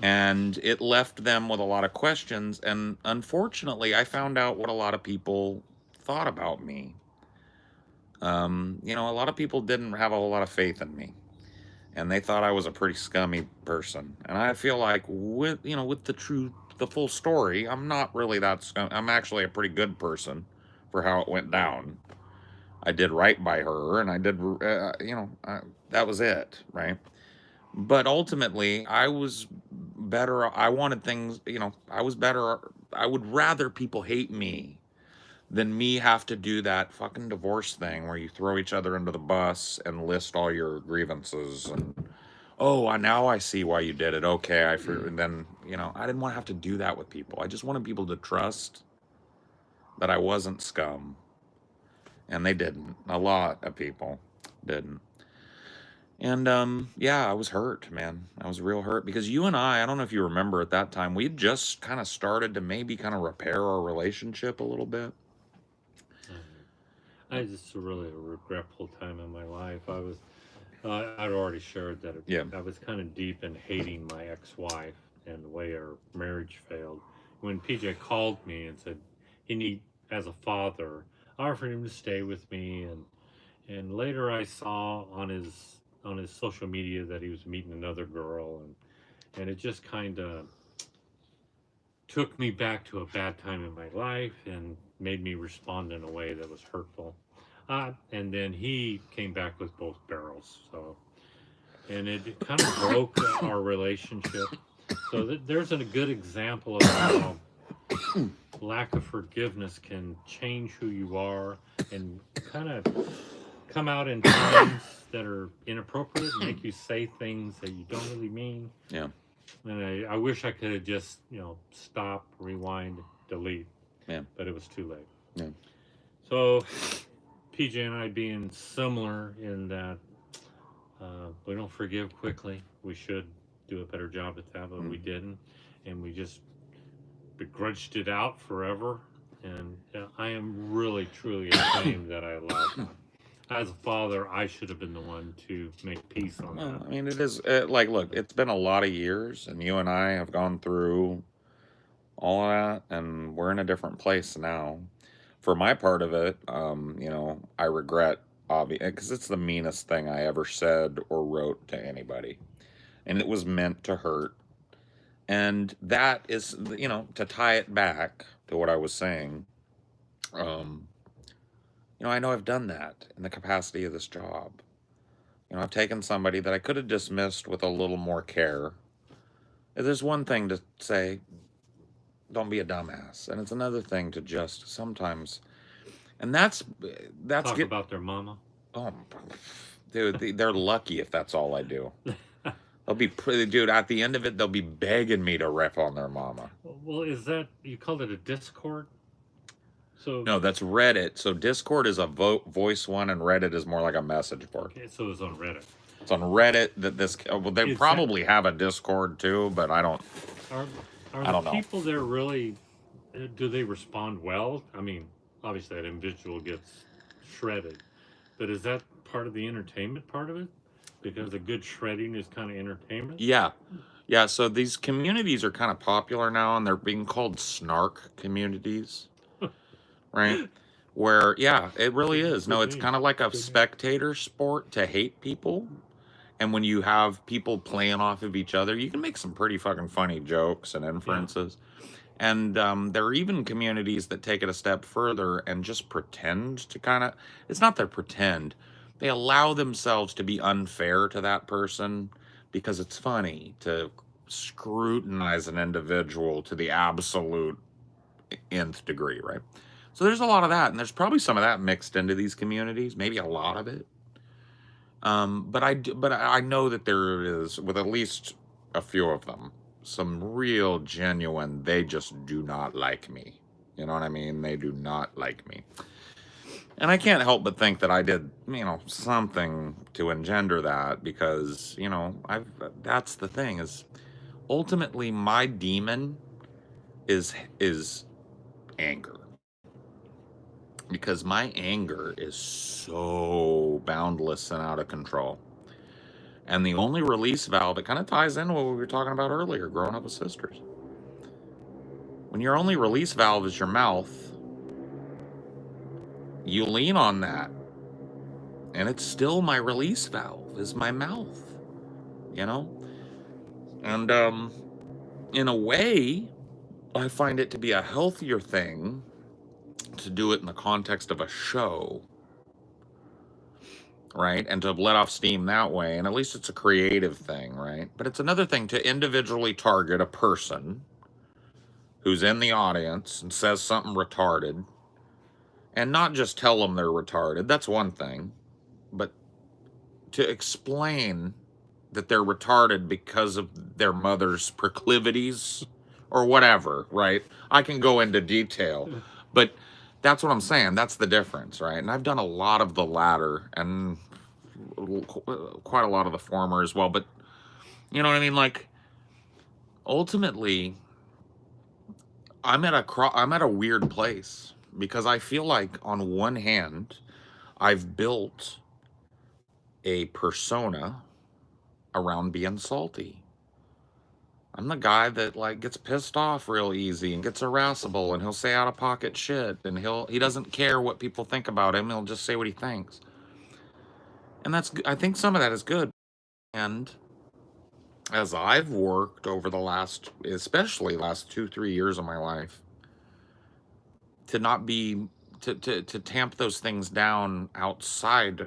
And it left them with a lot of questions. And unfortunately, I found out what a lot of people thought about me. You know, a lot of people didn't have a whole lot of faith in me, and they thought I was a pretty scummy person. And I feel like with the full story, I'm not really that scum. I'm actually a pretty good person for how it went down. I did right by her, and I did, that was it, right? But ultimately, I was better. I wanted things, I was better. I would rather people hate me than me have to do that fucking divorce thing where you throw each other under the bus and list all your grievances and, oh, now I see why you did it. Okay, and then, I didn't want to have to do that with people. I just wanted people to trust that I wasn't scum. And they didn't. A lot of people didn't. And yeah, I was hurt, man. I was real hurt because you and I don't know if you remember at that time, we just kind of started to maybe kind of repair our relationship a little bit. I just really a regretful time in my life. I'd already shared that. Yeah. I was kind of deep in hating my ex-wife and the way our marriage failed. When PJ called me and said as a father, I offered him to stay with me, and later I saw on his social media that he was meeting another girl, and it just kind of took me back to a bad time in my life and made me respond in a way that was hurtful. And then he came back with both barrels. So, and it kind of broke our relationship. So there's a good example of how lack of forgiveness can change who you are and kind of come out in times that are inappropriate and make you say things that you don't really mean. Yeah. And I wish I could have just, stop, rewind, delete. Yeah. But it was too late. Yeah. So PJ and I being similar in that we don't forgive quickly. We should do a better job at that, but we didn't. And we just begrudged it out forever. And I am really, truly ashamed that I allowed that. As a father, I should have been the one to make peace on that. I mean, it is look, it's been a lot of years, and you and I have gone through all of that, and we're in a different place now. For my part of it, I regret obvious, because it's the meanest thing I ever said or wrote to anybody. And it was meant to hurt. And that is, you know, to tie it back to what I was saying, um, you know, I know I've done that in the capacity of this job. You know, I've taken somebody that I could have dismissed with a little more care. There's one thing to say, don't be a dumbass. And it's another thing to just sometimes, and that's Talk about their mama. oh, dude, they're lucky if that's all I do. They'll be pretty, dude, at the end of it, they'll be begging me to rip on their mama. Well, is that, you called it a Discord? So No, that's Reddit. So Discord is a voice one, and Reddit is more like a message board. Okay, so it's on Reddit. It's on Reddit that this, well, they Is probably have a Discord too, but I don't. Are I don't the know. people there really, do they respond well? I mean, obviously that individual gets shredded, but is that part of the entertainment part of it? Because a good shredding is kind of entertainment? Yeah. Yeah, so these communities are kind of popular now, and they're being called snark communities, right? Where, yeah, it really is. No, it's kind of like a spectator sport to hate people. And when you have people playing off of each other, you can make some pretty fucking funny jokes and inferences. Yeah. And there are even communities that take it a step further and just pretend to kind of, it's not that pretend, they allow themselves to be unfair to that person because it's funny to scrutinize an individual to the absolute nth degree, right? So there's a lot of that, and there's probably some of that mixed into these communities, maybe a lot of it. But I know that there is, with at least a few of them, some real genuine, they just do not like me. You know what I mean? They do not like me. And I can't help but think that I did, you know, something to engender that, because, you know, that's the thing, is ultimately my demon is anger. Because my anger is so boundless and out of control. And the only release valve, it kind of ties into what we were talking about earlier, growing up with sisters. When your only release valve is your mouth, you lean on that. And it's still my release valve, is my mouth. You know? And in a way, I find it to be a healthier thing to do it in the context of a show, right? And to let off steam that way. And at least it's a creative thing, right? But it's another thing to individually target a person who's in the audience and says something retarded, and not just tell them they're retarded. That's one thing. But to explain that they're retarded because of their mother's proclivities or whatever, right? I can go into detail, but that's what I'm saying. That's the difference, right? And I've done a lot of the latter and quite a lot of the former as well. But you know what I mean? Like, ultimately, I'm at a weird place, because I feel like on one hand, I've built a persona around being salty. I'm the guy that, like, gets pissed off real easy and gets irascible, and he'll say out of pocket shit, and he doesn't care what people think about him. He'll just say what he thinks. And I think some of that is good. And as I've worked over the last, especially last 2-3 years of my life, to not be, to tamp those things down outside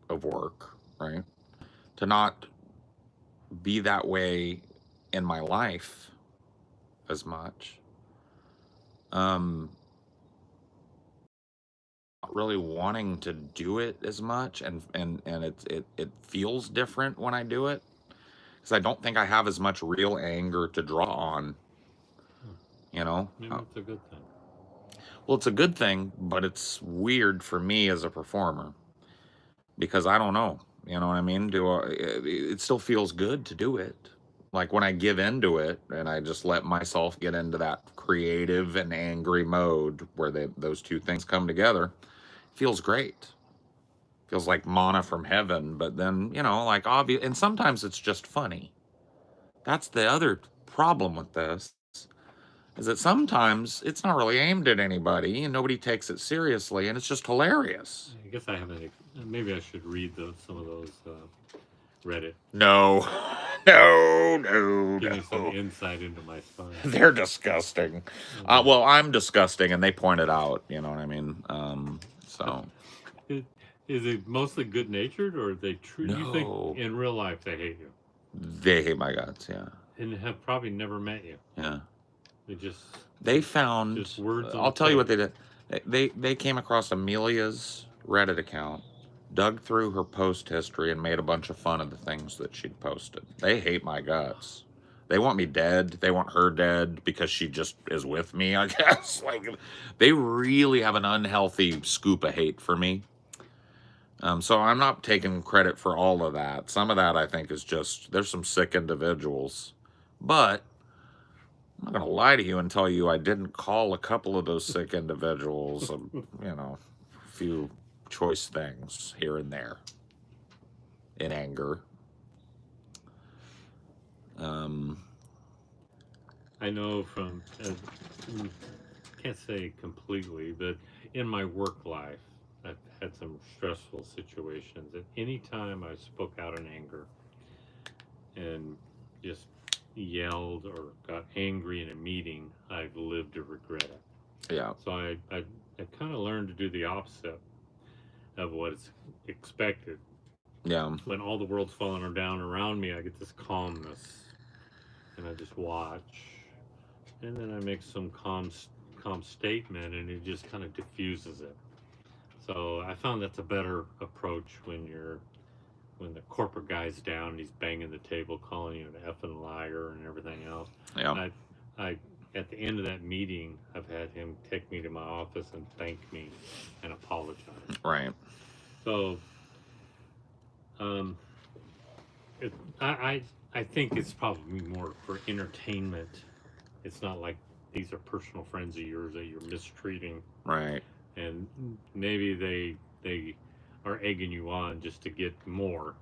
of work, right? To not be that way in my life as much. Not really wanting to do it as much, and it feels different when I do it, because I don't think I have as much real anger to draw on. You know? Maybe it's a good thing. Well, it's a good thing, but it's weird for me as a performer, because I don't know. You know what I mean? It still feels good to do it. Like when I give into it and I just let myself get into that creative and angry mode where those two things come together, it feels great. Feels like manna from heaven. But then, you know, like obvious, and sometimes it's just funny. That's the other problem with this. is that sometimes it's not really aimed at anybody and nobody takes it seriously, and it's just hilarious. I guess I haven't. Maybe I should read some of those Reddit. No, no, Give me some no. insight into my spine. They're disgusting. Well, I'm disgusting, and they point it out. You know what I mean? So. Is it mostly good natured, or are they true? No. You think in real life they hate you? They hate my guts, yeah. And have probably never met you. Yeah. They found. just words. I'll tell you what they did. They came across Amelia's Reddit account, dug through her post history, and made a bunch of fun of the things that she'd posted. They hate my guts. They want me dead. They want her dead because she just is with me, I guess. Like, they really have an unhealthy scoop of hate for me. So I'm not taking credit for all of that. Some of that I think is just, there's some sick individuals. But I'm not going to lie to you and tell you I didn't call a couple of those sick individuals, a few choice things here and there in anger. I know from, can't say completely, but in my work life, I've had some stressful situations. At any time I spoke out in anger and just yelled or got angry in a meeting, I've lived to regret it. Yeah. So I kind of learned to do the opposite of what's expected. Yeah. When all the world's falling down around me, I get this calmness, and I just watch, and then I make some calm statement, and it just kind of diffuses it. So I found that's a better approach when the corporate guy's down and he's banging the table, calling you an effing liar and everything else. Yeah. And I at the end of that meeting, I've had him take me to my office and thank me and apologize. Right. So, I think it's probably more for entertainment. It's not like these are personal friends of yours that you're mistreating. Right. And maybe they are egging you on just to get more.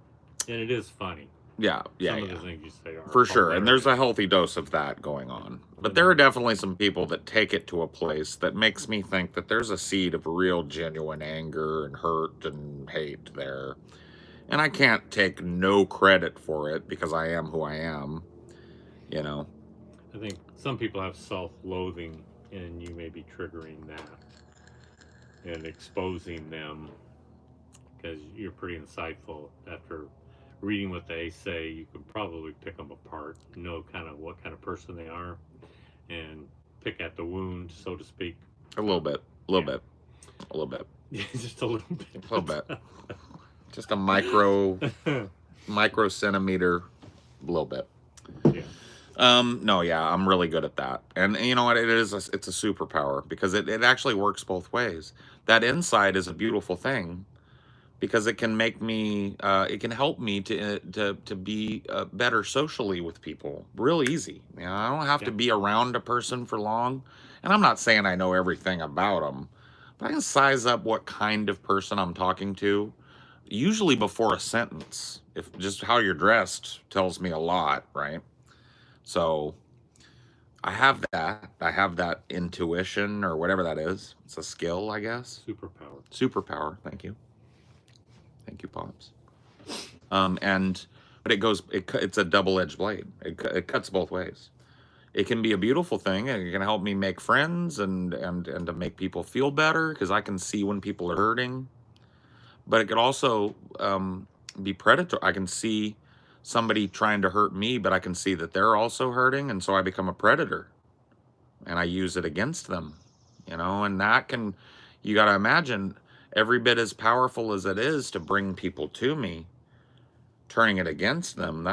And it is funny. Yeah. Some of the things you say are for sure, and there's a hilarious. healthy dose of that going on. But there are definitely some people that take it to a place that makes me think that there's a seed of real, genuine anger and hurt and hate there. And I can't take no credit for it because I am who I am, I think some people have self-loathing, and you may be triggering that and exposing them because you're pretty insightful. After reading what they say, you can probably pick them apart, know kind of what kind of person they are, and pick at the wound, so to speak. A little bit. Just a little bit. A little bit. Just a micro centimeter, a little bit. Yeah. No, yeah, I'm really good at that. And you know what? It's a superpower because it actually works both ways. That insight is a beautiful thing because it can make me, it can help me to be better socially with people real easy. I don't have to be around a person for long. And I'm not saying I know everything about them, but I can size up what kind of person I'm talking to, usually before a sentence. If just how you're dressed tells me a lot, right? So I have that. I have that intuition or whatever that is. It's a skill, I guess. Superpower. Thank you. Thank you, Pops. But it's a double-edged blade. It cuts both ways. It can be a beautiful thing, and it can help me make friends and to make people feel better because I can see when people are hurting. But it could also be predatory. I can see somebody trying to hurt me, but I can see that they're also hurting, and so I become a predator, and I use it against them, and that can, you got to imagine, every bit as powerful as it is to bring people to me, turning it against them,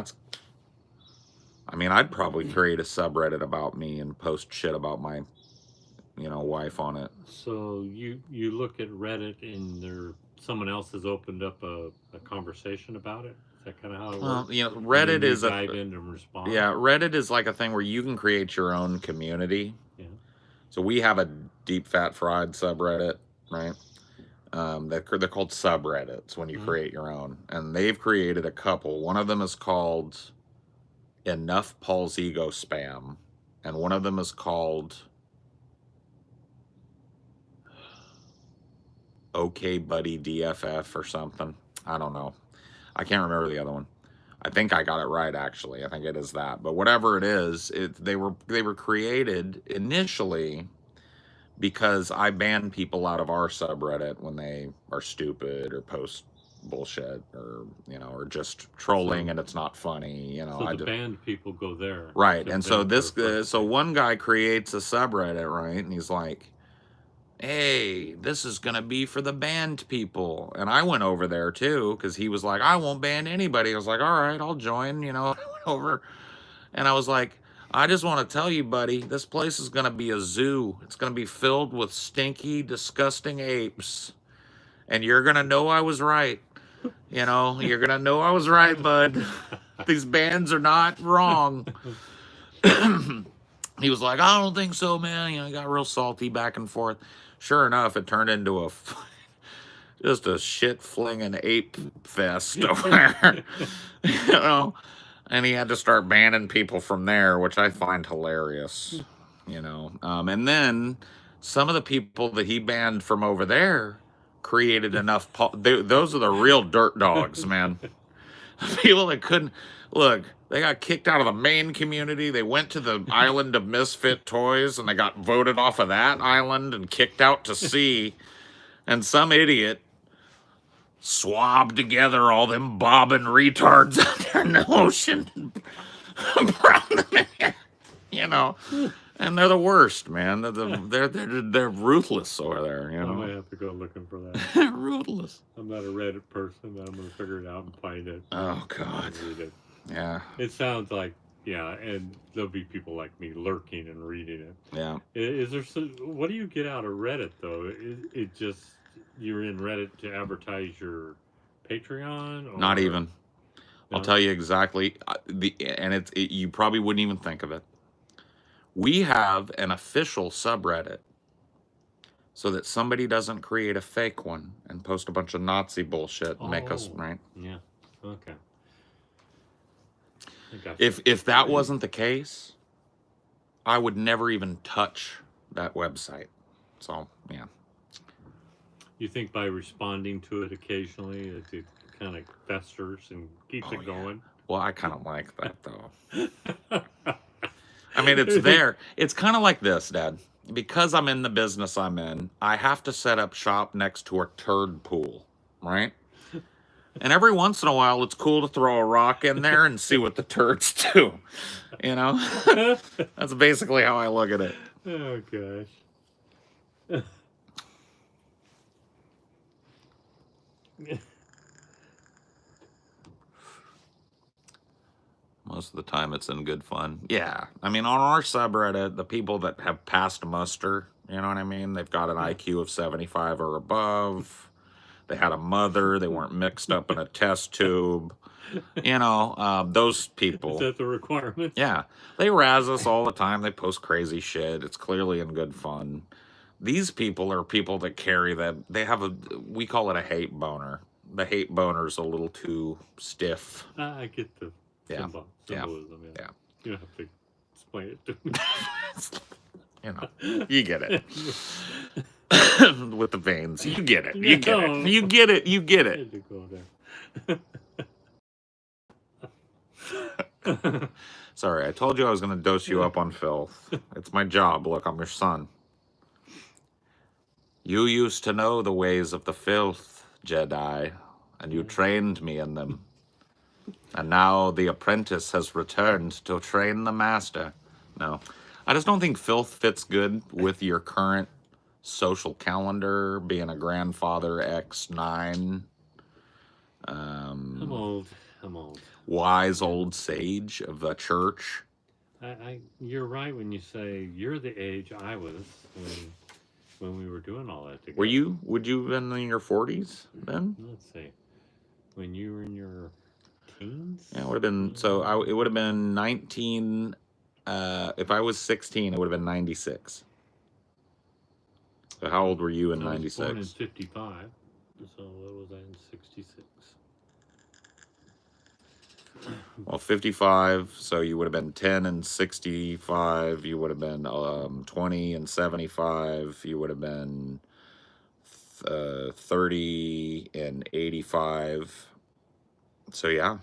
I'd probably create a subreddit about me and post shit about my, wife on it. So you look at Reddit and someone else has opened up a conversation about it? Is that kind of how it works? Reddit is dive in and respond? Yeah, Reddit is like a thing where you can create your own community. Yeah. So we have a deep fat fried subreddit, right? They're called subreddits when you create your own, and they've created a couple. One of them is called Enough Paul's Ego Spam, and one of them is called OK Buddy DFF or something. I don't know. I can't remember the other one. I think I got it right, actually. I think it is that. But whatever it is, they were created initially because I ban people out of our subreddit when they are stupid or post bullshit or, you know, or just trolling and it's not funny, you know. So the banned people go there. Right. And so vent their so one guy creates a subreddit, right? And he's like, hey, this is going to be for the banned people. And I went over there too, because he was like, I won't ban anybody. I was like, all right, I'll join, you know. I went over and I was like, I just want to tell you, buddy, this place is going to be a zoo. It's going to be filled with stinky, disgusting apes. And you're going to know I was right. You know, you're going to know I was right, bud. These bans are not wrong. He was like, I don't think so, man. You know, he got real salty back and forth. Sure enough, it turned into just a shit-flinging ape fest over there. You know? And he had to start banning people from there, which I find hilarious, you know. And then some of the people that he banned from over there created enough. Those are the real dirt dogs, man. People that couldn't look. They got kicked out of the main community. They went to the island of misfit toys, and they got voted off of that island and kicked out to sea. And some idiot swabbed together all them bobbing retards out there in the ocean and brought them in, you know. And they're the worst, man. They're ruthless over there, you know. I might have to go looking for that. They're ruthless. I'm not a Reddit person, but I'm gonna figure it out and find it. Oh God. Read it. Yeah. It sounds like, yeah, and there'll be people like me lurking and reading it. Yeah. Is there what do you get out of Reddit though? It just you're in Reddit to advertise your Patreon? Or? Not even. No? I'll tell you exactly. You probably wouldn't even think of it. We have an official subreddit so that somebody doesn't create a fake one and post a bunch of Nazi bullshit and make us, right? Yeah. Okay. If that wasn't the case, I would never even touch that website. So, yeah. You think by responding to it occasionally, it kind of festers and keeps it going? Well, I kind of like that, though. I mean, it's there. It's kind of like this, Dad. Because I'm in the business I'm in, I have to set up shop next to a turd pool, right? And every once in a while, it's cool to throw a rock in there and see what the turds do. You know? That's basically how I look at it. Oh, gosh. Most of the time, it's in good fun. Yeah. I mean, on our subreddit, the people that have passed muster, you know what I mean? They've got an IQ of 75 or above. They had a mother. They weren't mixed up in a test tube. You know, those people. Is that the requirement? Yeah. They razz us all the time. They post crazy shit. It's clearly in good fun. These people are people that carry that. They have we call it a hate boner. The hate boner's a little too stiff. I get the symbolism. Yeah. You don't have to explain it to me. You know, you get it. With the veins. You get it. You get it. You get it. You get it. I had to go there. Sorry, I told you I was going to dose you up on filth. It's my job. Look, I'm your son. You used to know the ways of the filth, Jedi, and you trained me in them. And now the apprentice has returned to train the master. No, I just don't think filth fits good with your current social calendar, being a grandfather X9. I'm old. Wise old sage of the church. You're right when you say you're the age I was when we were doing all that together. Would you have been in your 40s then? Let's see. When you were in your teens? Yeah, it would have been, it would have been 19, if I was 16, it would have been 96. So how old were you in 96? I was born in 55, so what was I in 66? Well, 55, so you would have been 10 and 65. You would have been 20 and 75. You would have been 30 and 85. So, yeah,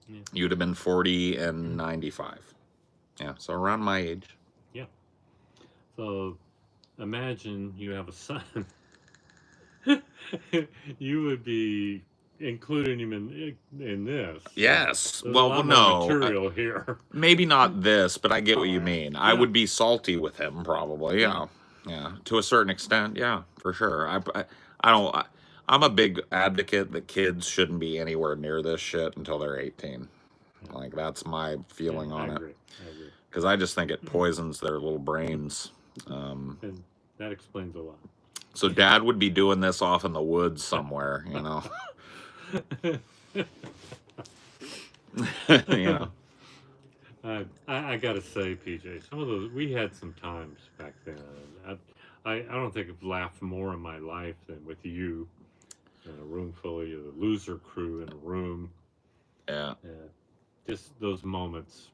Yeah. you would have been 40 and 95. Yeah, so around my age. Yeah. So imagine you have a son. You would be including him in this. So Yes. there's a Well, lot more no. material here. Maybe not this, but I get what you mean. I Yeah. would be salty with him, probably. Yeah. Yeah. To a certain extent. Yeah, for sure. I don't. I'm a big advocate that kids shouldn't be anywhere near this shit until they're 18. Yeah. Like, that's my feeling on I it. agree. I agree. Because I just think it poisons their little brains. And that explains a lot. So dad would be doing this off in the woods somewhere, you know. You know. I gotta say, PJ, some of those we had some times back then. I don't think I've laughed more in my life than with you in a room full of the loser crew in a room. Yeah. Just those moments.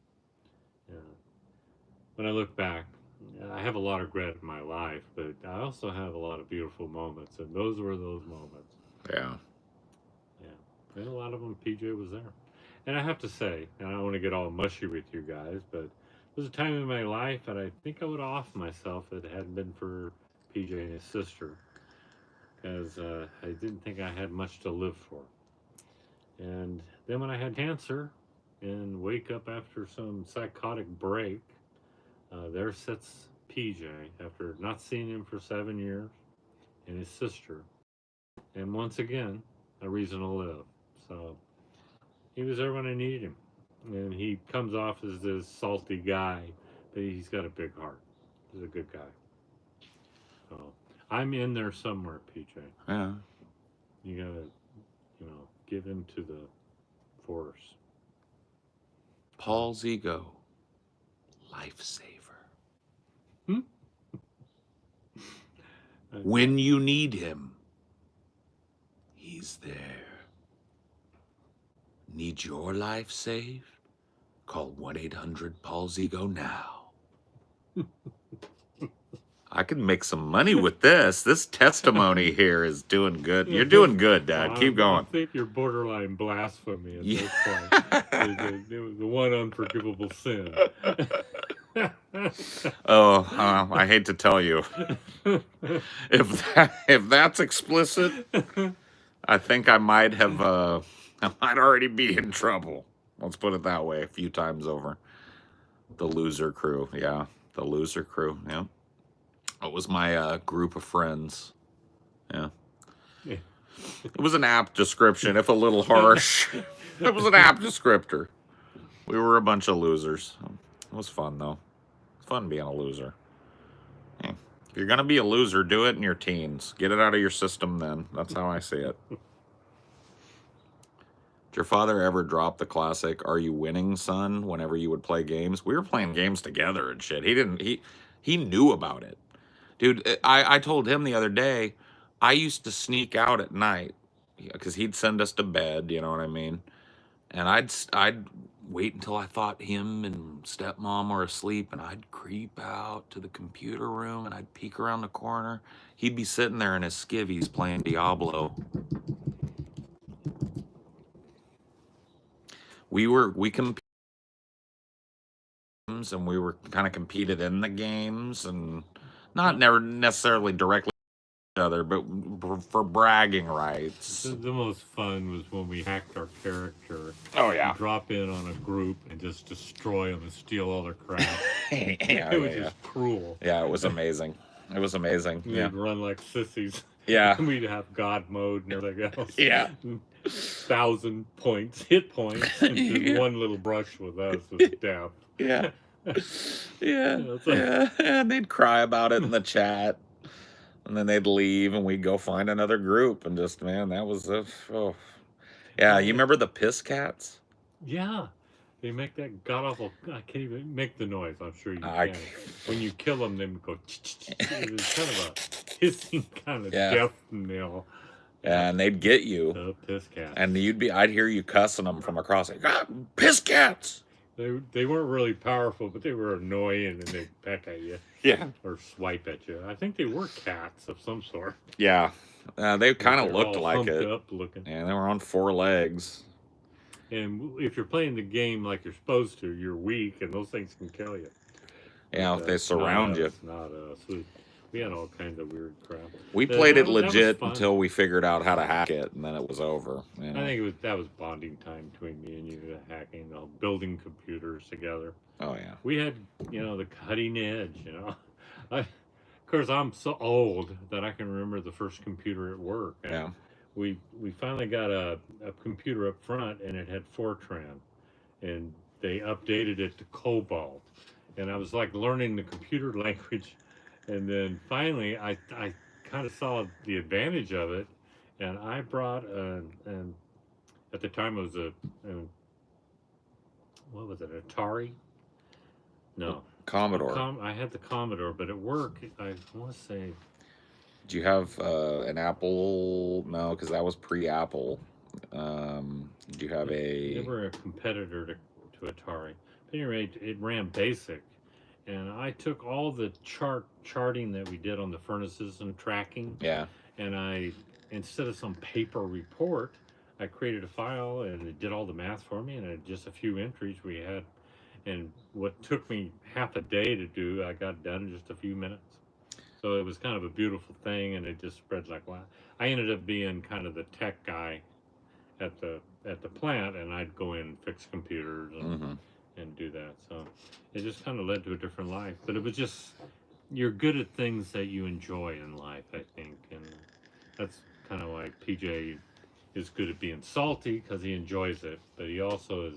When I look back, I have a lot of regret in my life, but I also have a lot of beautiful moments, and those were those moments. Yeah. Yeah, and a lot of them, PJ was there. And I have to say, and I don't want to get all mushy with you guys, but there was a time in my life that I think I would have off myself if it hadn't been for PJ and his sister, because I didn't think I had much to live for. And then when I had cancer and wake up after some psychotic break, there sits PJ after not seeing him for 7 years and his sister. And once again, a reason to live. So he was there when I needed him. And he comes off as this salty guy, but he's got a big heart. He's a good guy. So I'm in there somewhere, PJ. Yeah. You gotta, give in to the force. Paul's ego. Lifesaver. When you need him, he's there. Need your life saved? Call 1-800-PAULS-EGO now. I can make some money with this. This testimony here is doing good. You're doing good, Dad. Well, Keep going. I think you're borderline blasphemy at this point. The one unforgivable sin. Oh, I hate to tell you. If that's explicit, I think I might have I might already be in trouble. Let's put it that way a few times over. The loser crew, yeah. The loser crew, yeah. It was my group of friends. Yeah. It was an apt description, if a little harsh. It was an apt descriptor. We were a bunch of losers. It was fun, though. It's fun being a loser. Yeah. If you're going to be a loser, do it in your teens. Get it out of your system then. That's how I see it. Did your father ever drop the classic, "Are you winning, son?" whenever you would play games? We were playing games together and shit. He knew about it. Dude, I told him the other day, I used to sneak out at night because he'd send us to bed, you know what I mean? And I'd wait until I thought him and stepmom were asleep, and I'd creep out to the computer room and I'd peek around the corner. He'd be sitting there in his skivvies playing Diablo. We competed and we were kind of competed in the games, and not never necessarily directly each other, but for bragging rights. The most fun was when we hacked our character. Oh yeah. Drop in on a group and just destroy them and steal all their crap. Yeah, It was just cruel. Yeah, it was amazing. It was amazing. We'd run like sissies. Yeah. We'd have God mode and everything else. Yeah. 1,000 points, hit points. And just one little brush with us was death. Yeah. Yeah. It's like- Yeah. And they'd cry about it in the chat. And then they'd leave and we'd go find another group, and just, man, that was oh. Yeah, you remember the piss cats? Yeah. They make that god awful. I can't even make the noise. I'm sure you I can. When you kill them, they go. It's kind of a hissing kind of Yeah. death knell. and they'd get you, The piss cats. and I'd hear you cussing them from across, like, "Ah, piss cats!" They weren't really powerful, but they were annoying, and they'd peck at you. Yeah. Or swipe at you. I think they were cats of some sort. Yeah. They kind of They're looked all like humped it. up looking. Yeah, they were on 4 legs. And if you're playing the game like you're supposed to, you're weak, and those things can kill you. Yeah, if they surround you. Not us. We had all kinds of weird crap. We played it that was legit fun. until we figured out how to hack it, and then it was over. You know? I think that was bonding time between me and you, hacking, building computers together. Oh yeah. We had, the cutting edge. Of course, I'm so old that I can remember the first computer at work. And Yeah. We finally got a computer up front, and it had Fortran, and they updated it to COBOL, and I was like learning the computer language, and then finally I kind of saw the advantage of it, and I brought an at the time it was what was it, Atari? No, Commodore. I had the Commodore, but at work I want to say. Do you have an Apple? No, because that was pre-Apple. Do you have They were a competitor to Atari. At any rate, it ran BASIC, and I took all the charting that we did on the furnaces and tracking. Yeah. And instead of some paper report, I created a file, and it did all the math for me, and it just a few entries we had. And what took me half a day to do, I got done in just a few minutes. So it was kind of a beautiful thing, and it just spread like wow. I ended up being kind of the tech guy at the plant, and I'd go in and fix computers and do that. So it just kind of led to a different life. But it was just, you're good at things that you enjoy in life, I think, and that's kind of why PJ is good at being salty, because he enjoys it, but he also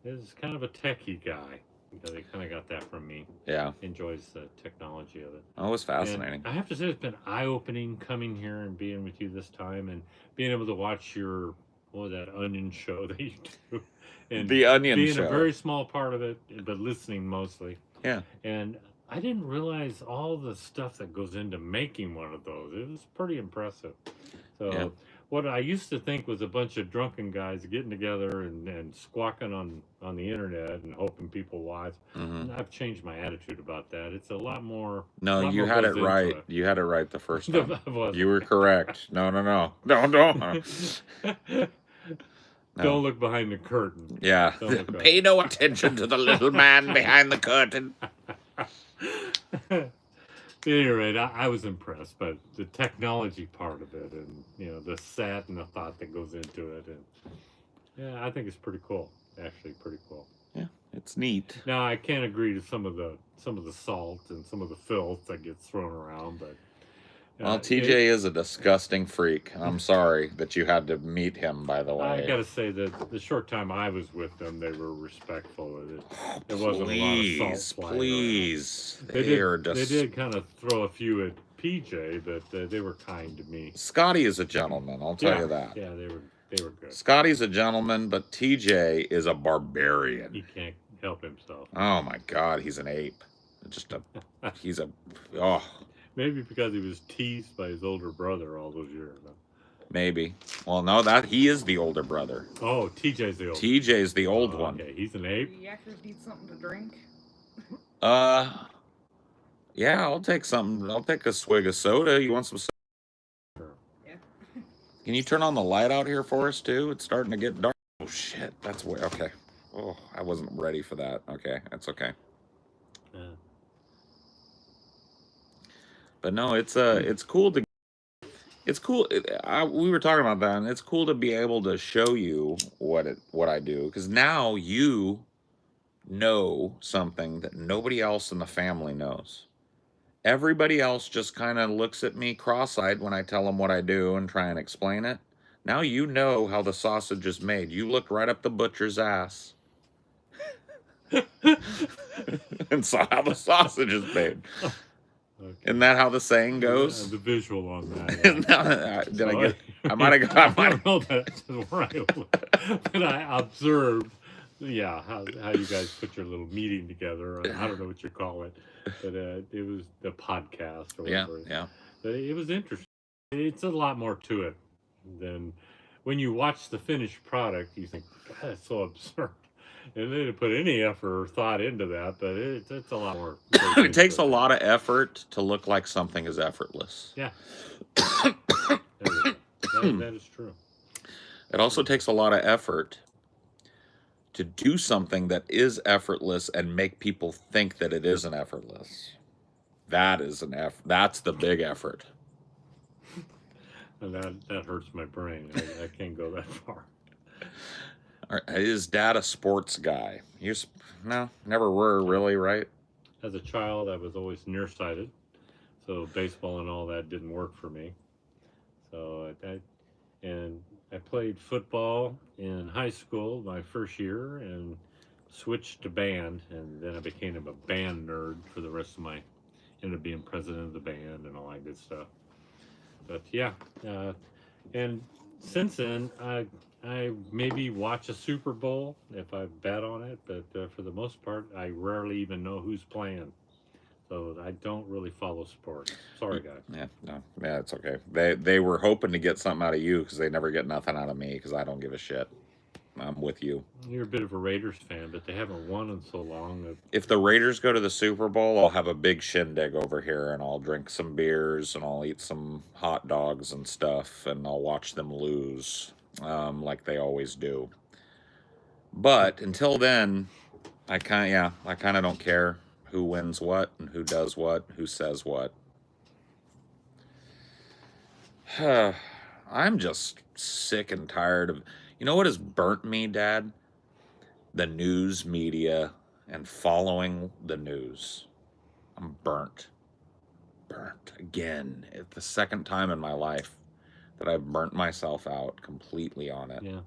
is kind of a techie guy. Because he kind of got that from me. Yeah. Enjoys the technology of it. Oh, it was fascinating. And I have to say, it's been eye-opening coming here and being with you this time, and being able to watch that Onion show that you do. And the Onion being show. Being a very small part of it, but listening mostly. Yeah. And I didn't realize all the stuff that goes into making one of those. It was pretty impressive. So. Yeah. What I used to think was a bunch of drunken guys getting together and squawking on the internet and hoping people watch. I've changed my attitude about that. It's a lot more. No, you had it right. You had it right the first time. You were correct. No. Don't look behind the curtain. Yeah. Pay no attention to the little man behind the curtain. At any rate, I was impressed by the technology part of it, and the set and the thought that goes into it, and yeah, I think it's pretty cool. Actually, pretty cool. Yeah, it's neat. Now I can't agree to some of the salt and some of the filth that gets thrown around, but well, TJ is a disgusting freak. I'm sorry that you had to meet him, by the way. I gotta say that the short time I was with them, they were respectful of it. There wasn't a lot of salt flying Please. They did kind of throw a few at PJ, but they were kind to me. Scotty is a gentleman, I'll tell you that. Yeah, they were good. Scotty's a gentleman, but TJ is a barbarian. He can't help himself. Oh my God, he's an ape. Maybe because he was teased by his older brother all those years. Maybe. Well, no, he is the older brother. Oh, TJ's the old. TJ's the old one. Okay, he's an ape. Do you actually need something to drink? Yeah, I'll take something. I'll take a swig of soda. You want some soda? Sure. Yeah. Can you turn on the light out here for us too? It's starting to get dark. Oh shit, that's way okay. Oh, I wasn't ready for that. Okay, that's okay. Yeah. But no, it's cool to. It's cool. We were talking about that, and it's cool to be able to show you what I do, because now you know something that nobody else in the family knows. Everybody else just kind of looks at me cross-eyed when I tell them what I do and try and explain it. Now you know how the sausage is made. You looked right up the butcher's ass and saw how the sausage is made. Okay. Isn't that how the saying goes? Yeah, the visual on that. Yeah. I might have got. I don't know that's right, but I observed. Yeah, how you guys put your little meeting together. I don't know what you call it, but it was the podcast or whatever. Yeah. But it was interesting. It's a lot more to it then when you watch the finished product, you think, God, that's so absurd. And they didn't put any effort or thought into that, but it's a lot more. goes It takes into a it. lot of effort to look like something is effortless. Yeah. That is true. It also takes a lot of effort to do something that is effortless and make people think that it isn't effortless. That's the big effort. And that hurts my brain. I can't go that far. Is Dad a sports guy? No, never were really, right? As a child, I was always nearsighted, so baseball and all that didn't work for me. So I played football in high school my first year and switched to band, and then I became a band nerd for the rest of my. Ended up being president of the band and all that good stuff. But yeah, and since then I maybe watch a Super Bowl if I bet on it, but for the most part, I rarely even know who's playing. So I don't really follow sports. Sorry, guys. Yeah, it's okay. They were hoping to get something out of you because they never get nothing out of me because I don't give a shit. I'm with you. You're a bit of a Raiders fan, but they haven't won in so long. If the Raiders go to the Super Bowl, I'll have a big shindig over here and I'll drink some beers and I'll eat some hot dogs and stuff and I'll watch them lose like they always do. But until then, I kind of don't care who wins what and who does what, who says what. I'm just sick and tired of. You know what has burnt me, Dad? The news media and following the news. I'm burnt. Burnt again. It's the second time in my life that I've burnt myself out completely on it. Yeah.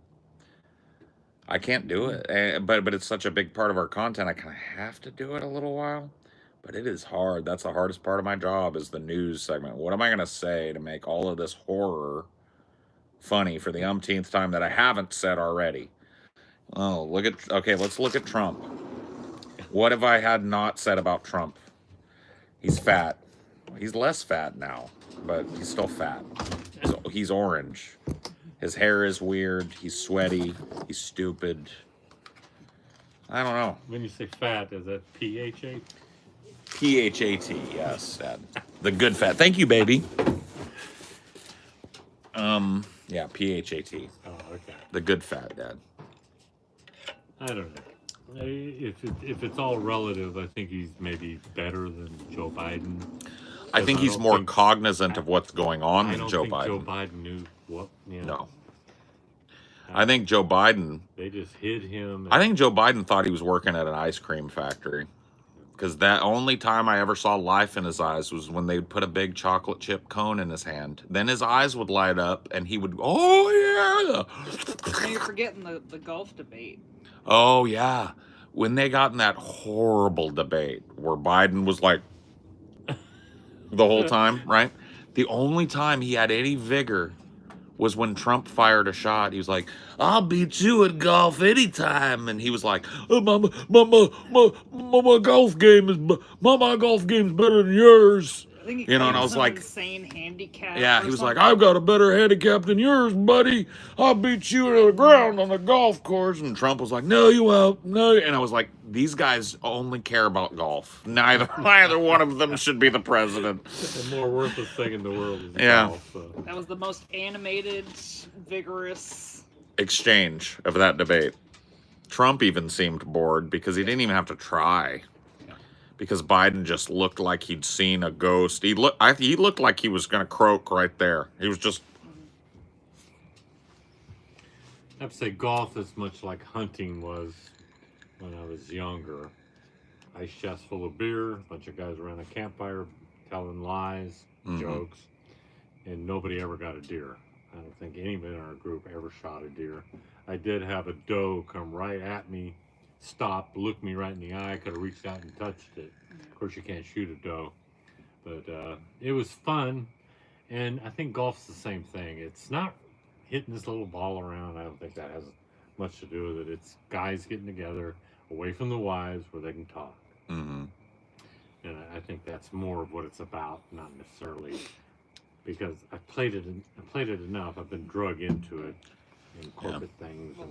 I can't do it. But it's such a big part of our content. I kind of have to do it a little while. But it is hard. That's the hardest part of my job is the news segment. What am I going to say to make all of this horror funny for the umpteenth time that I haven't said already? Oh, let's look at Trump. What have I had not said about Trump? He's fat. He's less fat now, but he's still fat. He's orange. His hair is weird. He's sweaty. He's stupid. I don't know. When you say fat, is that PHA? PHAT, yes, Dad. The good fat. Thank you, baby. Yeah, PHAT. Oh, okay. The good fat, Dad. I don't know. If it's all relative, I think he's maybe better than Joe Biden. I think he's more cognizant of what's going on than Joe Biden. Joe Biden knew what. Yeah. No. I think Joe Biden. They just hid him. I think Joe Biden thought he was working at an ice cream factory. Because that only time I ever saw life in his eyes was when they would put a big chocolate chip cone in his hand. Then his eyes would light up and he would, oh yeah. Now you're forgetting the golf debate. Oh yeah. When they got in that horrible debate where Biden was like the whole time, right? The only time he had any vigor was when Trump fired a shot. He was like, I'll beat you at golf anytime. And he was like, oh, my golf game is better than yours. I think You know, and I was like, insane handicap. yeah, or he was like, something. I've got a better handicap than yours, buddy. I'll beat you to the ground on the golf course. And Trump was like, no, you won't. No. And I was like, these guys only care about golf. Neither one of them should be the president. The more worthless thing in the world is Yeah. golf. So. That was the most animated, vigorous Exchange of that debate. Trump even seemed bored because he didn't even have to try. Because Biden just looked like he'd seen a ghost. He looked like he was going to croak right there. He was just. I have to say, golf is much like hunting was when I was younger. Ice chest full of beer, a bunch of guys around a campfire telling lies, jokes, and nobody ever got a deer. I don't think anybody in our group ever shot a deer. I did have a doe come right at me, stop, look me right in the eye. I could have reached out and touched it. Of course, you can't shoot a doe, but it was fun. And I think golf's the same thing. It's not hitting this little ball around. I don't think that has much to do with it. It's guys getting together away from the wives where they can talk. Mm-hmm. And I think that's more of what it's about, not necessarily because I played it enough. I've been drug into it in corporate things. Well,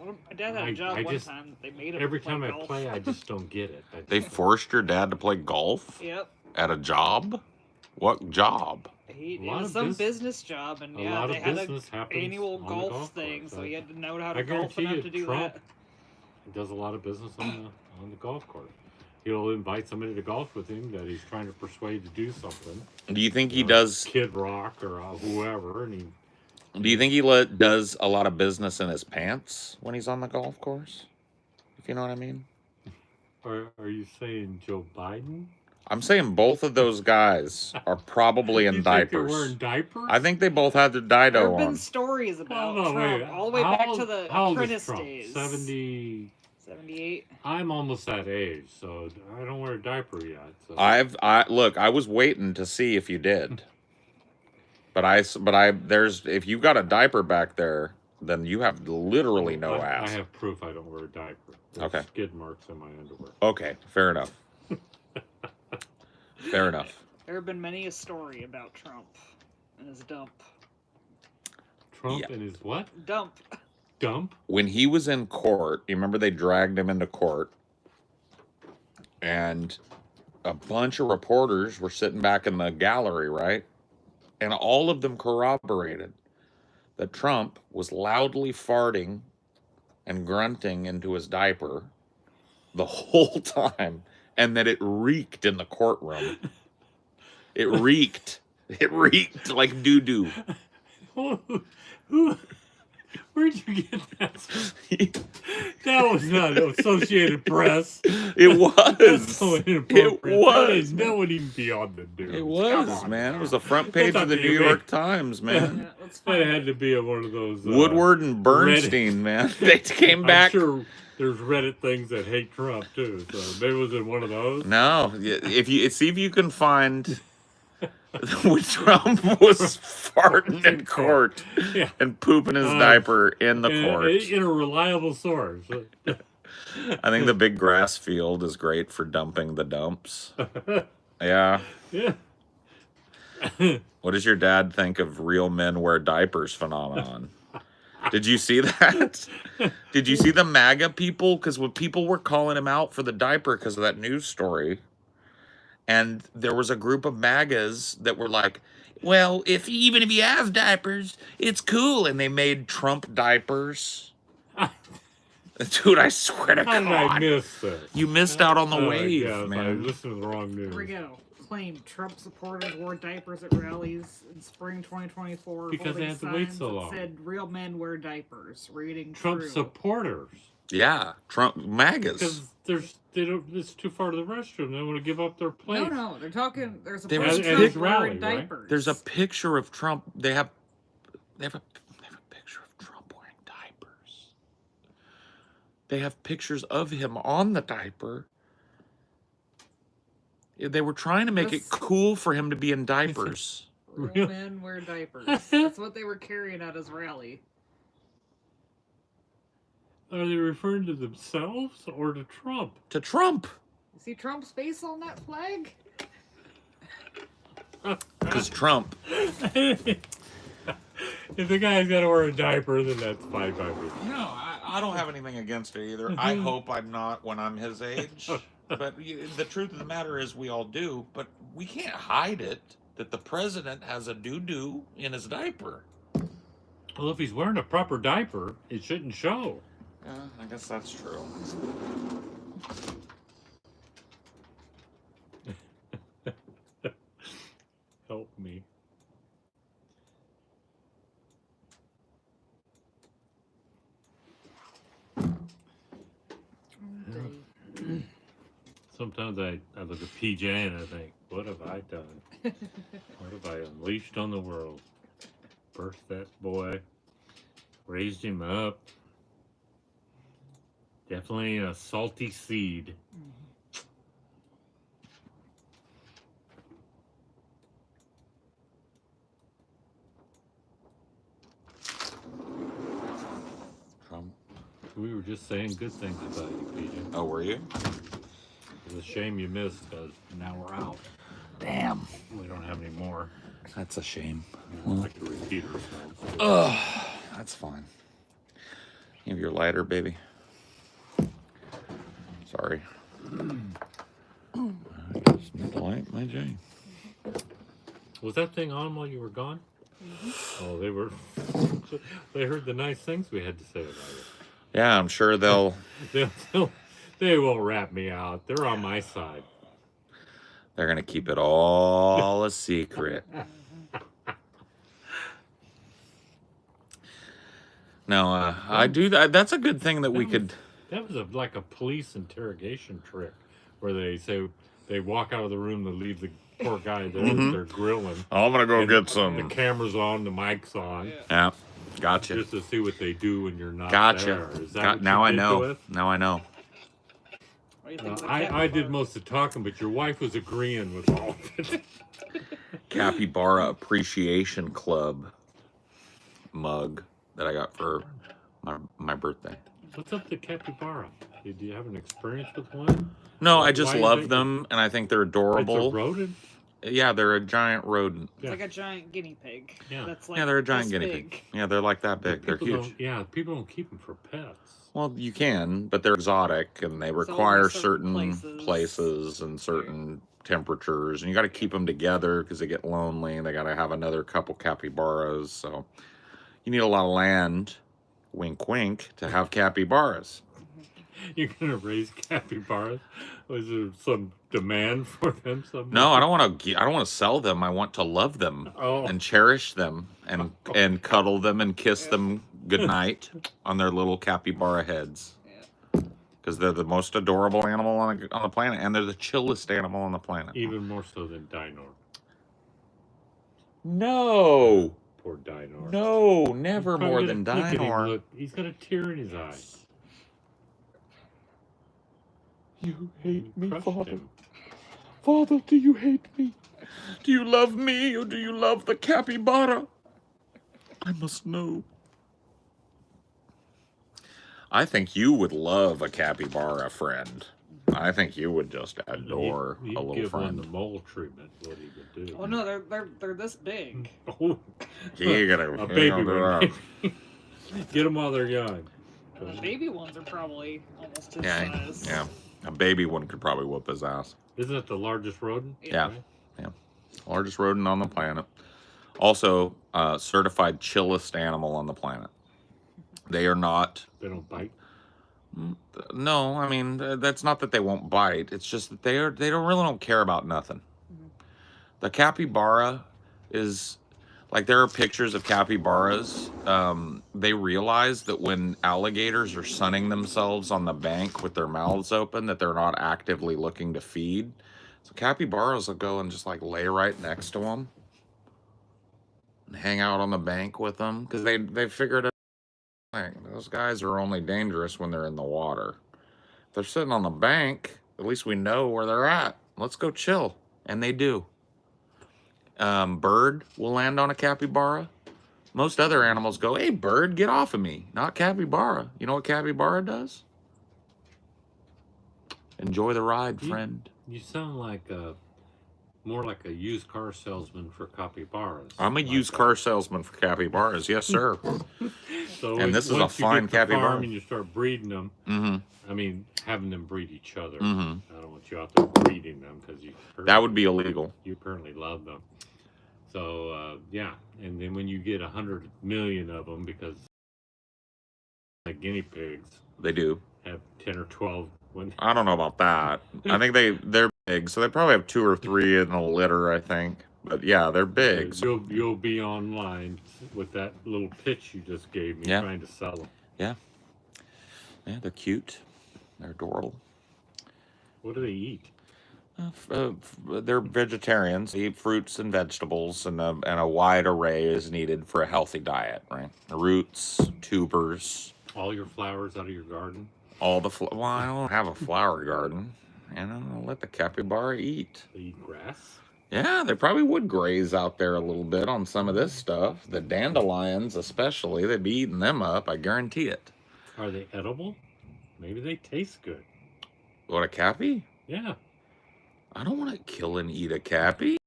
And my dad had a job one time. They made him every play time I golf. play, I just don't get it. They forced your dad to play golf Yep. at a job? What job? It lot was of some bus- business job, and a yeah, lot they of had business an happens annual on the golf golf thing, course. so he had to know how I to golf guarantee enough you, to do Trump that. does a lot of business on the golf course. He'll invite somebody to golf with him that he's trying to persuade to do something. Do you think he know, does? Kid Rock or whoever, and Do you think he does a lot of business in his pants when he's on the golf course? If you know what I mean. are you saying Joe Biden? I'm saying both of those guys are probably in You think they're diapers. wearing diapers? I think they both had their There dido have been on. stories about no, Trump wait. all the way How back old- to the how old is apprentice Trump? days. 70. 78. I'm almost that age, so I don't wear a diaper yet. So. Look, I was waiting to see if you did. But if you got a diaper back there, then you have literally no ass. I have proof I don't wear a diaper. There's Okay. skid marks in my underwear. Okay, fair enough. Fair enough. There have been many a story about Trump and his dump. Trump Yeah. and his what? Dump. Dump? When he was in court, you remember they dragged him into court, and a bunch of reporters were sitting back in the gallery, right? And all of them corroborated that Trump was loudly farting and grunting into his diaper the whole time, and that it reeked in the courtroom. It reeked. It reeked like doo-doo. Where'd you get that? That was not Associated Press. It was. That's so inappropriate. It was. That wouldn't even be on the news. It Come was, on, man. It was the front page That's of the not New TV. York Times, man. Yeah, let's find That had it. to be one of those. Woodward and Bernstein, man. They came back. I'm sure there's Reddit things that hate Trump too. So maybe it was in one of those. No, if you can find when Trump was farting in court Yeah. and pooping his diaper in the court. In a reliable source. I think the big grass field is great for dumping the dumps. Yeah. Yeah. What does your dad think of real men wear diapers phenomenon? Did you see that? Did you see the MAGA people? Because when people were calling him out for the diaper because of that news story, and there was a group of MAGAs that were like, well, even if he has diapers, it's cool. And they made Trump diapers. Dude, I swear to How God. did I miss that? You missed out on the Oh, wave, yes, I man. listened to the wrong news. Here we go. Claimed Trump supporters wore diapers at rallies in spring 2024. Because they holding had to wait signs so that long. Said real men wear diapers. Reading Trump true. supporters. Yeah, Trump MAGAs. Because it's too far to the restroom. They want to give up their place. No, they're talking. There's a There place was of a Trump big wearing rally, right? diapers. There's a picture of Trump. They have a picture of Trump wearing diapers. They have pictures of him on the diaper. They were trying to make it cool for him to be in diapers. Real men wear diapers. That's what they were carrying at his rally. Are they referring to themselves or to Trump? To Trump. You see Trump's face on that flag? Because Trump. If the guy's got to wear a diaper, then that's fine by me. No, I don't have anything against it either. I hope I'm not when I'm his age. But the truth of the matter is we all do. But we can't hide it that the president has a doo-doo in his diaper. Well, if he's wearing a proper diaper, it shouldn't show. Yeah, I guess that's true. Help me. Sometimes I look at PJ and I think, what have I done? What have I unleashed on the world? Birthed that boy, raised him up. Definitely a salty seed. Trump. We were just saying good things about you, PJ. Oh, were you? It's a shame you missed because now we're out. Damn. We don't have any anymore. That's a shame. I like to repeat ourselves. Ugh, that's fine. You have your lighter, baby. Sorry. I just need to light my J. Was that thing on while you were gone? Oh, they were. They heard the nice things we had to say about it. Yeah, I'm sure they'll. They won't rat me out. They're on my side. They're gonna keep it all a secret. No, I do that. That's a good thing that we could. That was like a police interrogation trick, where they say they walk out of the room, they leave the poor guy there. They're grilling. I'm gonna go And get The some. camera's on, the mic's on, Yeah, gotcha. just to see what they do when you're not Gotcha. there. Is that what Now you I did know. to us? Now I know. What do you think of the I did capybara? most of the talking, but your wife was agreeing with all of it. Capybara Appreciation Club mug that I got for my birthday. What's up with capybara? Did you have an experience with one? No, Why- I just why is love it- them, and I think they're It's a adorable. rodent? Yeah, they're a giant rodent. It's like a giant guinea pig. Yeah. That's like Yeah, they're a giant this guinea big. pig. Yeah, they're like that big. They're People huge. people don't keep them for pets. Well, you can, but they're exotic, and they only require certain certain places. places and certain temperatures, and you got to keep them together because they get lonely, and they got to have another couple capybaras. So you need a lot of land, wink, wink, to have capybaras. You're gonna raise capybaras? Was there some demand for them? No, I don't want to. I don't want to sell them. I want to love them Oh. and cherish them and cuddle them and kiss them goodnight on their little capybara heads. Yeah. Because they're the most adorable animal on the planet, and they're the chillest animal on the planet. Even more so than Dinor. No, Poor Dinor. no, never Probably more gonna than look at him, Dinor. look, he's got a tear in his eye. You hate me, Crushed Father. him. Father, do you hate me? Do you love me, or do you love the capybara? I must know. I think you would love a capybara friend. I think you would just adore You'd a little give one friend. the mole treatment. What he would do. Oh no, they're this big. Oh, You gotta, a you baby know, one. Get them while they're young. The baby ones are probably almost his Yeah, size. yeah. A baby one could probably whoop his ass. Isn't it the largest rodent? Yeah. Right? Largest rodent on the planet. Also, certified chillest animal on the planet. They are not. They don't bite. No, I mean that's not that they won't bite. It's just that they don't care about nothing. The capybara is like there are pictures of capybaras. They realize that when alligators are sunning themselves on the bank with their mouths open, that they're not actively looking to feed. So capybaras will go and just like lay right next to them and hang out on the bank with them because they figured out those guys are only dangerous when they're in the water. If they're sitting on the bank, at least we know where they're at. Let's go chill, and they do. Bird will land on a capybara. Most other animals go, "Hey, bird, get off of me!" Not capybara. You know what capybara does? Enjoy the ride, friend. You sound like more like a used car salesman for capybaras. I'm a Like used that. car salesman for capybaras. Yes, sir. So And this is a once you fine get the farm capybara. and you start breeding them, Mm-hmm. I mean, having them breed each other. Mm-hmm. I don't want you out there breeding them because That would be illegal. You apparently love them. So yeah, and then when you get 100 million of them, because like guinea pigs They do. have 10 or 12. When I don't know about that. I think they're big, so they probably have 2 or 3 in a litter. I think, but yeah, they're big. So, you'll be online with that little pitch you just gave me, Yeah. trying to sell them. yeah, they're cute. They're adorable. What do they eat? They're vegetarians. They eat fruits and vegetables, and a wide array is needed for a healthy diet. Right, roots, tubers, All your flowers out of your garden? all the. Well, I don't have a flower garden. I'll let the capybara eat. They eat grass? Yeah, they probably would graze out there a little bit on some of this stuff. The dandelions, especially, they'd be eating them up. I guarantee it. Are they edible? Maybe they taste good. What, a cappy? Yeah. I don't want to kill and eat a cappy.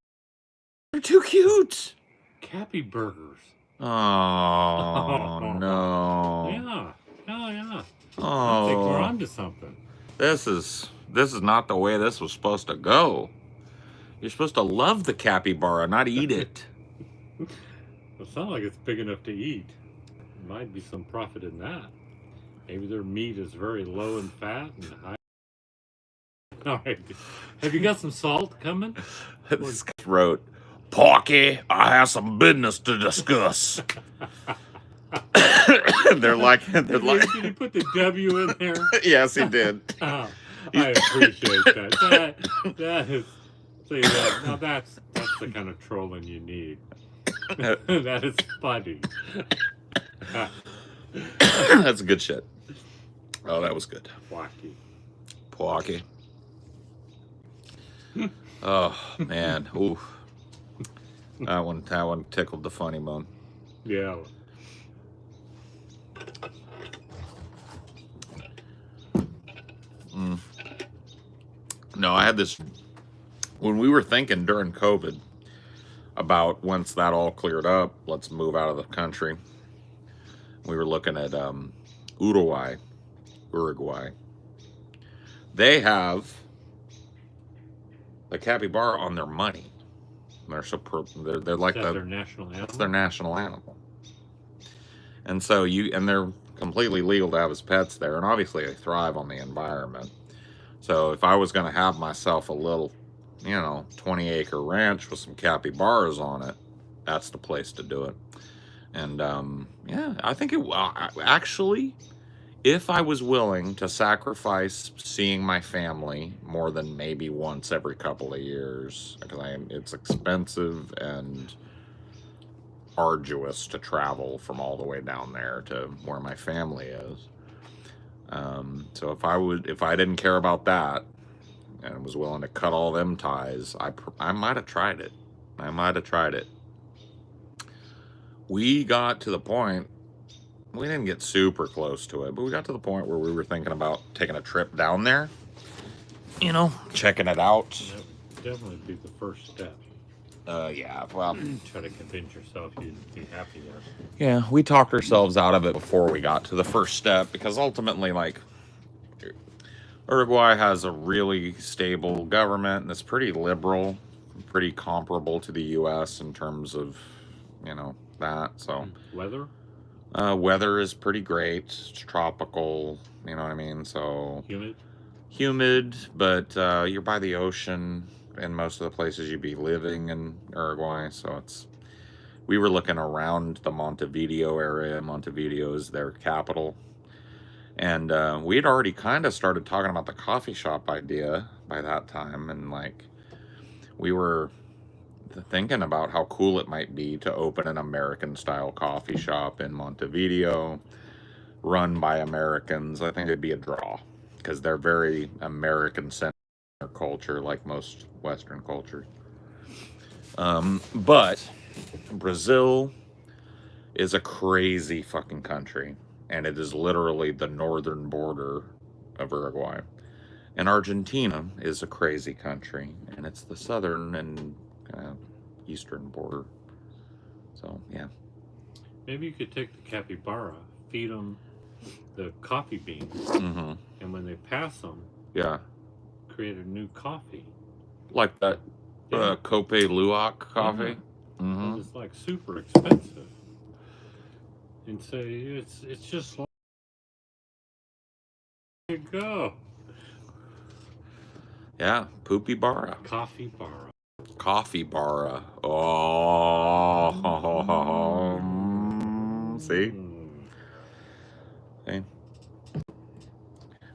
They're too cute. Capybaras. Oh no. Yeah. Oh, yeah. Oh. I think we're onto something. This is not the way this was supposed to go. You're supposed to love the capybara, not eat it. It sounds like it's big enough to eat. There might be some profit in that. Maybe their meat is very low in fat and high. All right. Have you got some salt coming? This guy wrote, Porky, I have some business to discuss. they're like, Did he put the W in there? Yes, he did. Oh, I appreciate that. That is, see that. Now that's the kind of trolling you need. That is funny. That's good shit. Oh, that was good. Wacky. Porky. Oh man, ooh, that one tickled the funny bone. Yeah. No, I had this when we were thinking during COVID about once that all cleared up, let's move out of the country. We were looking at Uruguay. They have the capybara on their money. They're like their national animal. That's their national animal. And so they're completely legal to have as pets there, and obviously they thrive on the environment. So if I was going to have myself a little, 20-acre ranch with some capybaras on it, that's the place to do it. And yeah, I think actually, if I was willing to sacrifice seeing my family more than maybe once every couple of years, because it's expensive and arduous to travel from all the way down there to where my family is. So if I didn't care about that and was willing to cut all them ties, I might have tried it. We got to the point, we didn't get super close to it, but we got to the point where we were thinking about taking a trip down there, checking it out. That would definitely be the first step. Yeah, well, Try to convince yourself you'd be happy there. yeah, we talked ourselves out of it before we got to the first step, because ultimately, Uruguay has a really stable government, and it's pretty liberal, pretty comparable to the U.S. in terms of, that, so. Weather? Weather is pretty great. It's tropical, you know what I mean? So Humid, but you're by the ocean in most of the places you'd be living in Uruguay. So we were looking around the Montevideo area. Montevideo is their capital. And we had already kind of started talking about the coffee shop idea by that time. And we were thinking about how cool it might be to open an American-style coffee shop in Montevideo, run by Americans. I think it'd be a draw, because they're very American-centered in their culture, like most Western cultures. But Brazil is a crazy fucking country, and it is literally the northern border of Uruguay. And Argentina is a crazy country, and it's the southern and eastern border. So yeah, maybe you could take the capybara, feed them the coffee beans, and when they pass them, create a new coffee, like that Cope Luwak coffee. It's like super expensive, and say it's just like, there you go. Yeah, Poopy Bara. Coffee bara. Oh, see?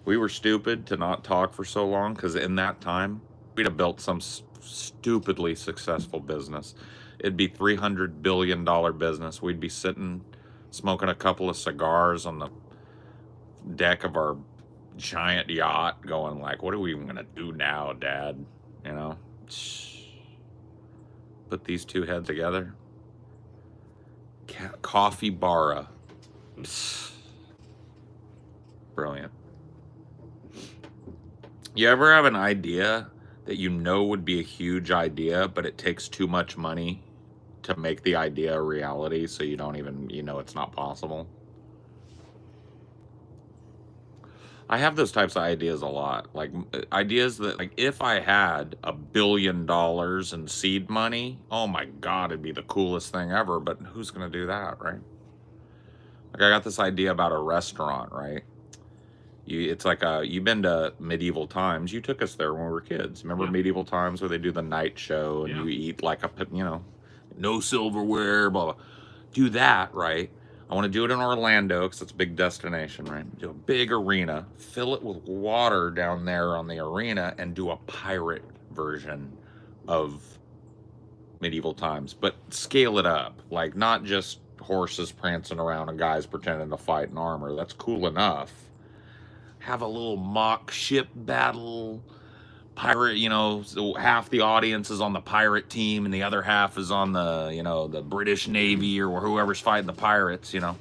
We were stupid to not talk for so long, because in that time, we'd have built some stupidly successful business. It'd be $300 billion business. We'd be sitting, smoking a couple of cigars on the deck of our giant yacht, going like, what are we even going to do now, Dad? Put these two heads together. Coffee Bara. Brilliant. You ever have an idea that you know would be a huge idea, but it takes too much money to make the idea a reality, so you don't even, you know, it's not possible? I have those types of ideas a lot. Like ideas that, like, if I had $1 billion in seed money, oh my God, it'd be the coolest thing ever. But who's going to do that, right? Like, I got this idea about a restaurant, right? It's like you've been to medieval times. You took us there when we were kids. Remember Yeah. medieval times where they do the night show and Yeah. you eat like a, you know, no silverware, blah, blah. Do that, right? I want to do it in Orlando because it's a big destination, right? Do a big arena, fill it with water down there on the arena, and do a pirate version of medieval times, but scale it up. Like, not just horses prancing around and guys pretending to fight in armor. That's cool enough. Have a little mock ship battle. Pirate, you know, so half the audience is on the pirate team and the other half is on the, you know, the British Navy or whoever's fighting the pirates, you know.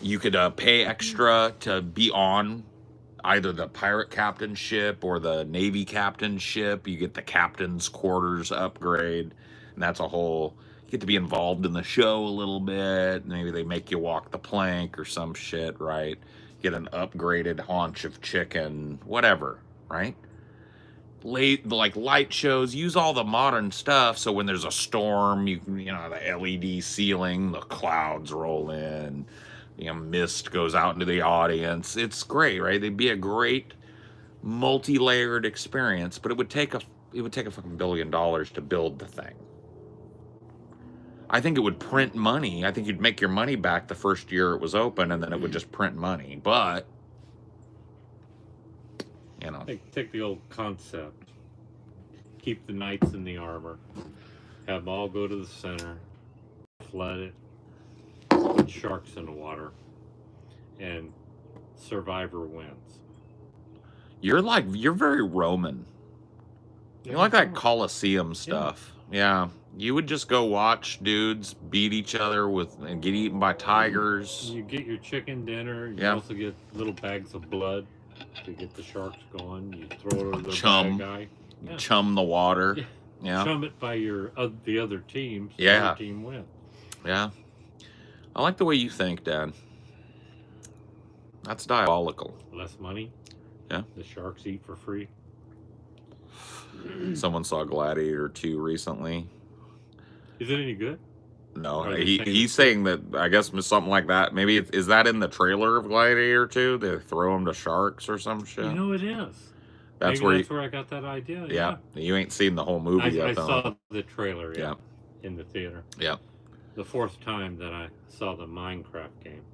You could pay extra to be on either the pirate captain ship or the Navy captain ship. You get the captain's quarters upgrade, and that's a whole, you get to be involved in the show a little bit. Maybe they make you walk the plank or some shit, right? Get an upgraded haunch of chicken, whatever, right? Like light shows, use all the modern stuff, so when there's a storm, you know, the LED ceiling, the clouds roll in, you know, mist goes out into the audience. It's great, right? They'd be a great multi-layered experience, but it would take a fucking $1 billion to build the thing. I think it would print money. I think you'd make your money back the first year it was open, and then it would just print money. But, you know, Take the old concept. Keep the knights in the armor. Have them all go to the center. Flood it. Put sharks in the water. And survivor wins. you're very Roman. You like that Colosseum stuff. Yeah. You would just go watch dudes beat each other and get eaten by tigers. You get your chicken dinner. You Yeah. also get little bags of blood to get the sharks going. You throw it over the Chum. bad guy. Yeah. Chum the water. Yeah. Yeah. Chum it by the other team. So Yeah. the other team wins. Yeah. I like the way you think, Dad. That's diabolical. Less money. Yeah. The sharks eat for free. Someone saw Gladiator 2 recently. Is it any good? No, Are they he's saying that, I guess something like that. Maybe is that in the trailer of Gladiator 2? They throw him to sharks or some shit. You know it is. That's Maybe where I got that idea. Yeah. You ain't seen the whole movie yet, I though. saw the trailer. Yeah. In the theater. Yeah. The fourth time that I saw the Minecraft game.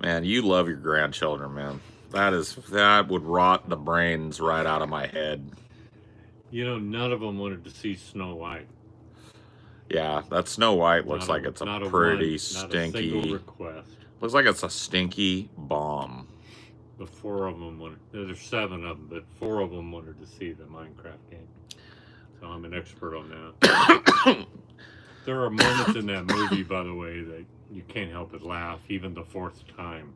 Man, you love your grandchildren, man. That would rot the brains right out of my head. You know, none of them wanted to see Snow White. Yeah, that Snow White looks like it's a pretty stinky. Not a single request. Looks like it's a stinky bomb. But 4 of them wanted. There's 7 of them, but 4 of them wanted to see the Minecraft game. So I'm an expert on that. There are moments in that movie, by the way, that you can't help but laugh, even the 4th time.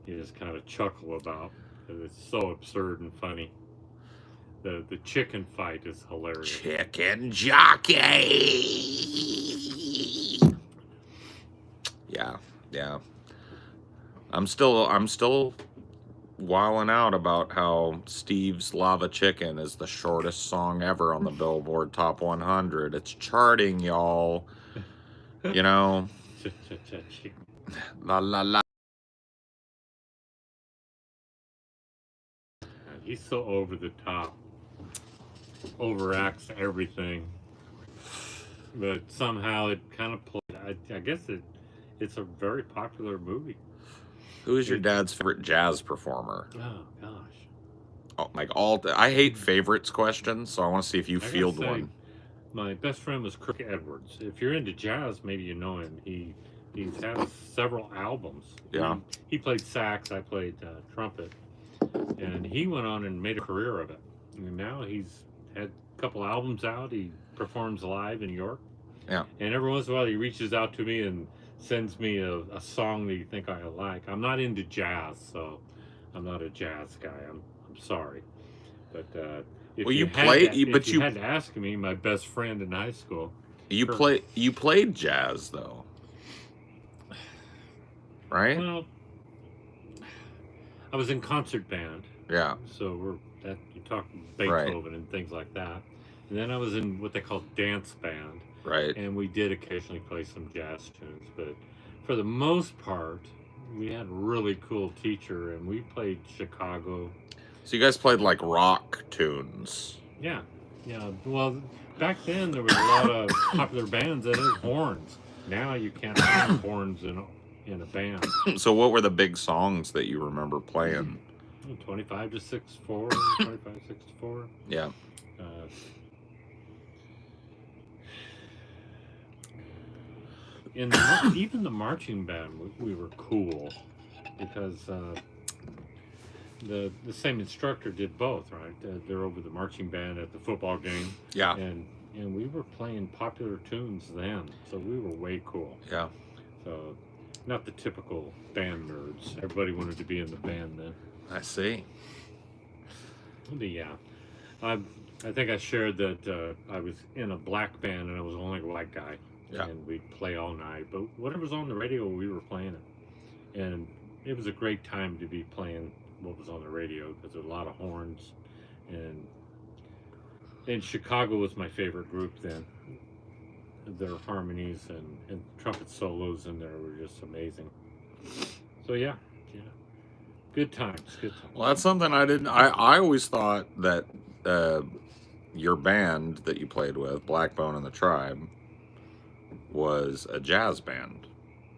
You just kind of chuckle about, because it's so absurd and funny. The chicken fight is hilarious. Chicken jockey. Yeah. I'm still wilding out about how Steve's Lava Chicken is the shortest song ever on the Billboard Top 100. It's charting, y'all. You know. La la la. He's so over the top. Overacts everything. But somehow it kind of played. I guess it's a very popular movie. Who is your dad's favorite jazz performer? Oh, gosh. Oh, like I hate favorites questions, so I want to see if you I gotta field say, one. My best friend was Kirk Edwards. If you're into jazz, maybe you know him. He's had several albums. Yeah. He played sax. I played trumpet. And he went on and made a career of it. And now he's had a couple albums out. He performs live in New York. Yeah. And every once in a while he reaches out to me and sends me a song that you think I like. I'm not into jazz, so I'm not a jazz guy. I'm I'm sorry, but if Well, you had played- to, you- but if you you- had to ask me, my best friend in high school. You Sure. played jazz though, right? Well, I was in concert band, Yeah, so you talk Right. Beethoven and things like that. And then I was in what they call dance band, right. and we did occasionally play some jazz tunes. But for the most part, we had a really cool teacher, and we played Chicago. So you guys played like rock tunes. Yeah, yeah. Well, back then there was a lot of popular bands that had horns. Now you can't have horns in a band. So what were the big songs that you remember playing? 25 to 64, 25 to 64. Yeah. Even the marching band, we were cool because the same instructor did both, right? They're over the marching band at the football game, Yeah. and we were playing popular tunes then, so we were way cool. Yeah. So, not the typical band nerds. Everybody wanted to be in the band then. I see. But yeah, I think I shared that I was in a black band and I was the only white guy. Yeah. And we'd play all night. But whatever's on the radio, we were playing it. And it was a great time to be playing what was on the radio because there were a lot of horns. And Chicago was my favorite group then. Their harmonies and trumpet solos in there were just amazing. So yeah. Good times. Well, that's something I didn't. I always thought that your band that you played with, Blackbone and the Tribe, was a jazz band.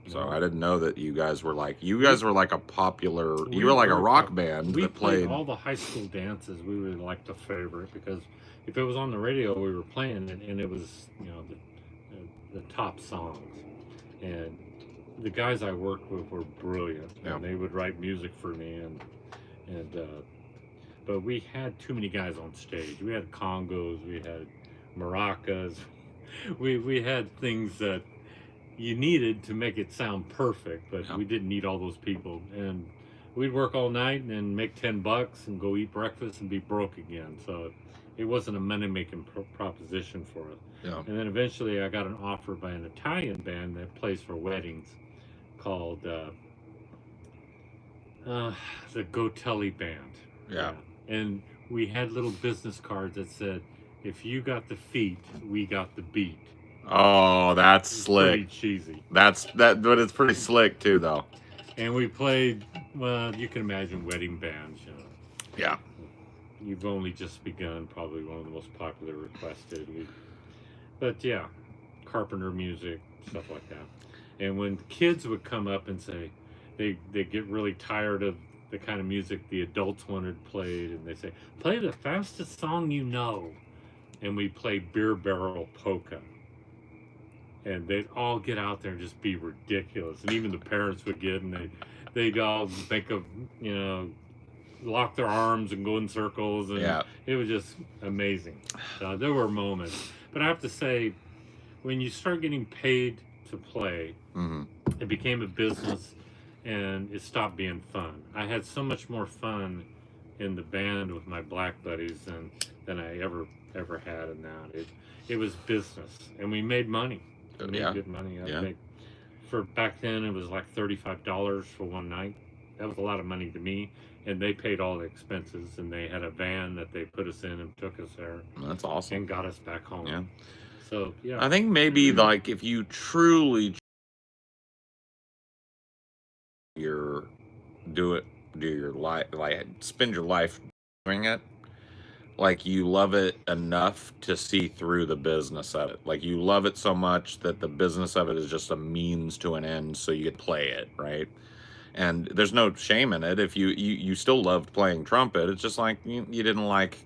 So No. I didn't know that you guys were like a popular. You were like a were rock pop- band We that played played. all the high school dances. We were like the favorite because if it was on the radio, we were playing it, and it was the top songs. And the guys I worked with were brilliant, Yeah. and they would write music for me, but we had too many guys on stage. We had congos, we had maracas, we had things that you needed to make it sound perfect, but Yeah. we didn't need all those people. And we'd work all night and make $10 and go eat breakfast and be broke again. So it wasn't a money-making proposition for us. Yeah. And then eventually I got an offer by an Italian band that plays for weddings called the Gotelli Band. Yeah. And we had little business cards that said, if you got the feet, we got the beat. Oh, that's It's slick. pretty cheesy. But it's pretty slick too, though. And we played, well, you can imagine wedding bands, Yeah. You've only just begun, probably one of the most popular requested. But yeah, Carpenter music, stuff like that. And when kids would come up and say, they get really tired of the kind of music the adults wanted played, and they say, play the fastest song you know. And we play Beer Barrel Polka. And they'd all get out there and just be ridiculous. And even the parents would get, and they'd all think of, lock their arms and go in circles. And Yeah. it was just amazing. There were moments. But I have to say, when you start getting paid to play, Mm-hmm. it became a business and it stopped being fun. I had so much more fun in the band with my black buddies than I ever had in that. It was business, and we made money. We made Yeah. good money. Yeah. For back then, it was like $35 for one night. That was a lot of money to me, and they paid all the expenses, and they had a van that they put us in and took us there That's awesome. and got us back home. Yeah. So yeah, I think maybe like if you truly do your life, like spend your life doing it, like you love it enough to see through the business of it. Like you love it so much that the business of it is just a means to an end so you could play it, right? And there's no shame in it if you still loved playing trumpet. It's just like you didn't like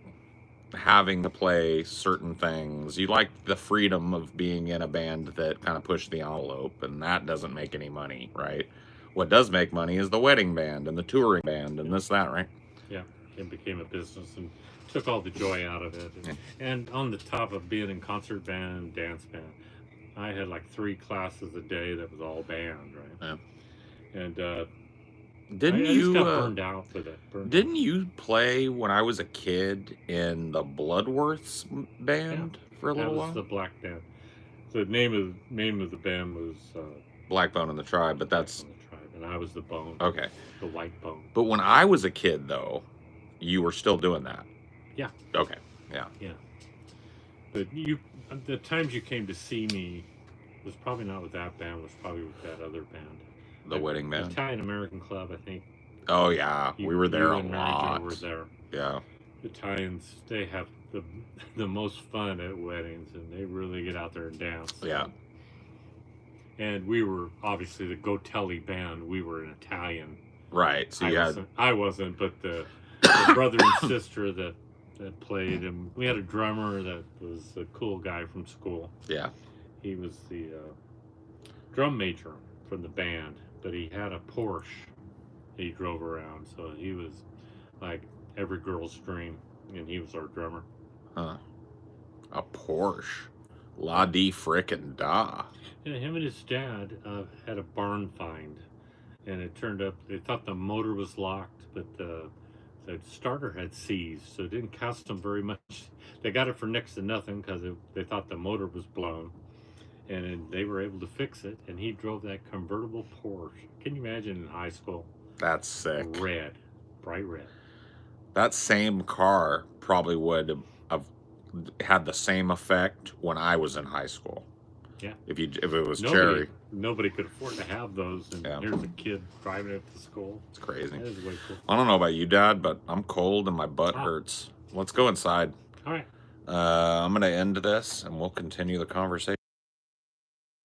having to play certain things. You liked the freedom of being in a band that kind of pushed the envelope, and that doesn't make any money, right? What does make money is the wedding band and the touring band and this, that, right? yeah, it became a business and took all the joy out of it. And on the top of being in concert band, dance band, I had like 3 classes a day that was all band, right? Yeah. And Didn't I you just got burned out with it. Didn't you play when I was a kid in the Bloodworths band for a little That was while? the Black Band. The name of the band was Black Bone in the Tribe, but that's on the Tribe, and I was the Bone. okay. The White Bone. But when I was a kid, though, you were still doing that. Yeah. Okay. Yeah. Yeah. But the times you came to see me was probably not with that band. Was probably with that other band. The wedding band. Italian American Club, I think. Oh yeah, we were there you a and Mary Jo lot. were there. Yeah. Italians, they have the most fun at weddings, and they really get out there and dance. Yeah. And we were obviously the Gotelli band. We were an Italian. Right. So I wasn't, but the brother and sister that played, and we had a drummer that was a cool guy from school. Yeah. He was the drum major from the band, but he had a Porsche he drove around, so he was like every girl's dream, and he was our drummer. Huh. A Porsche. La di frickin' da. Yeah, him and his dad had a barn find, and it turned up, they thought the motor was locked, but the starter had seized, so it didn't cost them very much. They got it for next to nothing because they thought the motor was blown, and they were able to fix it, and he drove that convertible Porsche. Can you imagine in high school? That's sick. Red. Bright red. That same car probably would have had the same effect when I was in high school. Yeah. If it was cherry. Nobody could afford to have those, and here's a kid driving it to school. It's crazy. That is way cool. I don't know about you, Dad, but I'm cold and my butt hurts. Let's go inside. All right. I'm going to end this, and we'll continue the conversation.